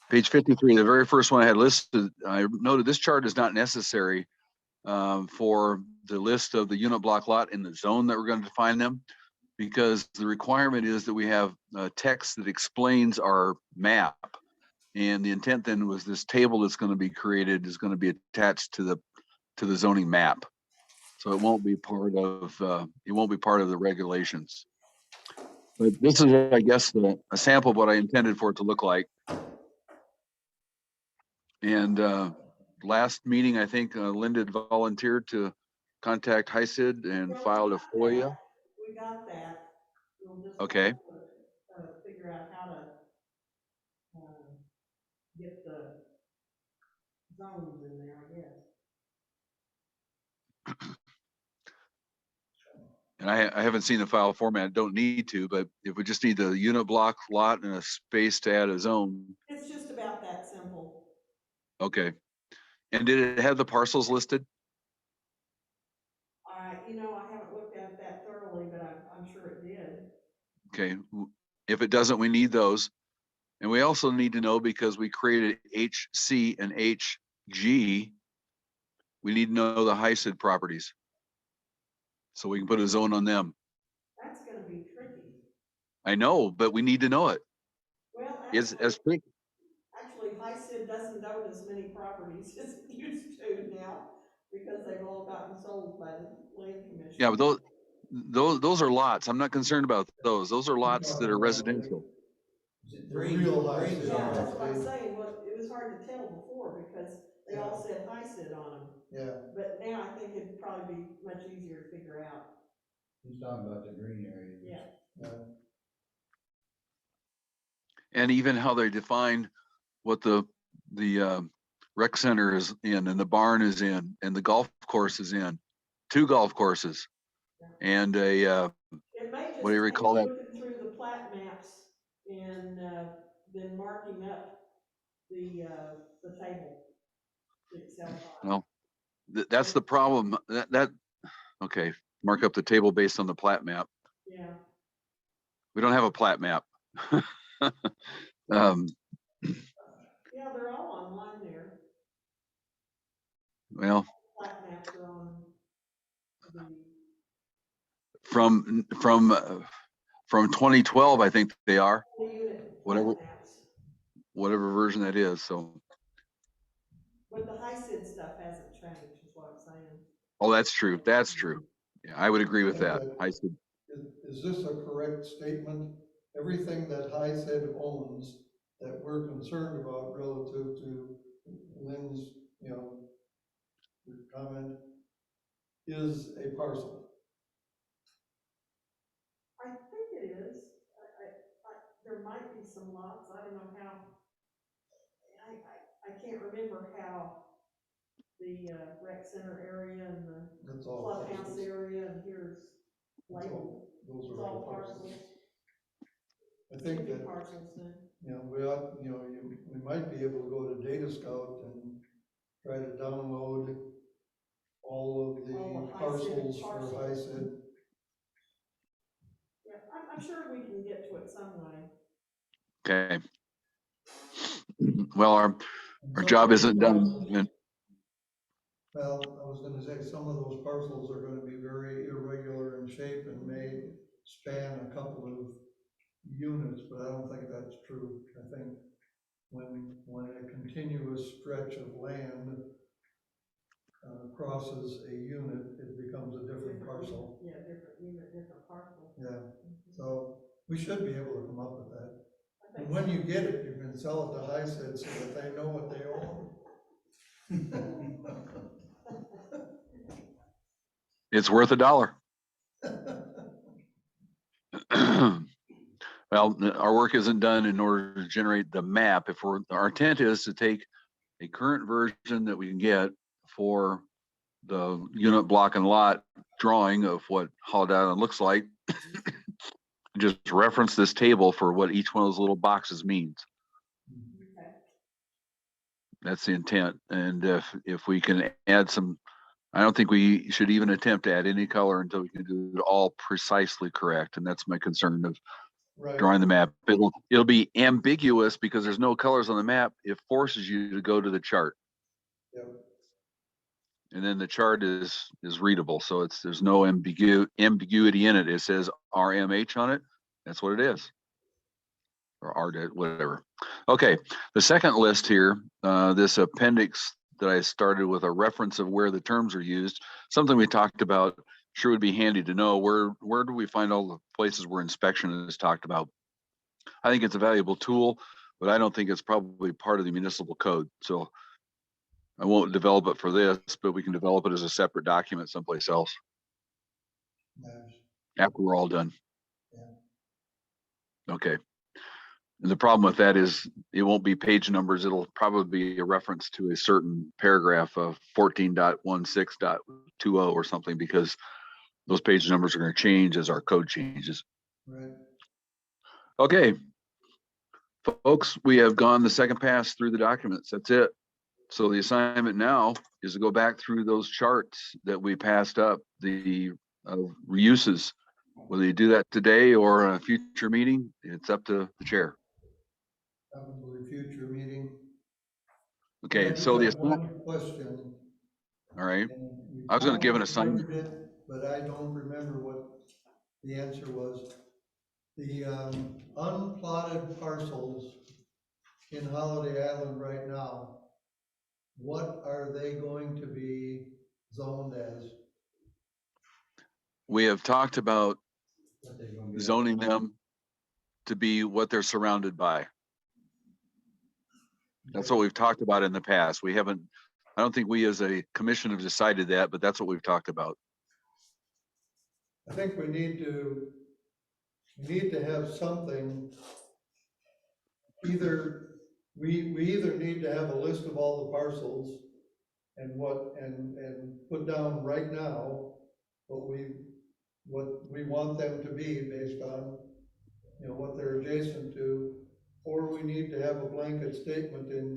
Page 53, the very first one I had listed, I noted this chart is not necessary for the list of the unit block lot in the zone that we're going to define them, because the requirement is that we have text that explains our map. And the intent then was this table that's going to be created is going to be attached to the zoning map. So it won't be part of the regulations. But this is, I guess, a sample of what I intended for it to look like. And last meeting, I think Linda volunteered to contact Heisen and Well, filed a FOIA. We got that. We'll just Okay. have to, figure out how to, get the zones in there, I guess. And I haven't seen the file format, don't need to, but if we just need the unit block, lot, and a space to add a zone, It's just about that simple. okay. And did it have the parcels listed? I haven't looked at it that thoroughly, but I'm sure it did. Okay, if it doesn't, we need those. And we also need to know, because we created HC and HG, we need to know the HIPCP properties, so we can put a zone on them. That's gonna be tricky. I know, but we need to know it. Well, It's as tricky. actually, HICID doesn't own as many properties as it used to now, because they've all gotten sold by the land commission. Yeah, but those are lots. I'm not concerned about those. Those are lots that are residential. The real high green city. zone. Yeah, that's what I'm saying. Well, it was hard to tell before because they all said HICID on them. Yeah, But now I think it'd probably be much easier to figure out. He's talking about the green area. Yeah. yeah. And even how they define what the rec center is in, and the barn is in, and the golf course is in, 2 golf courses, and It may just what do you take recall that? looking through the plat maps and then marking up the table, the Excel file. Well, that's the problem. Okay, mark up the table based on the plat map. Yeah. We don't have a plat map. Yeah, they're all online there. Well, Plat maps are on the. from 2012, I think they are, Unit whatever plat maps. whatever version that is. So, But the HICID stuff hasn't changed, is what I'm saying. oh, that's true. That's true. Yeah, I would agree with that. I said, Is this a correct statement? Everything that HICID owns that we're concerned about relative to Lynn's, comment, is a parcel. I think it is. There might be some lots. I don't know how. I can't remember how the rec center area and the That's all clubhouse parcels. area and here's labeled. Those It's are all all parcels. parcels. I think Should be that, parcels then. we ought, we might be able to go to Data Scout and try to download all of the HICID parcels for parcels. HICID. Yeah, I'm sure we can get to it some way. okay. Well, our Some job of those isn't done. parcels- Well, I was gonna say, some of those parcels are gonna be very irregular in shape and may span a couple of units, but I don't think that's true. I think when a continuous stretch of land crosses a unit, it becomes a different parcel. Unit, yeah, different unit, different parcel. Yeah, so we should be able to come up with that. I think And when you get it, you can sell it to HICID so that they know what they own. It's worth $1. Well, our work isn't done in order to generate the map. Our intent is to take a current version that we can get for the unit block and lot drawing of what Holiday Island looks like. Just reference this table for what each one of those little boxes means. Okay. That's the intent. And if we can add some, I don't think we should even attempt to add any color until we can do it all precisely correct. And that's my concern of Right. drawing the map. It'll be ambiguous because there's no colors on the map. It forces you to go to the chart. Yep. And then the chart is readable. So there's no ambiguity in it. It says RMH on it. That's what it is. or RDIT, whatever. Okay, the second list here, this appendix that I started with a reference of where the terms are used, something we talked about, sure would be handy to know where do we find all the places where inspection is talked about. I think it's a valuable tool, but I don't think it's probably part of the municipal code. So I won't develop it for this, but we can develop it as a separate document someplace else after we're all done. Okay. And the problem with that is it won't be page numbers. It'll probably be a reference to a certain paragraph of 14.16.20 or something, because those page numbers are going to change as our code changes. Right. Okay. Folks, we have gone the second pass through the documents. That's it. So the assignment now is to go back through those charts that we passed up, the reuses. Whether you do that today or a future meeting, it's up to the chair. Probably future meeting. Okay, I just so the have assignment, one question. all right. And we I was going to give an probably assignment. covered it, but I don't remember what the answer was. The unplotted parcels in Holiday Island right now, what are they going to be zoned as? We have talked about What they're gonna be. zoning them to be what they're surrounded by. That's what we've talked about in the past. We haven't, I don't think we as a commission have decided that, but that's what we've talked about. I think we need to have something. Either, we either need to have a list of all the parcels and put down right now what we want them to be based on, you know, what they're adjacent to, or we need to have a blanket statement in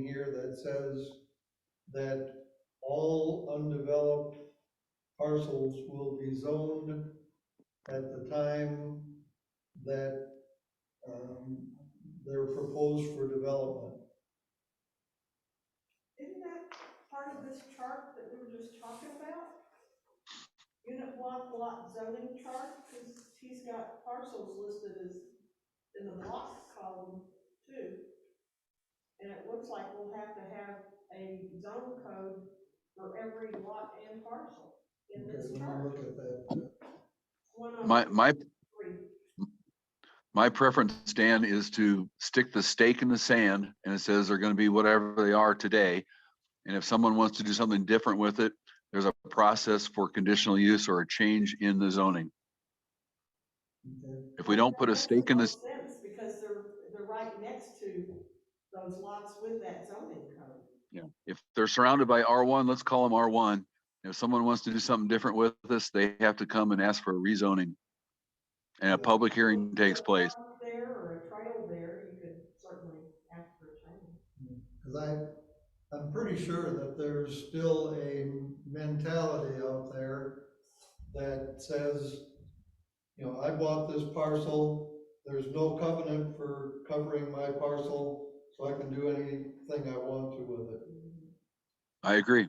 here that says that all undeveloped parcels will be zoned at the time that they're proposed for development. Isn't that part of this chart that we were just talking about? Unit block lot zoning chart, because he's got parcels listed as in the block column too. And it looks like we'll have to have a zone code for every lot and parcel in this Okay, let me chart. look at that. My preference, Dan, is to stick the stake in the sand, and it says they're going to be whatever they are today. And if someone wants to do something different with it, there's a process for conditional use or a change in the zoning. Okay. If we don't put a stake in this, sense because they're right next to those lots with that zoning code. yeah, if they're surrounded by R1, let's call them R1. If someone wants to do something different with this, they have to come and ask for a rezoning. And a public hearing takes place. There or a trail there, you could certainly ask for a change. Because I'm pretty sure that there's still a mentality out there that says, you know, I bought this parcel, there's no covenant for covering my parcel, so I can do anything I want to with it. I agree.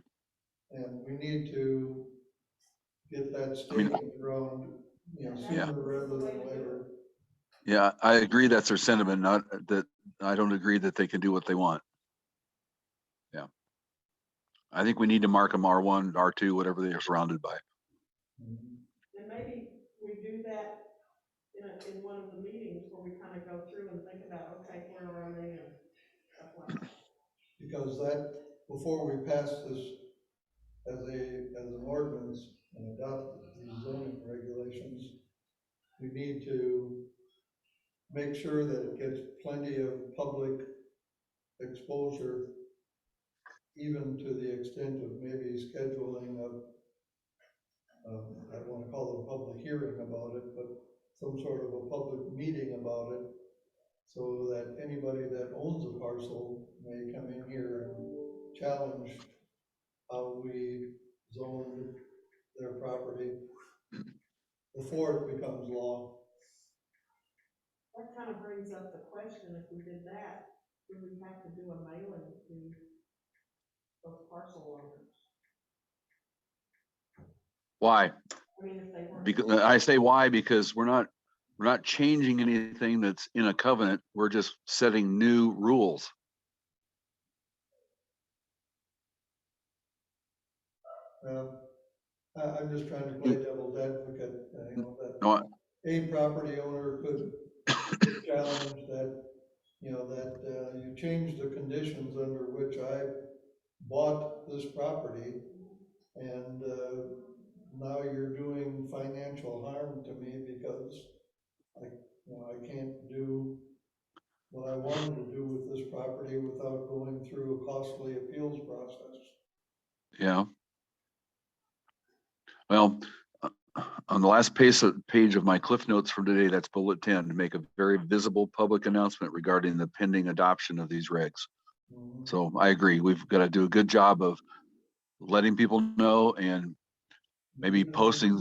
And we need to get that stake in the ground, you know, Yeah. sooner rather than later. Yeah, I agree that's their sentiment, not that I don't agree that they can do what they want. Yeah. I think we need to mark them R1, R2, whatever they are surrounded by. And maybe we do that in one of the meetings where we kind of go through and think about, okay, where are they and stuff like that. Because that, before we pass this as an ordinance and adopt the zoning regulations, we need to make sure that it gets plenty of public exposure, even to the extent of maybe scheduling of, I don't want to call it a public hearing about it, but some sort of a public meeting about it, so that anybody that owns a parcel may come in here and challenge how we zoned their property before it becomes law. That kind of brings up the question, if we did that, do we have to do a mailing to those parcel owners? Why? I mean, if they weren't. Because I say why, because we're not We're not changing anything that's in a covenant. We're just setting new rules. I'm just trying to play devil's advocate, you know, that No, a property owner could challenge that, you know, that you change the conditions under which I bought this property, and now you're doing financial harm to me because I can't do what I wanted to do with this property without going through a costly appeals process. yeah. Well, on the last page of my Cliff Notes for today, that's bullet 10, to make a very visible public announcement regarding the pending adoption of these regs. Mhm. So I agree. We've got to do a good job of letting people know and maybe posting.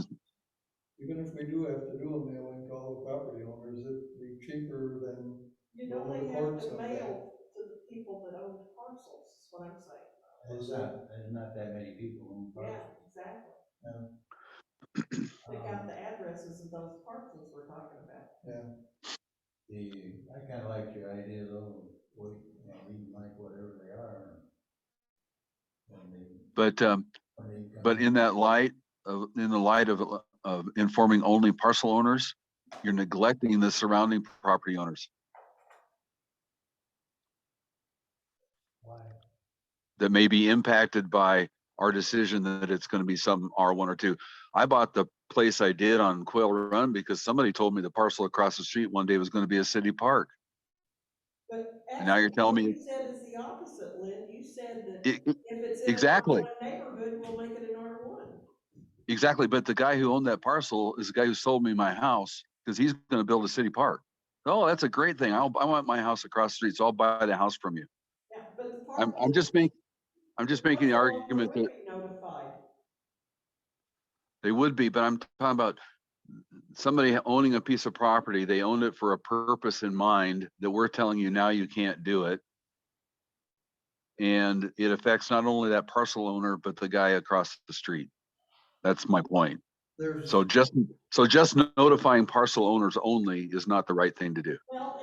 Even if we do have to do a mailing to all the property owners, it'd be cheaper than You'd going only to have court to someday. mail to the people that own parcels, is what I'm saying. There's not that many people on Yeah, parcels. exactly. Yeah. Pick out the addresses of those parcels we're talking about. I kind of like your idea though, leave them like whatever they are. When they, But when they come but in that light in the light of informing only parcel owners, you're neglecting the surrounding property owners Why? that may be impacted by our decision that it's going to be some R1 or 2. I bought the place I did on Quail Run because somebody told me the parcel across the street one day was going to be a city park. But And now you're actually, telling what me you said is the opposite, Lynn. You said that it, if it's in an exactly. R1 neighborhood, we'll make it an R1. Exactly. But the guy who owned that parcel is the guy who sold me my house because he's going to build a city park. Oh, that's a great thing. I want my house across the street, so I'll buy the house from you. Yeah, but the I'm, park I'm is, just making I'm just making the parcel owner argument would that be notified. they would be, but I'm talking about somebody owning a piece of property. They owned it for a purpose in mind that we're telling you now you can't do it. And it affects not only that parcel owner, but the guy across the street. That's my point. There's, So just notifying parcel owners only is not the right thing to do.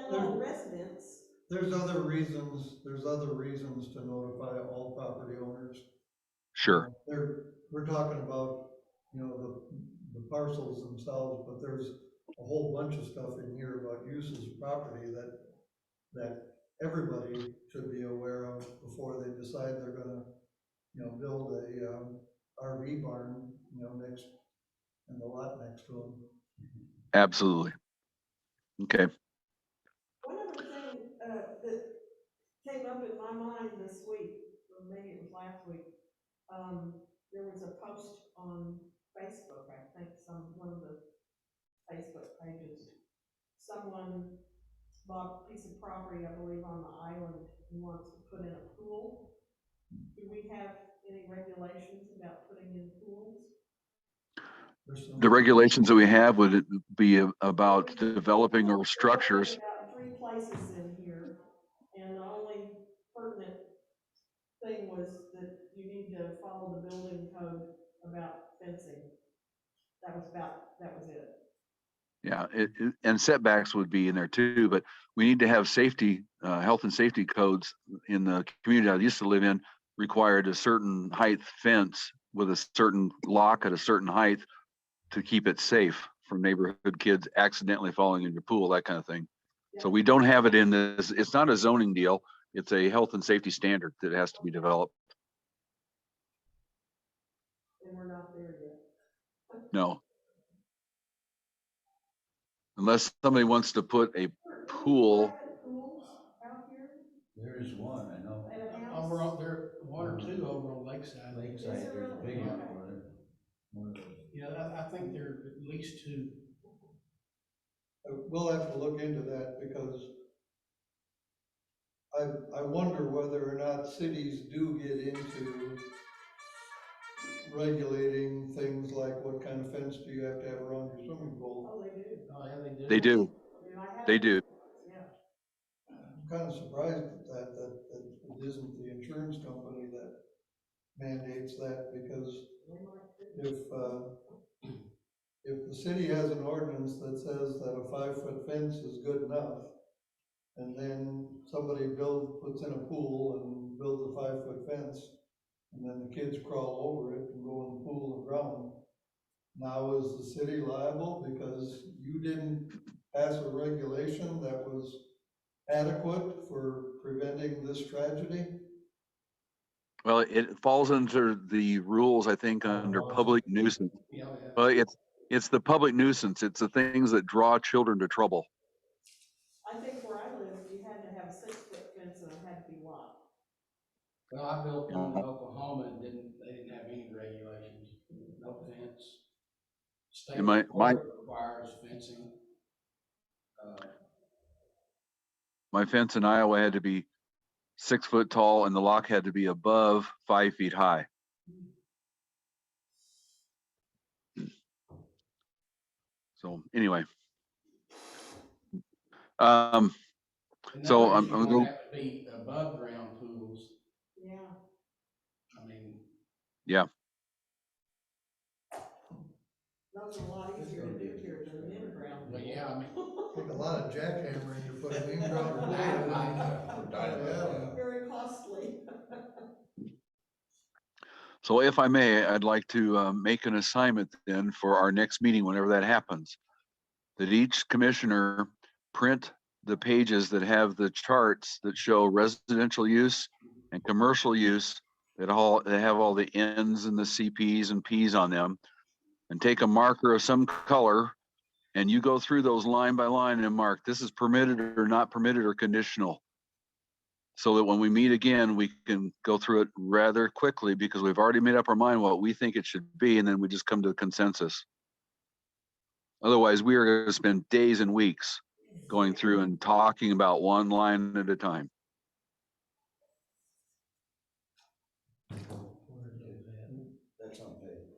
Well, and all residents. there's other reasons to notify all property owners. Sure. We're talking about, you know, the parcels themselves, but there's a whole bunch of stuff in here about uses of property that everybody should be aware of before they decide they're gonna, you know, build a RV barn, you know, next, in the lot next to them. Absolutely. Okay. One other thing that came up in my mind this week, or maybe it was last week, there was a post on Facebook, I think, one of the Facebook pages. Someone bought a piece of property, I believe, on the island and wants to put in a pool. Do we have any regulations about putting in pools? The regulations that we have would be about developing or structures. About 3 places in here, and the only pertinent thing was that you need to follow the building code about fencing. That was it. Yeah, and setbacks would be in there too, but we need to have safety, health and safety codes in the community I used to live in required a certain height fence with a certain lock at a certain height to keep it safe from neighborhood kids accidentally falling in your pool, that kind of thing. So we don't have it in this. It's not a zoning deal. It's a health and safety standard that has to be developed. And we're not there yet. No. Unless somebody wants to put a pool. Pools out here There is one, I know. at a house? Over on there, one or two over on Lakeside. Lakeside, Is it there's a really? big one Okay. over there. One of those. Yeah, I think there are at least two. We'll have to look into that because I wonder whether or not cities do get into regulating things like what kind of fence do you have to have around your swimming pool. Oh, they do. Oh, yeah, they do. They do. And I have. They do. Yeah. I'm kind of surprised at that it isn't the insurance company that mandates that, because They might do. if if the city has an ordinance that says that a 5-foot fence is good enough, and then somebody puts in a pool and builds a 5-foot fence, and then the kids crawl over it and go in the pool and drown, now is the city liable because you didn't pass a regulation that was adequate for preventing this tragedy? Well, it falls under the rules, I think, under public nuisance. Yeah, Well, it's the public nuisance. It's the things that draw children to trouble. I think where I lived, you had to have a 6-foot fence and it had to be locked. well, I built one in Oklahoma and they didn't have any regulations, no fence. State And my requires fencing. my fence in Iowa had to be 6 foot tall and the lock had to be above 5 feet high. So anyway, And so nowadays I'm you don't going. have to be above ground pools. Yeah. I mean, Yeah. Those are a lot easier to do here than an in-ground. but yeah, I mean. Take a lot of jackhammering to put an in-ground pool in. Yeah. Very costly. So if I may, I'd like to make an assignment then for our next meeting, whenever that happens, that each commissioner print the pages that have the charts that show residential use and commercial use, that have all the N's and the CPs and P's on them, and take a marker of some color, and you go through those line by line and mark, this is permitted or not permitted or conditional. So that when we meet again, we can go through it rather quickly because we've already made up our mind what we think it should be, and then we just come to a consensus. Otherwise, we are going to spend days and weeks going through and talking about one line at a time. That's on page.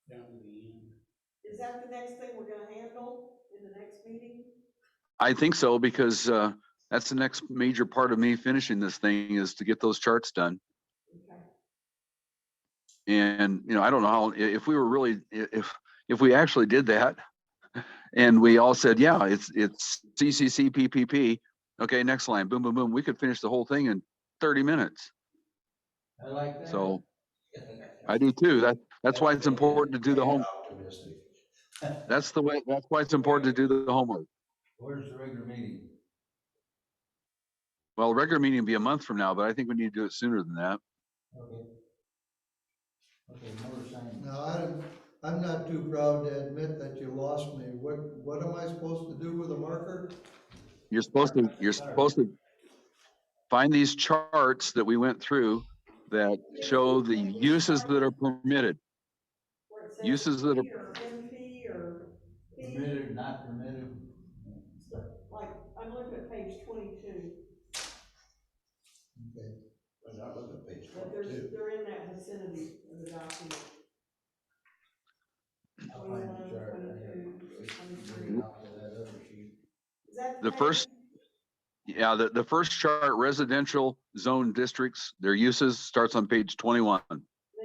Down to the end. Is that the next thing we're gonna handle in the next meeting? I think so, because that's the next major part of me finishing this thing, is to get those charts done. Okay. And, I don't know how, if we were really, if we actually did that and we all said, yeah, it's CCC PPP. Okay, next line, boom, boom, boom. We could finish the whole thing in 30 minutes. I like that. So I do too. That's why it's important to do the home. Optimistic. That's why it's important to do the homework. Where's the regular meeting? Well, regular meeting will be a month from now, but I think we need to do it sooner than that. Okay. Okay, more assignments. Now, I'm not too proud to admit that you lost me. What am I supposed to do with a marker? You're supposed to find these charts that we went through that show the uses that are permitted. Where it says Uses that are, P or MP or P, Permitted, not permitted. like, I'm looking at page 22, Okay. I'm not looking at page but 22. they're in that vicinity of the document. I'll find the chart. I have to off of that other sheet. Is that the page? first, yeah, the first chart, residential zone districts, their uses, starts on page 21. Then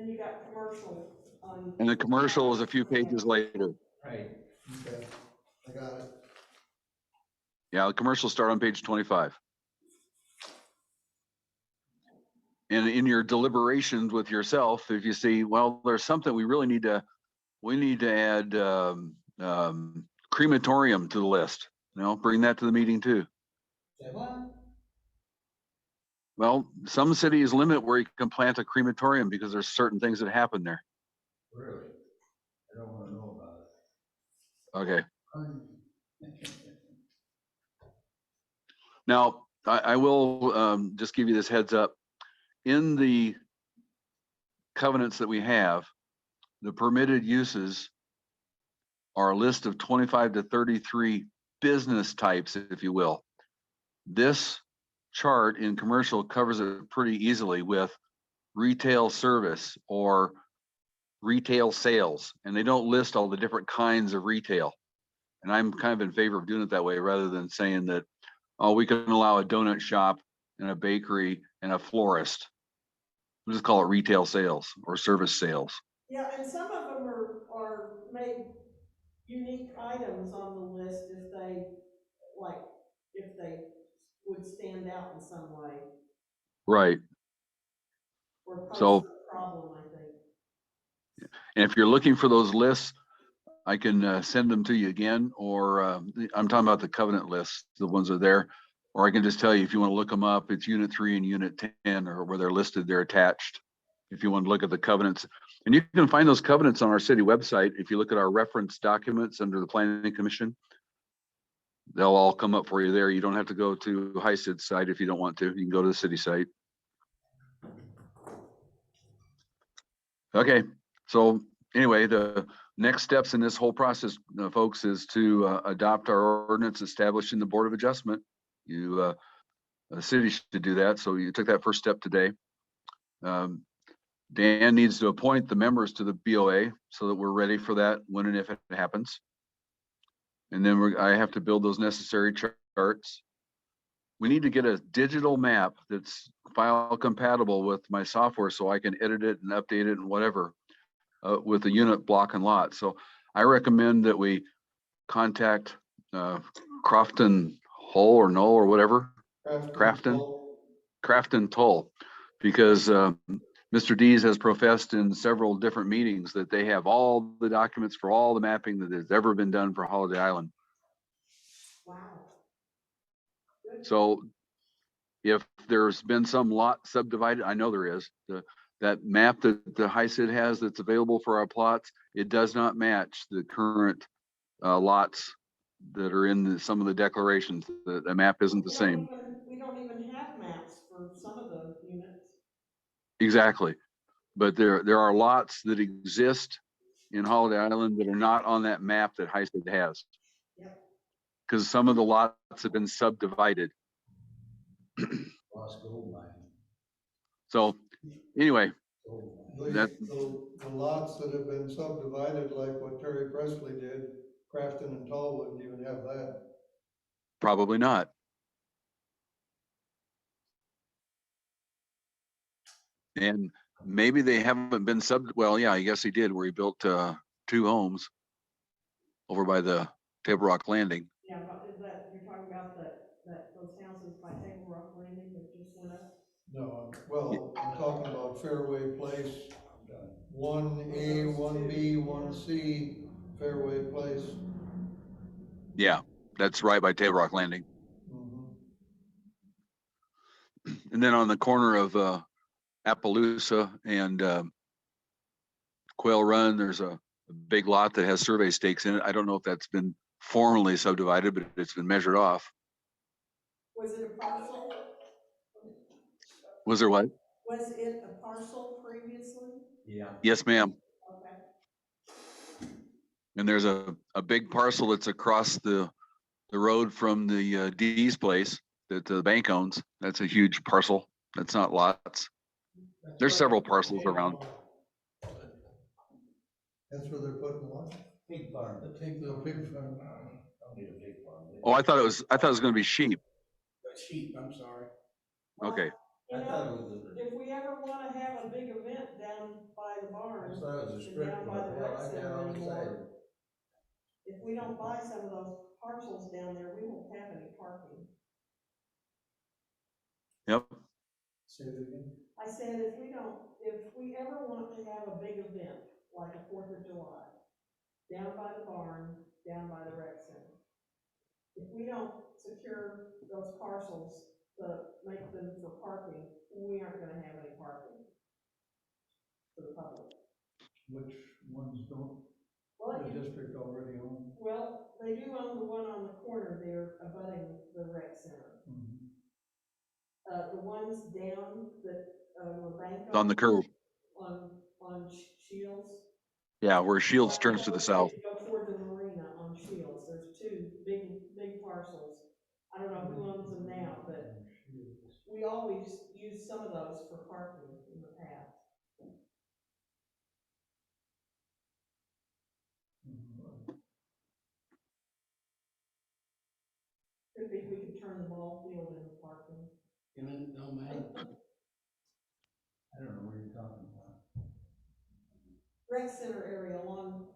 you got commercial on. And the commercial is a few pages later. Right. Okay, I got it. Yeah, the commercials start on page 25. And in your deliberations with yourself, if you see, well, there's something we really need to add crematorium to the list. Bring that to the meeting too. Say what? Well, some cities limit where you can plant a crematorium because there's certain things that happen there. Really? I don't want to know about it. Okay. Now, I will just give you this heads up. In the covenants that we have, the permitted uses are a list of 25 to 33 business types, if you will. This chart in commercial covers it pretty easily with retail service or retail sales, and they don't list all the different kinds of retail. And I'm kind of in favor of doing it that way rather than saying that, oh, we can allow a donut shop and a bakery and a florist. We'll just call it retail sales or service sales. Yeah, and some of them are made unique items on the list if they, like, if they would stand out in some way Right. or pose So, a problem, I think. and if you're looking for those lists, I can send them to you again, or I'm talking about the covenant lists, the ones that are there. Or I can just tell you, if you want to look them up, it's Unit 3 and Unit 10, or where they're listed, they're attached. If you want to look at the covenants, and you can find those covenants on our city website. If you look at our reference documents under the Planning Commission, they'll all come up for you there. You don't have to go to Heisen's site if you don't want to. You can go to the city site. Okay, so anyway, the next steps in this whole process, folks, is to adopt our ordinance establishing the Board of Adjustment. The city should do that, so you took that first step today. Dan needs to appoint the members to the BOA so that we're ready for that when and if it happens. And then I have to build those necessary charts. We need to get a digital map that's file compatible with my software so I can edit it and update it and whatever with the unit, block, and lot. So I recommend that we contact Crofton Hull or Knoll or whatever, Crafton Toll, because Mr. Dees has professed in several different meetings that they have all the documents for all the mapping that has ever been done for Holiday Island. Wow. So if there's been some lot subdivided, I know there is, that map that the HIPCP has that's available for our plots, it does not match the current lots that are in some of the declarations. The map isn't the same. We don't even have maps for some of the units. Exactly. But there are lots that exist in Holiday Island that are not on that map that HIPCP has. Yep. Because some of the lots have been subdivided. Lost gold mine. So anyway, The lots that have been subdivided, like what Terry Presley did, Crafton and Tall wouldn't even have that. probably not. And maybe they haven't been well, yeah, I guess he did, where he built 2 homes over by the Table Rock Landing. Yeah, but is that, you're talking about those houses by Table Rock Landing that just went up? No, I'm talking about Fairway Place, 1A, 1B, 1C, Fairway Place. Yeah, that's right by Table Rock Landing. Mhm. And then on the corner of Appaloosa and Quail Run, there's a big lot that has survey stakes in it. I don't know if that's been formally subdivided, but it's been measured off. Was it a parcel? Was there what? Was it a parcel previously? Yeah. Yes, ma'am. Okay. And there's a big parcel that's across the road from the D's place that the bank owns. That's a huge parcel. That's not lots. There's several parcels around. That's where they're putting what? Pig farm. The pig farm. Don't need a pig farm. Oh, I thought it was going to be sheep. Sheep, I'm sorry. Okay. You I know, thought it was a, if we ever want to have a big event down by the barn, I thought it was a and strip down by club. the Hell, rec I got center all anymore, excited. if we don't buy some of those parcels down there, we won't have any parking. Yep. Say it again. I said, if we ever want to have a big event, like a 4th of July, down by the barn, down by the rec center, if we don't secure those parcels to make them for parking, we aren't gonna have any parking for the public. Which ones don't Well, the district already own? well, they do own the one on the corner there abutting the rec center. Mhm. The ones down that were banked On the curve. on Shields. Yeah, where Shields turns to the south. Go toward the marina on Shields. There's 2 big parcels. I don't know who owns them now, but we always use some of those for parking in the past. Could be we could turn the ball field into parking. No matter. I don't know where rec center area along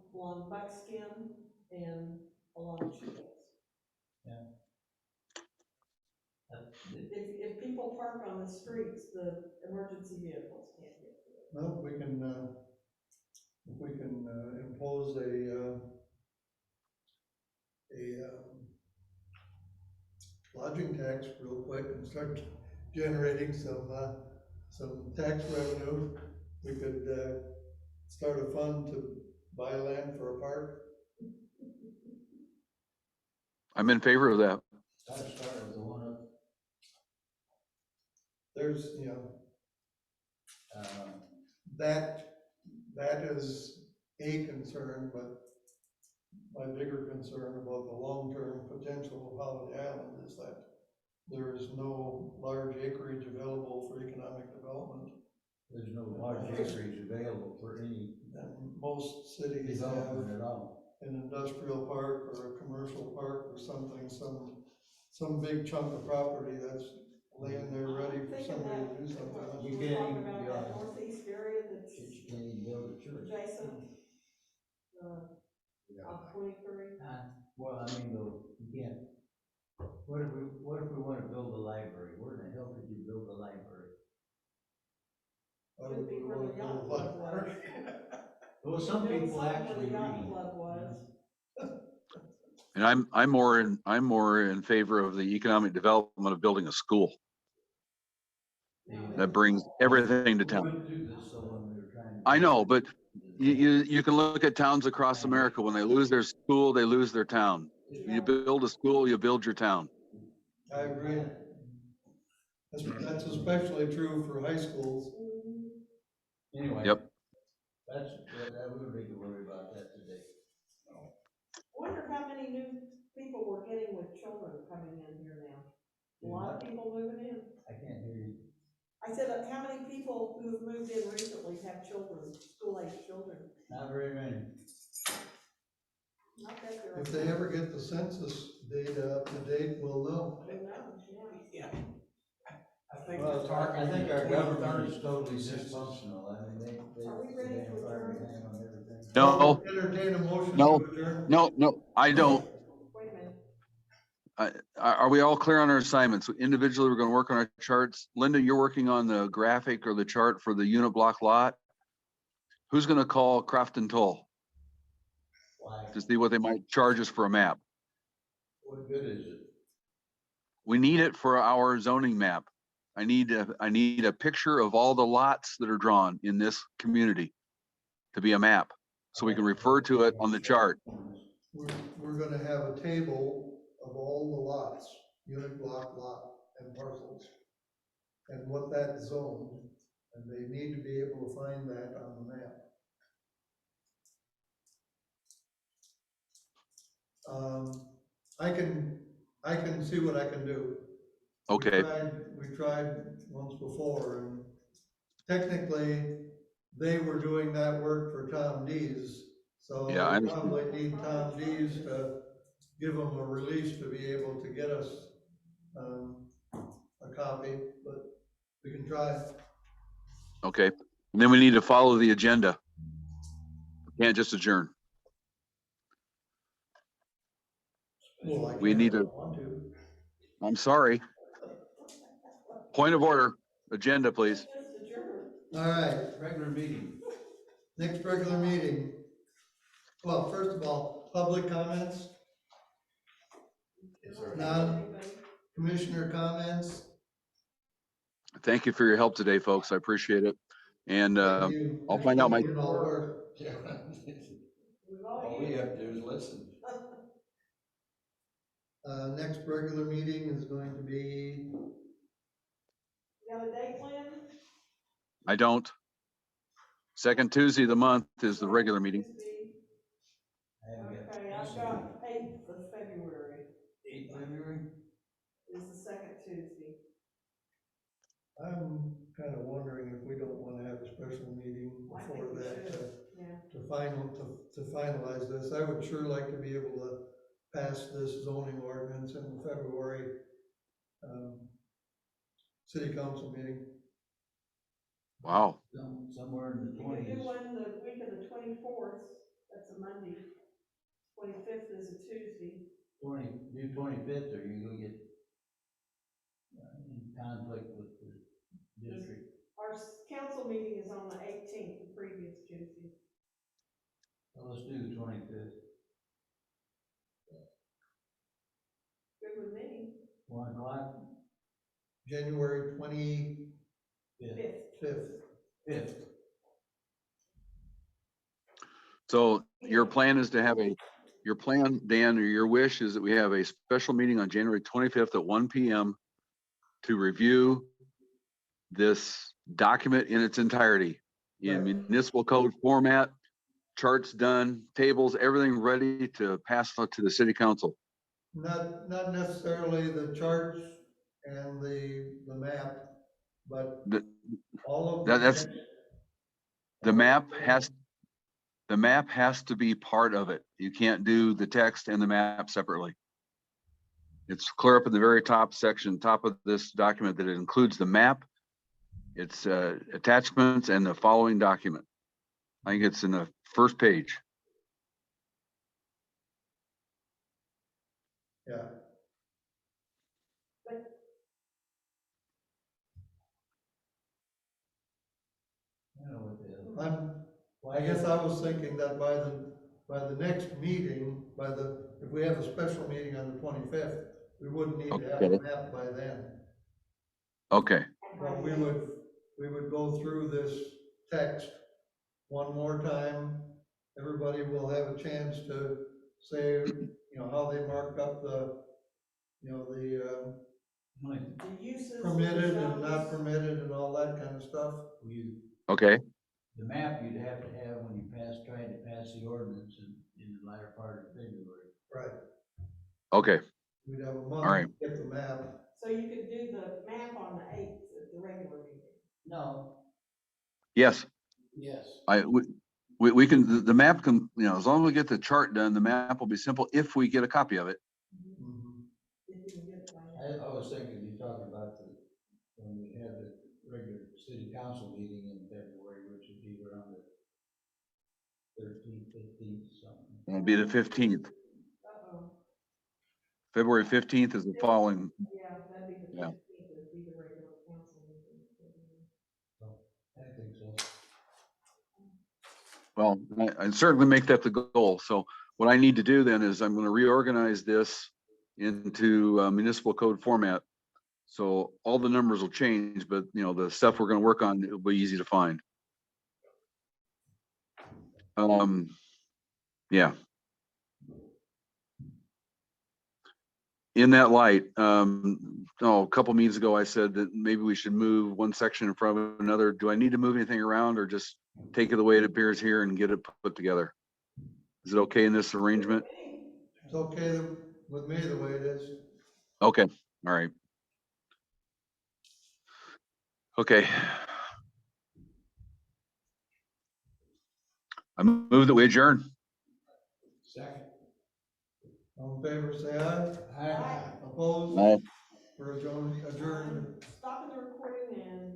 Buckskin and along Chicos. If people park on the streets, the emergency vehicles can't get to it. Well, we can, if we can impose a lodging tax real quick and start generating some tax revenue, we could start a fund to buy land for a park. I'm in favor of that. I'd start with the one up, There's, that is a concern, but my bigger concern about the long-term potential of Holiday Island is that there is no large acreage available for economic development. there's no large acreage available for any And most cities have development at all. an industrial park or a commercial park or something, some big chunk of property that's laying there ready for somebody to do something with. You We're can't talking even, about yeah, that northeast area that's you can't even build a church. adjacent, on 23. Well, I mean, though, you can't, what if we wanna build a library? Where in the hell could you build a library? Why It'd would be we where want the to build yacht a club was. library? Well, some Build people something actually where the yacht read. club was. And I'm more in favor of the economic development of building a school that brings everything to We town. wouldn't do this, so when we were trying to. I know, but you can look at towns across America. When they lose their school, they lose their town. You build a school, you build your town. I agree. That's especially true for high schools. Anyway. Yep. We don't need to worry about that today. No. Wonder how many new people we're getting with children coming in here now. A lot of people moving in. I can't hear you. I said, how many people who have moved in recently have children, school-age children? Not very many. I bet there are. If they ever get the census data up to date, we'll know. We'll know, yeah. Well, I think our government is totally dysfunctional. I mean, they Are we ready to fire adjourn? hang on everything. No, Entertain a motion No. to adjourn. no, I don't. Wait a minute. Are we all clear on our assignments? Individually, we're gonna work on our charts. Linda, you're working on the graphic or the chart for the unit block lot. Who's gonna call Craft and Toll Why? to see what they might charge us for a map? What good is it? We need it for our zoning map. I need a picture of all the lots that are drawn in this community to be a map, so we can refer to it on the chart. We're gonna have a table of all the lots, unit block, lot, and parcels, and what that's zoned, and they need to be able to find that on the map. I can see what I can do. Okay, We tried once before, and technically, they were doing that work for Tom Dees, so Yeah, I we understand. probably need Tom Dees to give them a release to be able to get us, a copy, but we can try. okay. And then we need to follow the agenda. We can't just adjourn. Well, I We can't need if I to- want to. I'm sorry. Point of order, agenda, please. Just adjourn. All right, Regular meeting. next regular meeting. Well, first of all, public comments, none, commissioner comments. Thank you for your help today, folks. I appreciate it. And Thank you. I'll find out my, It all work. Yeah. We've All we have to do is listen. Next regular meeting is going to be, Got a date, Lynn? I don't. Second Tuesday of the month is the regular meeting. I haven't got. Okay, I've got 8th of February 8th February? is the second Tuesday. I'm kind of wondering if we don't want to have a special meeting I think before we that should, yeah. to finalize this. I would sure like to be able to pass this zoning ordinance in the February, city council meeting. Wow. Somewhere in the You could twenties. do one the week of the 24th, that's a Monday. 25th is a Tuesday. Do 25th, or you gonna get in conflict with the district. Our council meeting is on the 18th, the previous Tuesday. So let's do the 25th. Good with me. 1 o'clock, January 25th. 5th. So your plan is to have your plan, Dan, or your wish is that we have a special meeting on January 25th at 1 PM to review this document in its entirety in Right. municipal code format, charts done, tables, everything ready to pass out to the city council. Not necessarily the charts and the map, but The, all of that's, the. the map has to be part of it. You can't do the text and the map separately. It's clear up in the very top section, top of this document, that it includes the map, its attachments, and the following document. I think it's in the first page. Yeah, I know what the. I guess I was thinking that by the next meeting, if we have a special meeting on the 25th, we wouldn't need to have a Okay. map by then. Okay, But we would go through this text one more time. Everybody will have a chance to say, how they mark up the The uses. permitted the and not zones. permitted and all that kind of stuff. okay, The map you'd have to have when you tried to pass the ordinance in the latter part of February. Right. okay, We'd have a all month right. to get the map. So you could do the map on the 8th at the regular meeting. No, Yes, Yes. we can, the map can, as long as we get the chart done, the map will be simple if we get a copy of it. Mhm. If you can get it by then. I was thinking you're talking about when we have the regular city council meeting in February, which would be around the 13th, 15th, something. It'll be the 15th. Uh-oh. February 15th is the following. Yeah, that'd be the Yeah. 15th, would be the regular council meeting. I think so. Well, I certainly make that the goal. So what I need to do then is I'm going to reorganize this into municipal code format. So all the numbers will change, but the stuff we're going to work on, it'll be easy to find. Yeah. In that light, a couple meetings ago, I said that maybe we should move one section in front of another. Do I need to move anything around, or just take it the way it appears here and get it put together? Is it okay in this arrangement? It's okay with me the way it is. Okay, all right. Okay. I move that we adjourn. Second. All in favor, say aye. Aye. Opposed? Aye. We're adjourned. Stopping the recording and